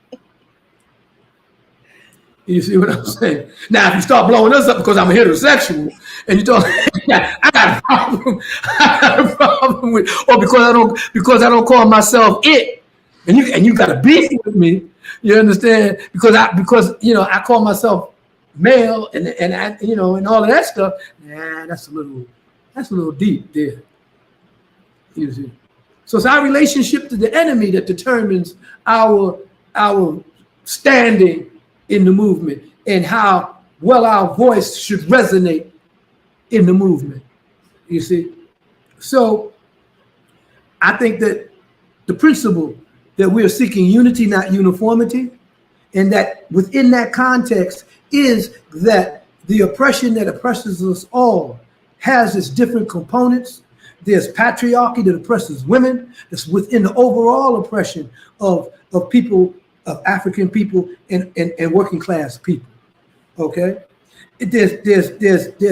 You see what I'm saying? Now, if you start blowing us up because I'm a heterosexual, and you talk, I got a problem. I got a problem with, or because I don't call myself it, and you got to beef with me. You understand? Because I call myself male, and I, and all of that stuff. Nah, that's a little deep there. You see? So it's our relationship to the enemy that determines our standing in the movement and how well our voice should resonate in the movement. You see? So I think that the principle that we are seeking unity, not uniformity, and that within that context is that the oppression that oppresses us all has its different components. There's patriarchy that oppresses women. That's within the overall oppression of people, of African people and working class people. Okay, there's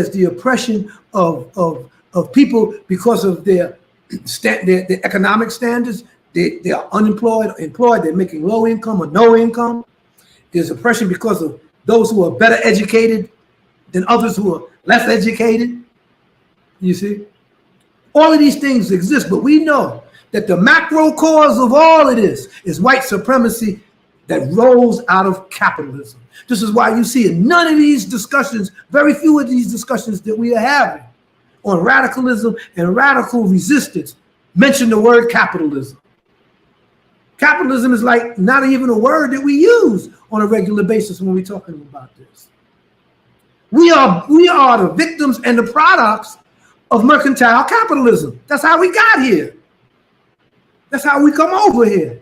the oppression of people because of their economic standards. They are unemployed, or employed. They're making low income or no income. There's oppression because of those who are better educated than others who are less educated. You see, all of these things exist, but we know that the macro cause of all of this is white supremacy that rolls out of capitalism. This is why you see in none of these discussions, very few of these discussions that we are having on radicalism and radical resistance mention the word capitalism. Capitalism is like not even a word that we use on a regular basis when we're talking about this. We are the victims and the products of mercantile capitalism. That's how we got here. That's how we come over here.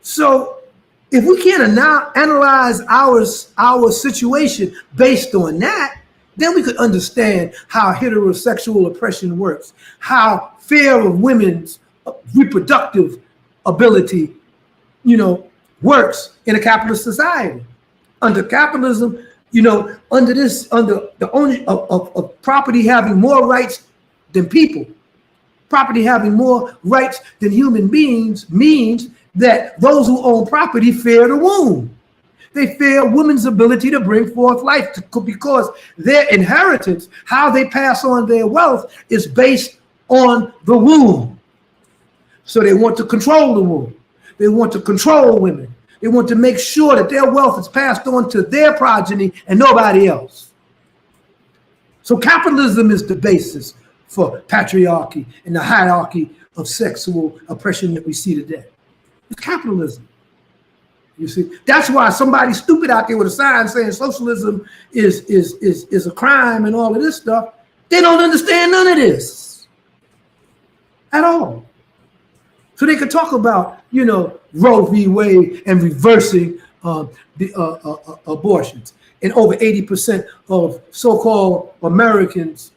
So if we can't now analyze our situation based on that, then we could understand how heterosexual oppression works, how fear of women's reproductive ability, works in a capitalist society. Under capitalism, under the only of property having more rights than people, property having more rights than human beings means that those who own property fear the womb. They fear women's ability to bring forth life because their inheritance, how they pass on their wealth, is based on the womb. So they want to control the womb. They want to control women. They want to make sure that their wealth is passed on to their progeny and nobody else. So capitalism is the basis for patriarchy and the hierarchy of sexual oppression that we see today. It's capitalism. You see, that's why somebody stupid out there with a sign saying socialism is a crime and all of this stuff. They don't understand none of this at all. So they could talk about, Roe v. Wade and reversing the abortions. And over 80% of so-called Americans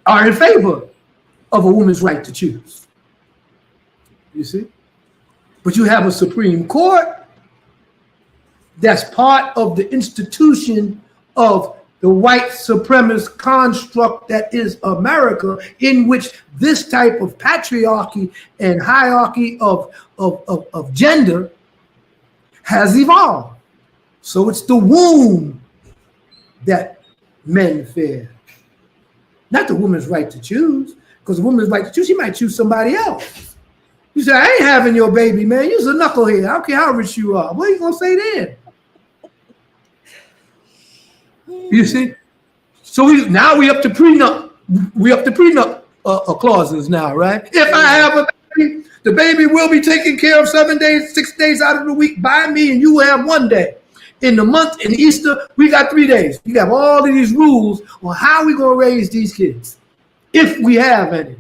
are in favor of a woman's right to choose. You see? But you have a Supreme Court that's part of the institution of the white supremacist construct that is America, in which this type of patriarchy and hierarchy of gender has evolved. So it's the womb that men fear, not the woman's right to choose, because the woman's right to choose, she might choose somebody else. You say, I ain't having your baby, man. You're a knucklehead. I don't care how rich you are. What are you going to say then? You see? So we up to prenup. We up to prenup clauses now, right? If I have a baby, the baby will be taken care of 7 days, 6 days out of the week by me, and you will have 1 day. In the month, in Easter, we got 3 days. We have all of these rules on how we going to raise these kids, if we have any.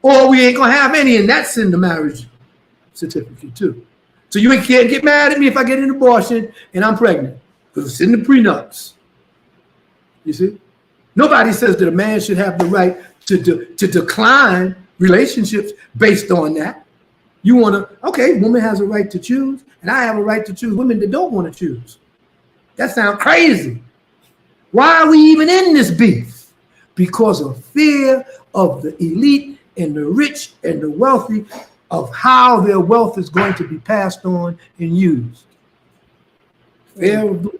Or we ain't going to have any, and that's in the marriage certificate too. So you can't get mad at me if I get an abortion and I'm pregnant, because it's in the prenups. You see? Nobody says that a man should have the right to decline relationships based on that. You want to, okay, woman has a right to choose. and I have a right to choose women that don't want to choose. That sounds crazy. Why are we even in this beef? Because of fear of the elite and the rich and the wealthy, of how their wealth is going to be passed on and used. Fear of the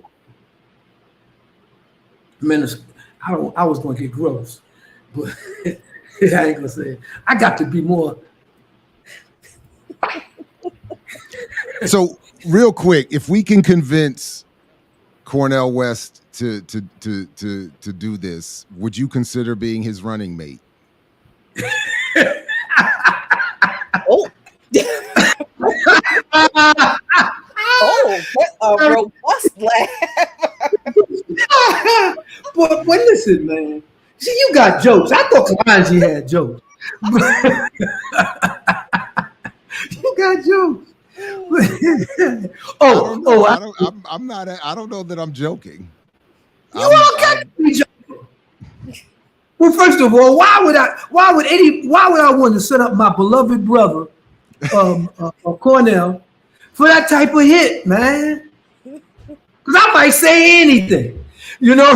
minister. I was going to get gross, but I ain't gonna say it. I got to be more. So real quick, if we can convince Cornel West to do this, would you consider being his running mate? Oh. Oh, what a robust laugh. But listen, man. See, you got jokes. I thought Kalanji had jokes. You got jokes. I don't know that I'm joking. You all got to be joking. Well, first of all, why would I want to set up my beloved brother, Cornell, for that type of hit, man? Because I might say anything, you know.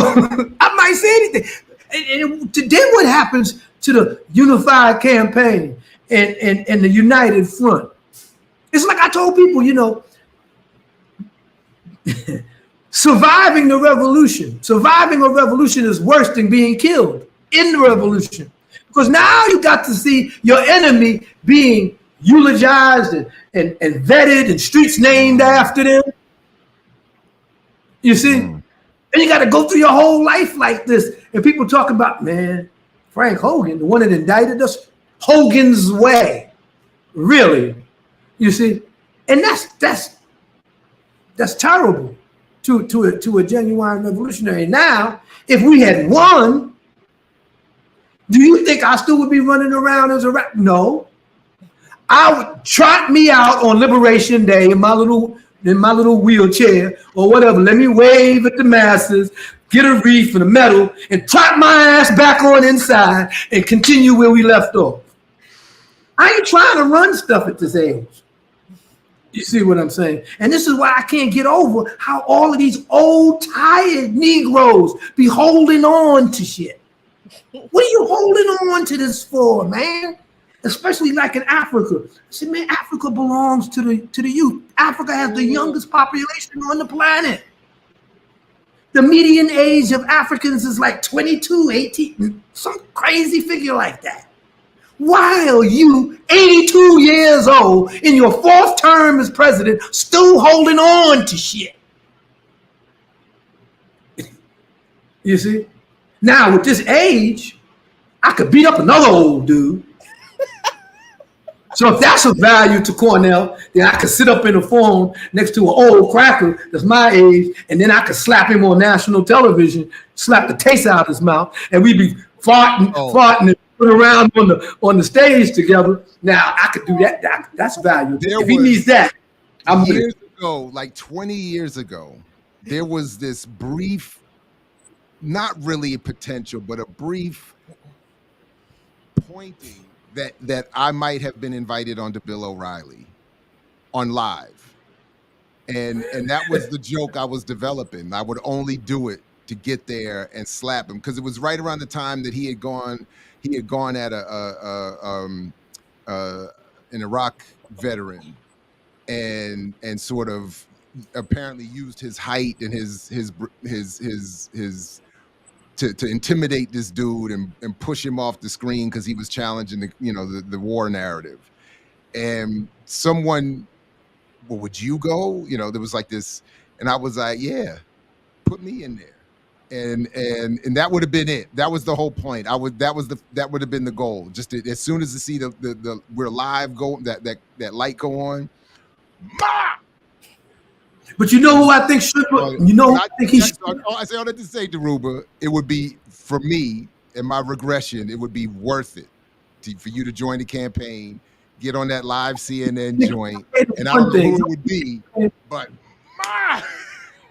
I might say anything. And then what happens to the unified campaign and the united front? It's like I told people, you know, surviving a revolution is worse than being killed in the revolution. Because now you got to see your enemy being eulogized and vetted and streets named after them. You see? And you got to go through your whole life like this. And people talk about, man, Frank Hogan, the one that indicted us, Hogan's way. Really? You see? And that's terrible to a genuine revolutionary. Now, if we had won, do you think I still would be running around as a rap? No. I would trot me out on Liberation Day in my little wheelchair or whatever. Let me wave at the masses, get a wreath and a medal, and trot my ass back on inside and continue where we left off. I ain't trying to run stuff at this age. You see what I'm saying? And this is why I can't get over how all of these old, tired Negroes be holding on to shit. What are you holding on to this for, man? Especially like in Africa. I said, man, Africa belongs to the youth. Africa has the youngest population on the planet. The median age of Africans is like 22, 18, some crazy figure like that. While you, 82 years old, in your fourth term as president, still holding on to shit. You see? Now, with this age, I could beat up another old dude. So if that's of value to Cornell, then I could sit up in a forum next to an old cracker that's my age, and then I could slap him on national television, slap the taste out of his mouth, and we'd be farting and put around on the stage together. Now I could do that. That's valuable. If he needs that, I'm years ago, like 20 years ago, there was this brief, not really a potential, but a brief pointing that I might have been invited onto Bill O'Reilly on live. And that was the joke I was developing. I would only do it to get there and slap him, because it was right around the time that he had gone at an Iraq veteran and sort of apparently used his height and his to intimidate this dude and push him off the screen because he was challenging the war narrative. And someone, well, would you go? There was like this, and I was like, yeah, put me in there. And that would have been it. That was the whole point. That would have been the goal. Just as soon as you see the we're live go, that light go on. But you know who I think should? You know, I think he should. I say all that to say, Daruba, it would be, for me and my regression, it would be worth it for you to join the campaign, get on that live CNN joint, and I don't know who it would be, but.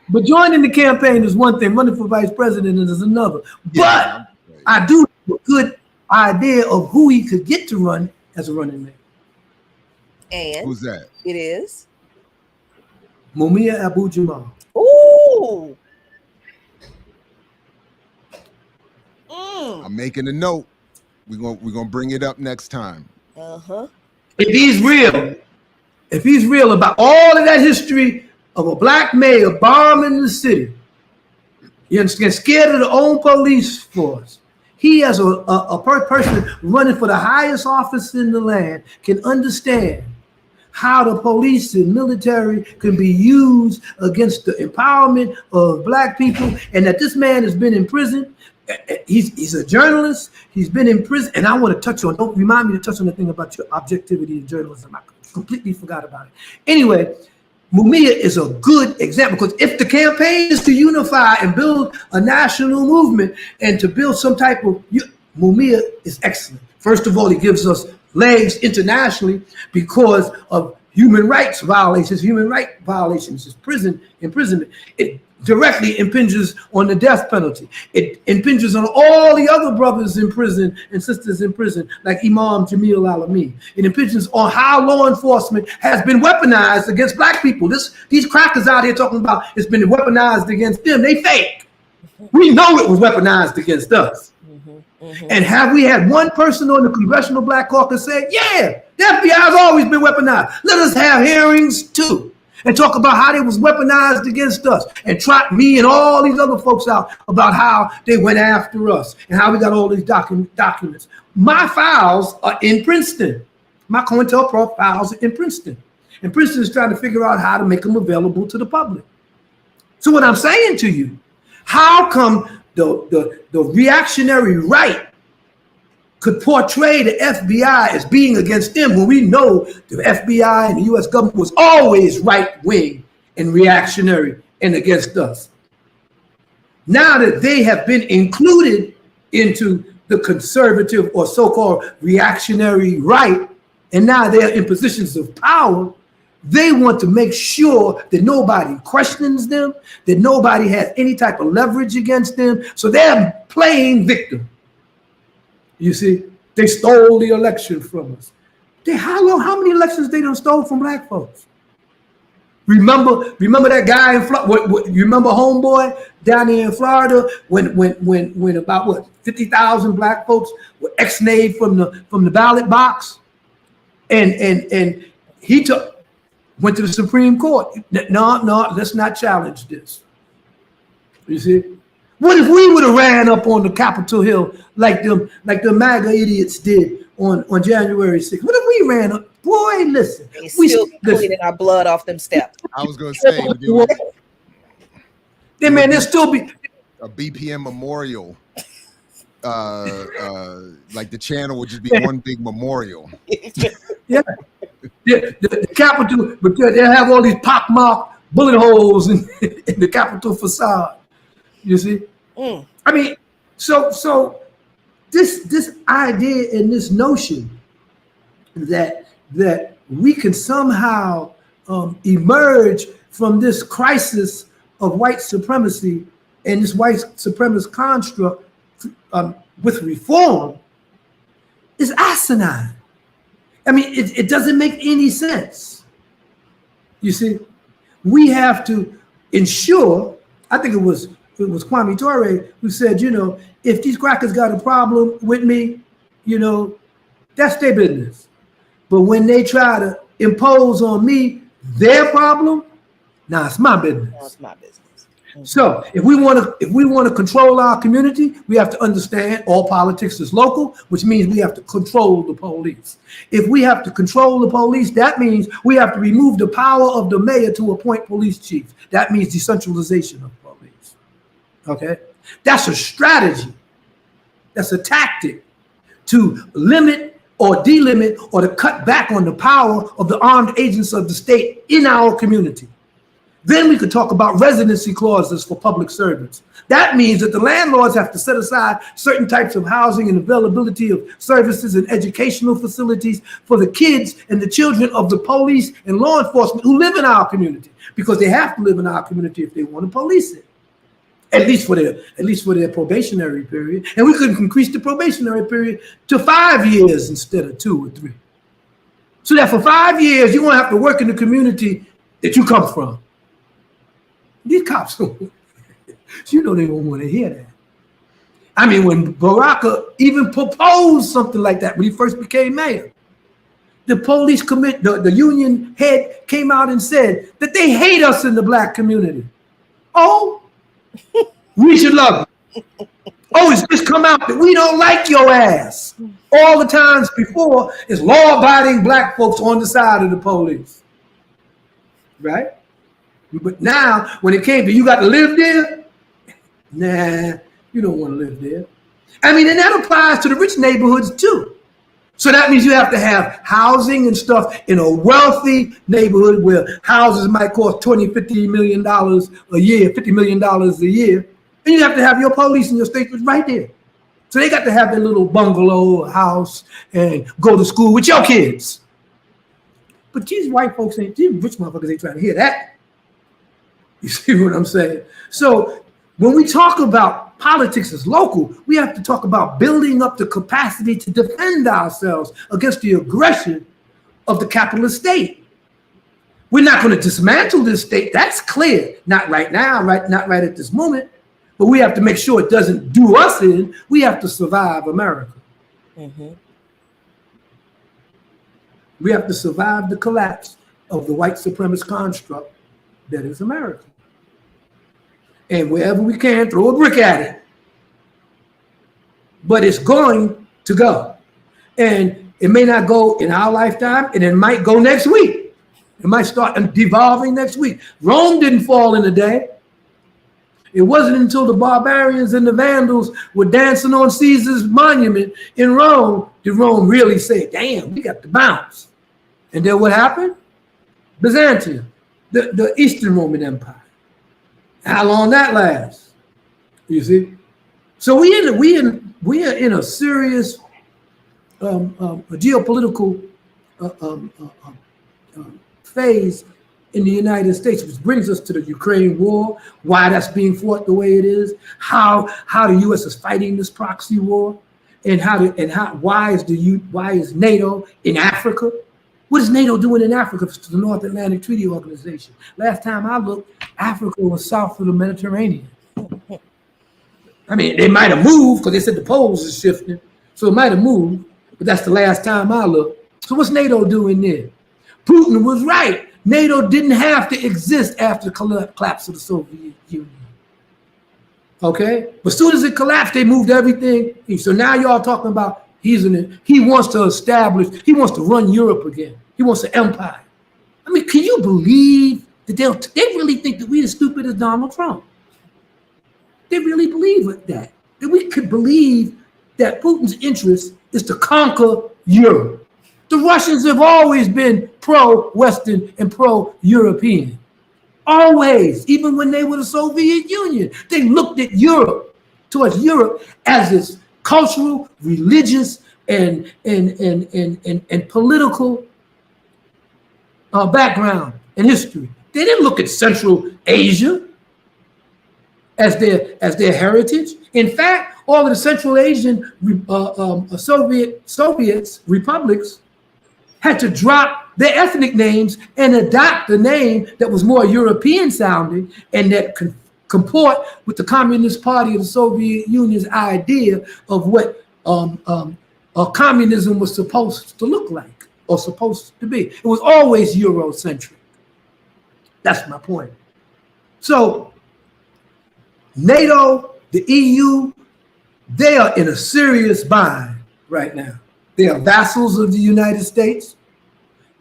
But joining the campaign is one thing. Running for vice president is another. Yeah, but I do have a good idea of who he could get to run as a running mate. And who's that? It is Mumia Abu-Jamal. Ooh. I'm making a note. We're gonna bring it up next time. Uh-huh. If he's real about all of that history of a black mayor bombing the city, you understand, scared of the own police force, he as a person running for the highest office in the land can understand how the police and military can be used against the empowerment of black people, and that this man has been in prison. He's a journalist. He's been in prison, and I want to touch on. Don't remind me to touch on the thing about your objectivity in journalism. I completely forgot about it. Anyway, Mumia is a good example, because if the campaign is to unify and build a national movement and to build some type of, Mumia is excellent. First of all, he gives us legs internationally because of human rights violations, his prison imprisonment. It directly impinges on the death penalty. It impinges on all the other brothers in prison and sisters in prison, like Imam Jamil Al-Amin. It impinges on how law enforcement has been weaponized against black people. These crackers out here talking about it's been weaponized against them. They fake. We know it was weaponized against us. And have we had one person on the Congressional Black Caucus say, yeah, the FBI has always been weaponized. Let us have hearings too and talk about how they was weaponized against us, and trot me and all these other folks out about how they went after us and how we got all these documents. My files are in Princeton. My COINTELPRO files are in Princeton. And Princeton is trying to figure out how to make them available to the public. So what I'm saying to you, how come the reactionary right could portray the FBI as being against them when we know the FBI and the U.S. government was always right-wing and reactionary and against us? Now that they have been included into the conservative or so-called reactionary right, and now they're in positions of power, they want to make sure that nobody questions them, that nobody has any type of leverage against them. So they're playing victim. You see, they stole the election from us. How many elections they done stole from black folks? Remember that guy in Florida? You remember homeboy down there in Florida when about 50,000 black folks were ex-nayed from the ballot box, and he went to the Supreme Court. No, let's not challenge this. You see? What if we would have ran up on the Capitol Hill like the MAGA idiots did on January 6th? What if we ran up? Boy, listen. We still cleaning our blood off them steps. I was going to say, man, there'll still be a BPM memorial. Like the channel would just be one big memorial. Yeah. The Capitol, but they'll have all these pockmarked bullet holes in the Capitol facade. You see? I mean, so this idea and this notion that we can somehow emerge from this crisis of white supremacy and this white supremacist construct with reform is asinine. I mean, it doesn't make any sense. You see, we have to ensure, I think it was Kwame Ture who said, if these crackers got a problem with me, that's their business. But when they try to impose on me their problem, it's my business. No, it's my business. So if we want to control our community, we have to understand all politics is local, which means we have to control the police. If we have to control the police, that means we have to remove the power of the mayor to appoint police chiefs. That means decentralization of police. Okay? That's a strategy. That's a tactic to limit or delimit or to cut back on the power of the armed agents of the state in our community. Then we could talk about residency clauses for public servants. That means that the landlords have to set aside certain types of housing and availability of services and educational facilities for the kids and the children of the police and law enforcement who live in our community, because they have to live in our community if they want to police it, at least for their probationary period. And we could increase the probationary period to 5 years instead of 2 or 3. So that for 5 years, you're going to have to work in the community that you come from. These cops, you know they don't want to hear that. I mean, when Barack even proposed something like that when he first became mayor, the police the union head came out and said that they hate us in the black community. Oh, we should love you. Oh, it's just come out that we don't like your ass. All the times before, it's law-abiding black folks on the side of the police. Right? But now, when it came to you got to live there, nah, you don't want to live there. I mean, and that applies to the rich neighborhoods too. So that means you have to have housing and stuff in a wealthy neighborhood where houses might cost $20, $50 million a year, $50 million a year. And you have to have your police and your state right there. So they got to have their little bungalow or house and go to school with your kids. But these white folks these rich motherfuckers ain't trying to hear that. You see what I'm saying? So when we talk about politics as local, we have to talk about building up the capacity to defend ourselves against the aggression of the capitalist state. We're not going to dismantle this state. That's clear. Not right now, not right at this moment. But we have to make sure it doesn't do us in. We have to survive America. Mm-hmm. We have to survive the collapse of the white supremacist construct that is America. And wherever we can, throw a brick at it. But it's going to go. And it may not go in our lifetime, and it might go next week. It might start devolving next week. Rome didn't fall in a day. It wasn't until the barbarians and the Vandals were dancing on Caesar's monument in Rome did Rome really say, damn, we got to bounce. And then what happened? Byzantium, the Eastern Roman Empire. How long that lasts, you see? So we are in a serious geopolitical phase in the United States, which brings us to the Ukraine war, why that's being fought the way it is, how the U.S. is fighting this proxy war, and why is NATO in Africa? What is NATO doing in Africa? It's the North Atlantic Treaty Organization. Last time I looked, Africa was south of the Mediterranean. I mean, they might have moved because they said the poles is shifting, so it might have moved, but that's the last time I looked. So what's NATO doing there? Putin was right. NATO didn't have to exist after the collapse of the Soviet Union. Okay? But as soon as it collapsed, they moved everything. So now y'all talking about he wants to run Europe again. He wants an empire. I mean, can you believe that they really think that we're as stupid as Donald Trump? They really believe that we could believe that Putin's interest is to conquer Europe. The Russians have always been pro-Western and pro-European. Always, even when they were the Soviet Union, they looked at towards Europe as its cultural, religious, and political background and history. They didn't look at Central Asia as their heritage. In fact, all of the Central Asian Soviets, republics, had to drop their ethnic names and adopt a name that was more European sounding and that comport with the Communist Party of the Soviet Union's idea of what communism was supposed to look like or supposed to be. It was always Eurocentric. That's my point. So NATO, the EU, they are in a serious bind right now. They are vassals of the United States.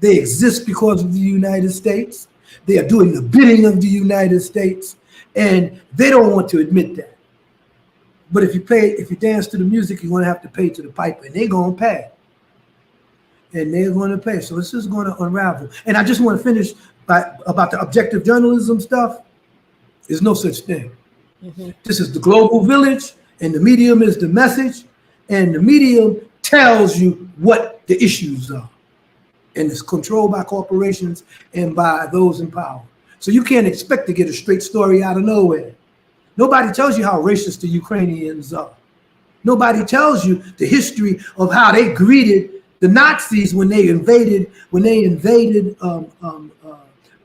They exist because of the United States. They are doing the bidding of the United States, and they don't want to admit that. But if you dance to the music, you're going to have to pay to the piper, and they're going to pay. And they're going to pay. So this is going to unravel. And I just want to finish about the objective journalism stuff. There's no such thing. Mm-hmm. This is the global village, and the medium is the message, and the medium tells you what the issues are. And it's controlled by corporations and by those in power. So you can't expect to get a straight story out of nowhere. Nobody tells you how racist the Ukrainians are. Nobody tells you the history of how they greeted the Nazis when they invaded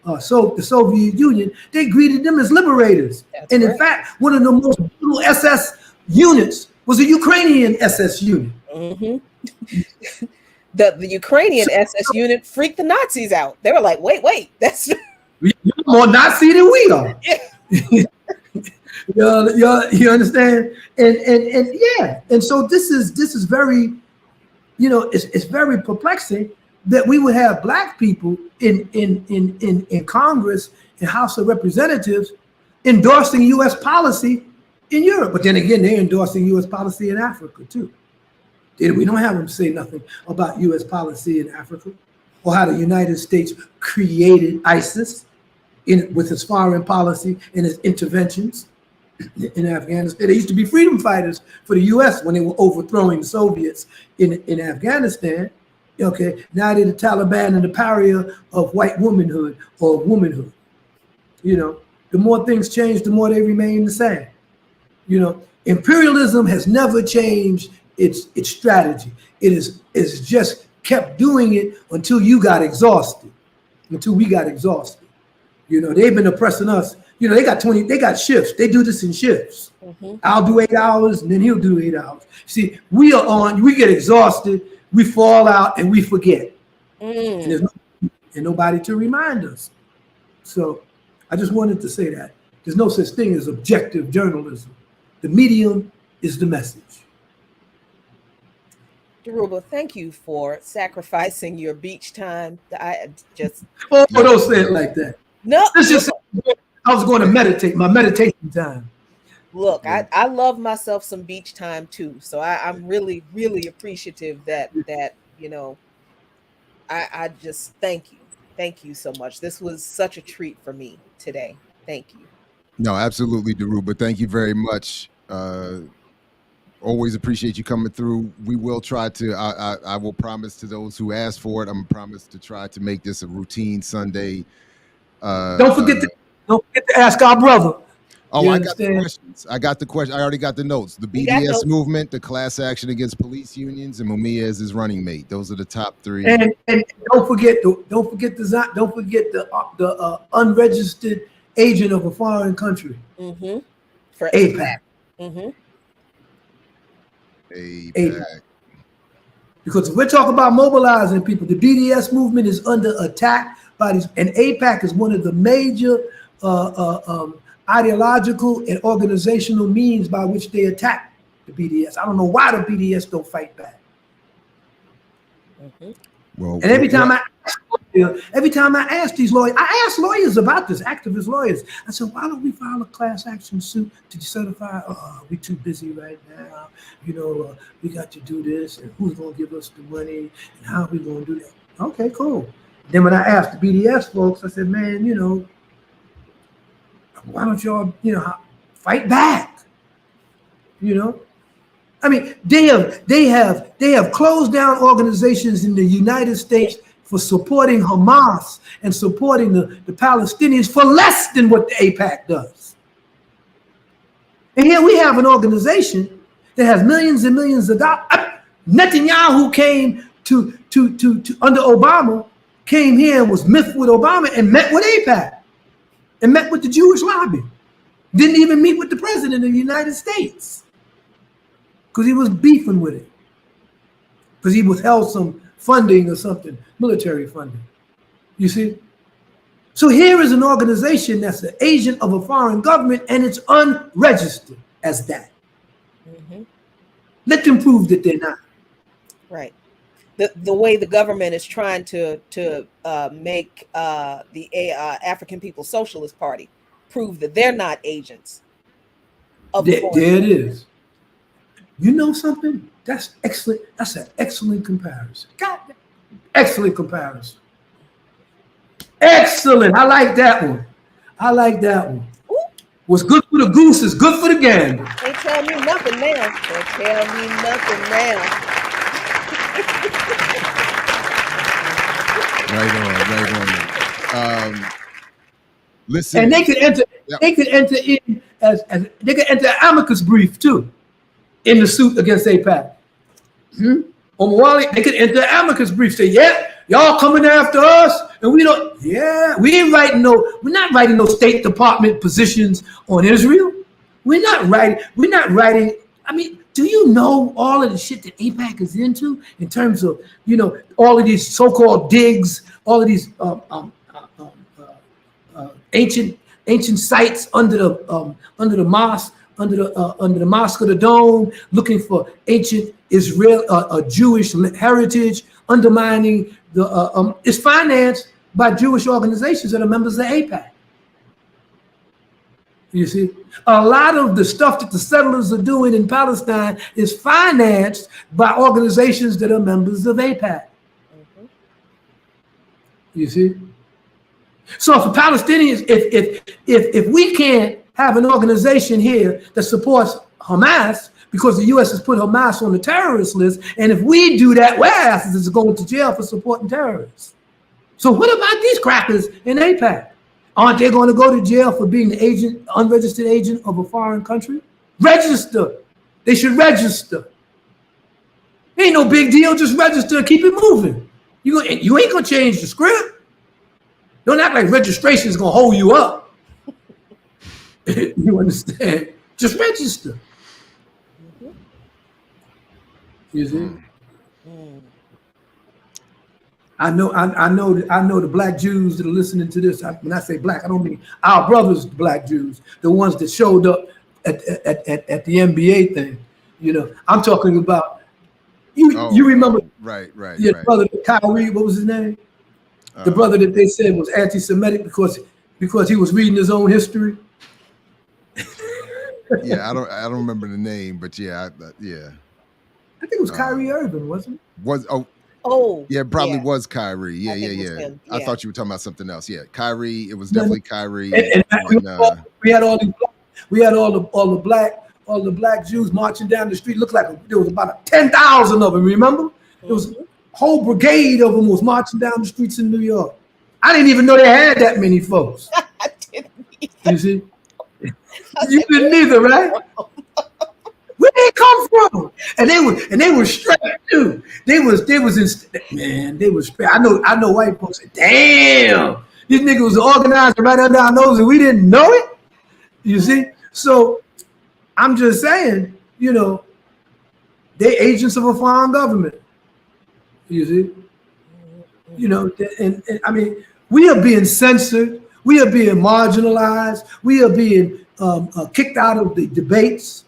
the Soviet Union, they greeted them as liberators. That's and in right. fact, one of the most brutal SS units was a Ukrainian SS unit. Mm-hmm. The Ukrainian SS unit freaked the Nazis out. They were like, wait, that's You're more Nazi than we are. yeah. You understand? And yeah, and so this is very, it's very perplexing that we would have black people in Congress and House of Representatives endorsing U.S. policy in Europe, but then again, they're endorsing U.S. policy in Africa too. We don't have them say nothing about U.S. policy in Africa or how the United States created ISIS with its foreign policy and its interventions in Afghanistan. There used to be freedom fighters for the U.S. when they were overthrowing the Soviets in Afghanistan. Okay, now they're the Taliban and the pariah of white womanhood or womanhood. The more things change, the more they remain the same. Imperialism has never changed its strategy. It's just kept doing it until you got exhausted, until we got exhausted. They've been oppressing us. They got shifts. They do this in shifts. Mm-hmm. I'll do 8 hours and then he'll do 8 hours. See, we get exhausted, we fall out and we forget. And there's nobody to remind us. So I just wanted to say that. There's no such thing as objective journalism. The medium is the message. Dhoruba, thank you for sacrificing your beach time. I just don't say it like that. No. I was going to meditate, my meditation time. Look, I love myself some beach time too. So I'm really, really appreciative that I just thank you. Thank you so much. This was such a treat for me today. Thank you. No, absolutely, Dhoruba. Thank you very much. Always appreciate you coming through. We will try to, I will promise to those who asked for it, I'm promise to try to make this a routine Sunday. Don't forget to ask our brother. Oh, I got the questions. I already got the notes. The BDS movement, the class action against police unions, and Mumia as his running mate. Those are the top 3. And don't forget the unregistered agent of a foreign country. Mm-hmm. For APAC. Mm-hmm. APAC. Because if we're talking about mobilizing people, the BDS movement is under attack by these, and APAC is one of the major ideological and organizational means by which they attack the BDS. I don't know why the BDS don't fight back. Mm-hmm. Well, and every time I ask these lawyers, I ask lawyers about this, activist lawyers. I said, why don't we file a class action suit to certify? We're too busy right now. We got to do this, and who's going to give us the money, and how are we going to do that? Okay, cool. Then when I asked the BDS folks, I said, man, why don't y'all, fight back? I mean, they have closed down organizations in the United States for supporting Hamas and supporting the Palestinians for less than what the AIPAC does. And here we have an organization that has millions and millions of dollars. Netanyahu came to under Obama, came here and was miffed with Obama and met with AIPAC and met with the Jewish lobby. Didn't even meet with the president of the United States because he was beefing with it, because he withheld some funding or something, military funding. You see? So here is an organization that's an agent of a foreign government and it's unregistered as that. Mm-hmm. Let them prove that they're not. Right. The way the government is trying to make the African People's Socialist Party prove that they're not agents of the foreign there it is. You know something? That's excellent. That's an excellent comparison. God, excellent comparison. Excellent. I like that one. I like that one. Ooh. What's good for the goose is good for the gander. They tell me nothing now. They tell me nothing now. Right on. Listen. And they could enter. Yep. They could enter in as they could enter amicus brief too, in the suit against AIPAC. On Mawali, they could enter amicus brief. Say, yeah, Y'all coming after us, and we don't. Yeah, we ain't writing no. We're not writing no State Department positions on Israel. We're not writing. We're not writing. I mean, do you know all of the shit that AIPAC is into in terms of all of these so-called digs, all of these ancient sites under the mosque, under the mosque of the Dome, looking for ancient Israel, Jewish heritage, undermining the. It's financed by Jewish organizations that are members of AIPAC. You see, a lot of the stuff that the settlers are doing in Palestine is financed by organizations that are members of AIPAC. You see, so if the Palestinians, if we can't have an organization here that supports Hamas because the U.S. has put Hamas on the terrorist list, and if we do that, our asses is going to jail for supporting terrorists. So what about these crackers in AIPAC? Aren't they going to go to jail for being the agent, unregistered agent of a foreign country? Register. They should register. Ain't no big deal. Just register and keep it moving. You ain't going to change the script. Don't act like registration is going to hold you up. You understand? Just register. You see? I know the black Jews that are listening to this. When I say black, I don't mean our brothers, black Jews, the ones that showed up at the NBA thing. I'm talking about you remember right. Brother Kyrie, what was his name? The brother that they said was anti-Semitic because he was reading his own history. Yeah, I don't remember the name, but yeah. I think it was Kyrie Irving, wasn't it? Yeah, it probably was Kyrie. Yeah. I thought you were talking about something else. Yeah, Kyrie. It was definitely Kyrie. And we had all the black Jews marching down the street. Looked like there was about 10,000 of them. Remember? There was a whole brigade of them was marching down the streets in New York. I didn't even know they had that many folks. I didn't either. You see? You didn't either, right? Where they come from? And they were straight too. They was straight. I know white folks say, damn, these niggas was organized right under our nose and we didn't know it. You see? So I'm just saying, they agents of a foreign government. You see? And I mean, we are being censored, we are being marginalized, we are being kicked out of the debates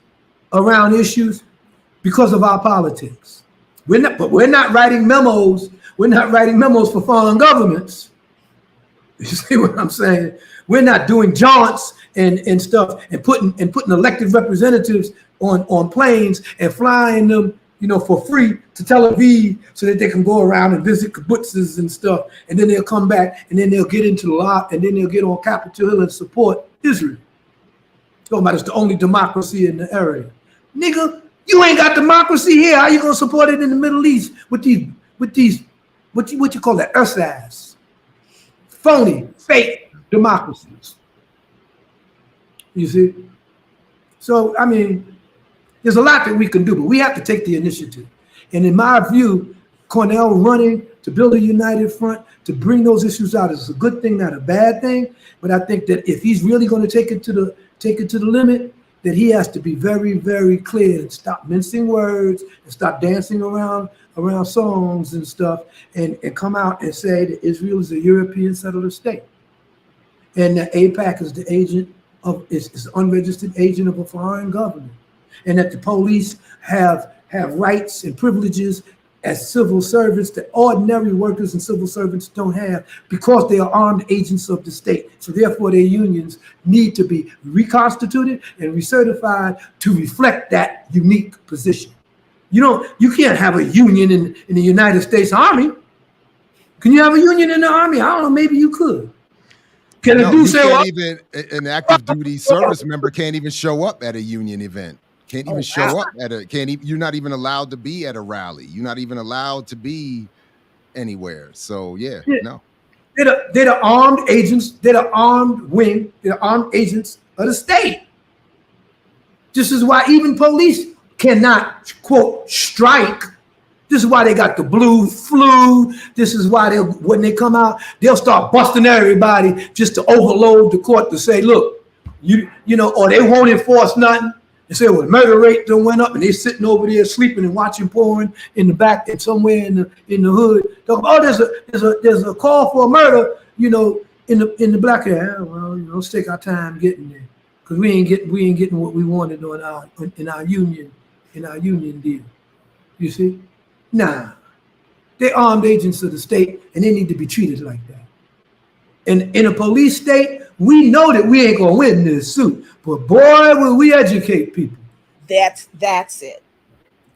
around issues because of our politics. We're not writing memos. We're not writing memos for foreign governments. You see what I'm saying? We're not doing jaunts and stuff and putting elected representatives on planes and flying them, for free to Tel Aviv so that they can go around and visit kibbutzes and stuff, and then they'll come back and then they'll get into the lot and then they'll get on Capitol Hill and support Israel. Talking about it's the only democracy in the area. Nigga, you ain't got democracy here. How you gonna support it in the Middle East with these what you call that ass phony fake democracies? You see? So I mean, there's a lot that we can do, but we have to take the initiative. And in my view, Cornell running to build a united front to bring those issues out is a good thing, not a bad thing. But I think that if he's really going to take it to the limit, that he has to be very, very clear and stop mincing words and stop dancing around songs and stuff and come out and say that Israel is a European settler state. And that AIPAC is the agent is unregistered agent of a foreign government. And that the police have rights and privileges as civil servants that ordinary workers and civil servants don't have because they are armed agents of the state. So therefore their unions need to be reconstituted and recertified to reflect that unique position. You can't have a union in the United States Army. Can you have a union in the Army? I don't know, maybe you could. Can a dude say, even an active duty service member can't even show up at a union event. Can't even show up at you're not even allowed to be at a rally. You're not even allowed to be anywhere. So no. They're the armed agents, they're the armed wing, they're the armed agents of the state. This is why even police cannot, quote, strike. This is why they got the blue flu. This is why when they come out, they'll start busting everybody just to overload the court to say, look, you know, or they won't enforce nothing. They say, well, the murder rate done went up, and they're sitting over there sleeping and watching porn in the back and somewhere in the hood. There's a call for a murder, you know, in the black area. Well, you know, let's take our time getting there, because we ain't getting what we wanted in our union deal. You see? Nah, they're armed agents of the state, and they need to be treated like that. And in a police state, we know that we ain't gonna win this suit, but boy, will we educate people. That's it.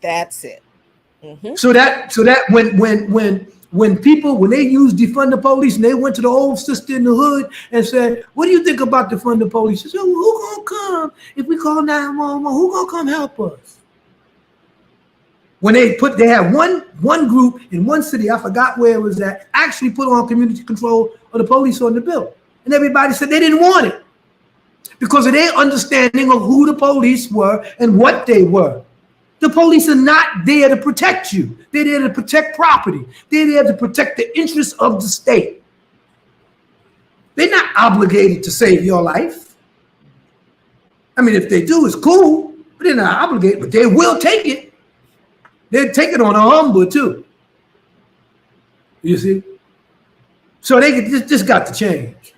Mm-hmm. So that when they use defund the police, and they went to the old sister in the hood and said, "What do you think about defund the police?" She said, well, "Who gonna come if we call 911? Who gonna come help us?" When they had one group in one city, I forgot where it was at, actually put on community control of the police on the bill. And everybody said they didn't want it because of their understanding of who the police were and what they were. The police are not there to protect you. They're there to protect property. They're there to protect the interests of the state. They're not obligated to save your life. I mean, if they do, it's cool, but they're not obligated, but they will take it. They take it on a humble too. You see? So they just got to change.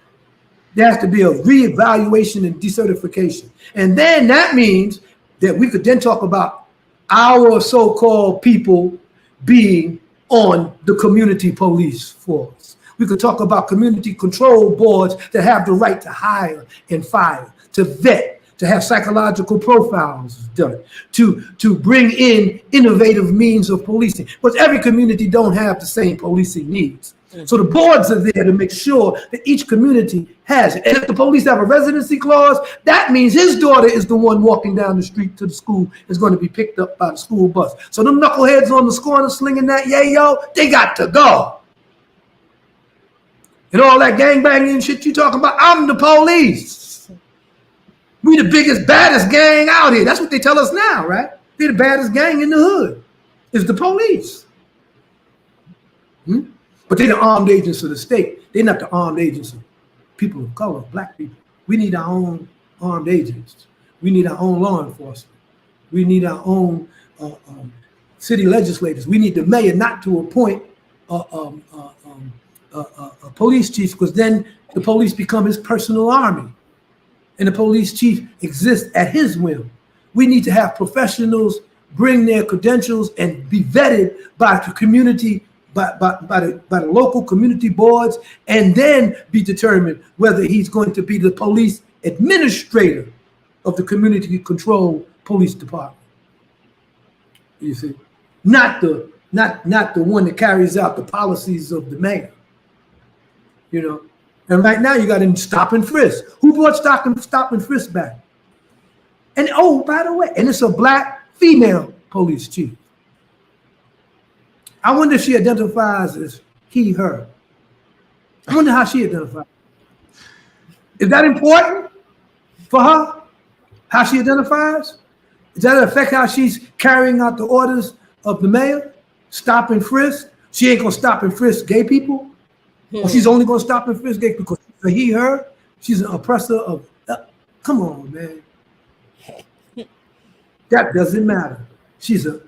There has to be a reevaluation and decertification. And then that means that we could then talk about our so-called people being on the community police force. We could talk about community control boards that have the right to hire and fire, to vet, to have psychological profiles done, to bring in innovative means of policing. But every community don't have the same policing needs. So the boards are there to make sure that each community has it. And if the police have a residency clause, that means his daughter is the one walking down the street to the school is going to be picked up by the school bus. So them knuckleheads on the corner slinging that yayo, they got to go. And all that gangbanging and shit you talking about, I'm the police. We the biggest, baddest gang out here. That's what they tell us now, right? They're the baddest gang in the hood. It's the police. But they're the armed agents of the state. They're not the armed agents of people of color, black people. We need our own armed agents. We need our own law enforcement. We need our own city legislators. We need the mayor not to appoint a police chief, because then the police become his personal army. And the police chief exists at his whim. We need to have professionals bring their credentials and be vetted by the community, by the local community boards, and then be determined whether he's going to be the police administrator of the community control police department. You see, not the one that carries out the policies of the mayor. You know. And right now you got him stop and frisk. Who brought stop and frisk back? And oh, by the way, and it's a black female police chief. I wonder if she identifies as he, her. I wonder how she identifies. Is that important for her? How she identifies? Does that affect how she's carrying out the orders of the mayor? Stop and frisk? She ain't gonna stop and frisk gay people? Or she's only going to stop and frisk gay because he, her, she's an oppressor of, come on, man. That doesn't matter. She's an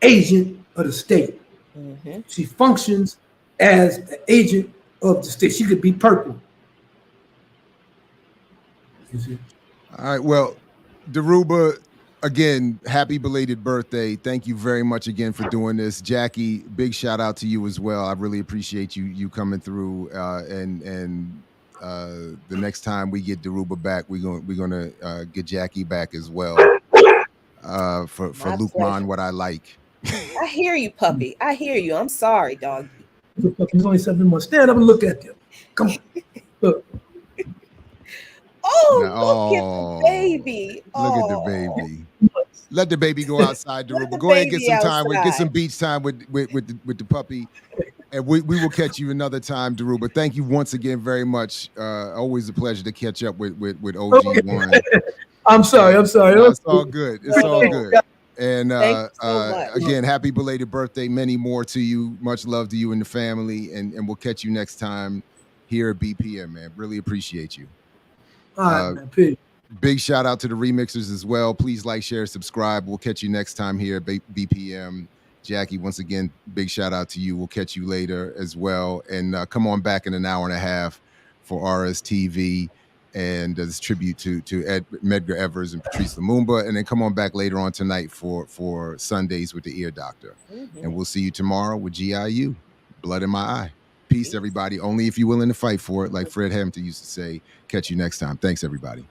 agent of the state. Mm-hmm. She functions as an agent of the state. She could be purple. You see? All right, well, Dhoruba, again, happy belated birthday. Thank you very much again for doing this. Jackie, big shout out to you as well. I really appreciate you coming through. And the next time we get Dhoruba back, we're gonna get Jackie back as well. For Lukman, what I like. I hear you, puppy. I hear you. I'm sorry, dog. There's only 7 more. Stand up and look at them. Come on. Look. Oh, look at the baby. Look at the baby. Let the baby go outside, Dhoruba. Go ahead and get some time get some beach time with the puppy. And we will catch you another time, Dhoruba. Thank you once again very much. Always a pleasure to catch up with OG1. I'm sorry. No, it's all good. It's all good. And Thank you so much. again, happy belated birthday. Many more to you. Much love to you and the family. And we'll catch you next time here at BPM, man. Really appreciate you. All right, man. Peace. Big shout out to the remixers as well. Please like, share, subscribe. We'll catch you next time here at BPM. Jackie, once again, big shout out to you. We'll catch you later as well. And come on back in an hour and a half for RSTV and this tribute to Medgar Evers and Patrice Lumumba. And then come on back later on tonight for Sundays with the Ear Doctor. And we'll see you tomorrow with GIU, Blood in My Eye. Peace, everybody. Only if you're willing to fight for it, like Fred Hampton used to say. Catch you next time. Thanks, everybody.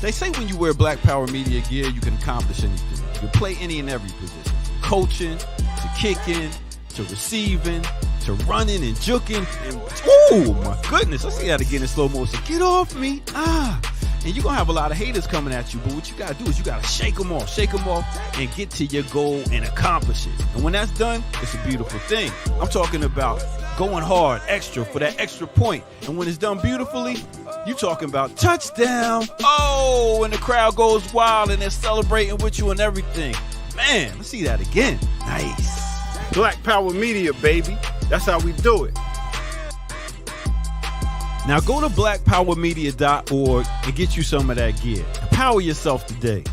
They say when you wear Black Power Media gear, you can accomplish anything. You can play any and every position. Coaching, to kicking, to receiving, to running and juking. And, oh, my goodness. I see that again in slow motion. Get off me. And you're going to have a lot of haters coming at you. But what you got to do is you got to shake them off, and get to your goal and accomplish it. And when that's done, it's a beautiful thing. I'm talking about going hard, extra, for that extra point. And when it's done beautifully, you talking about touchdown. Oh, and the crowd goes wild and they're celebrating with you and everything. Man, let's see that again. Nice. Black Power Media, baby. That's how we do it. Now go to blackpowermedia.org and get you some of that gear. Empower yourself today.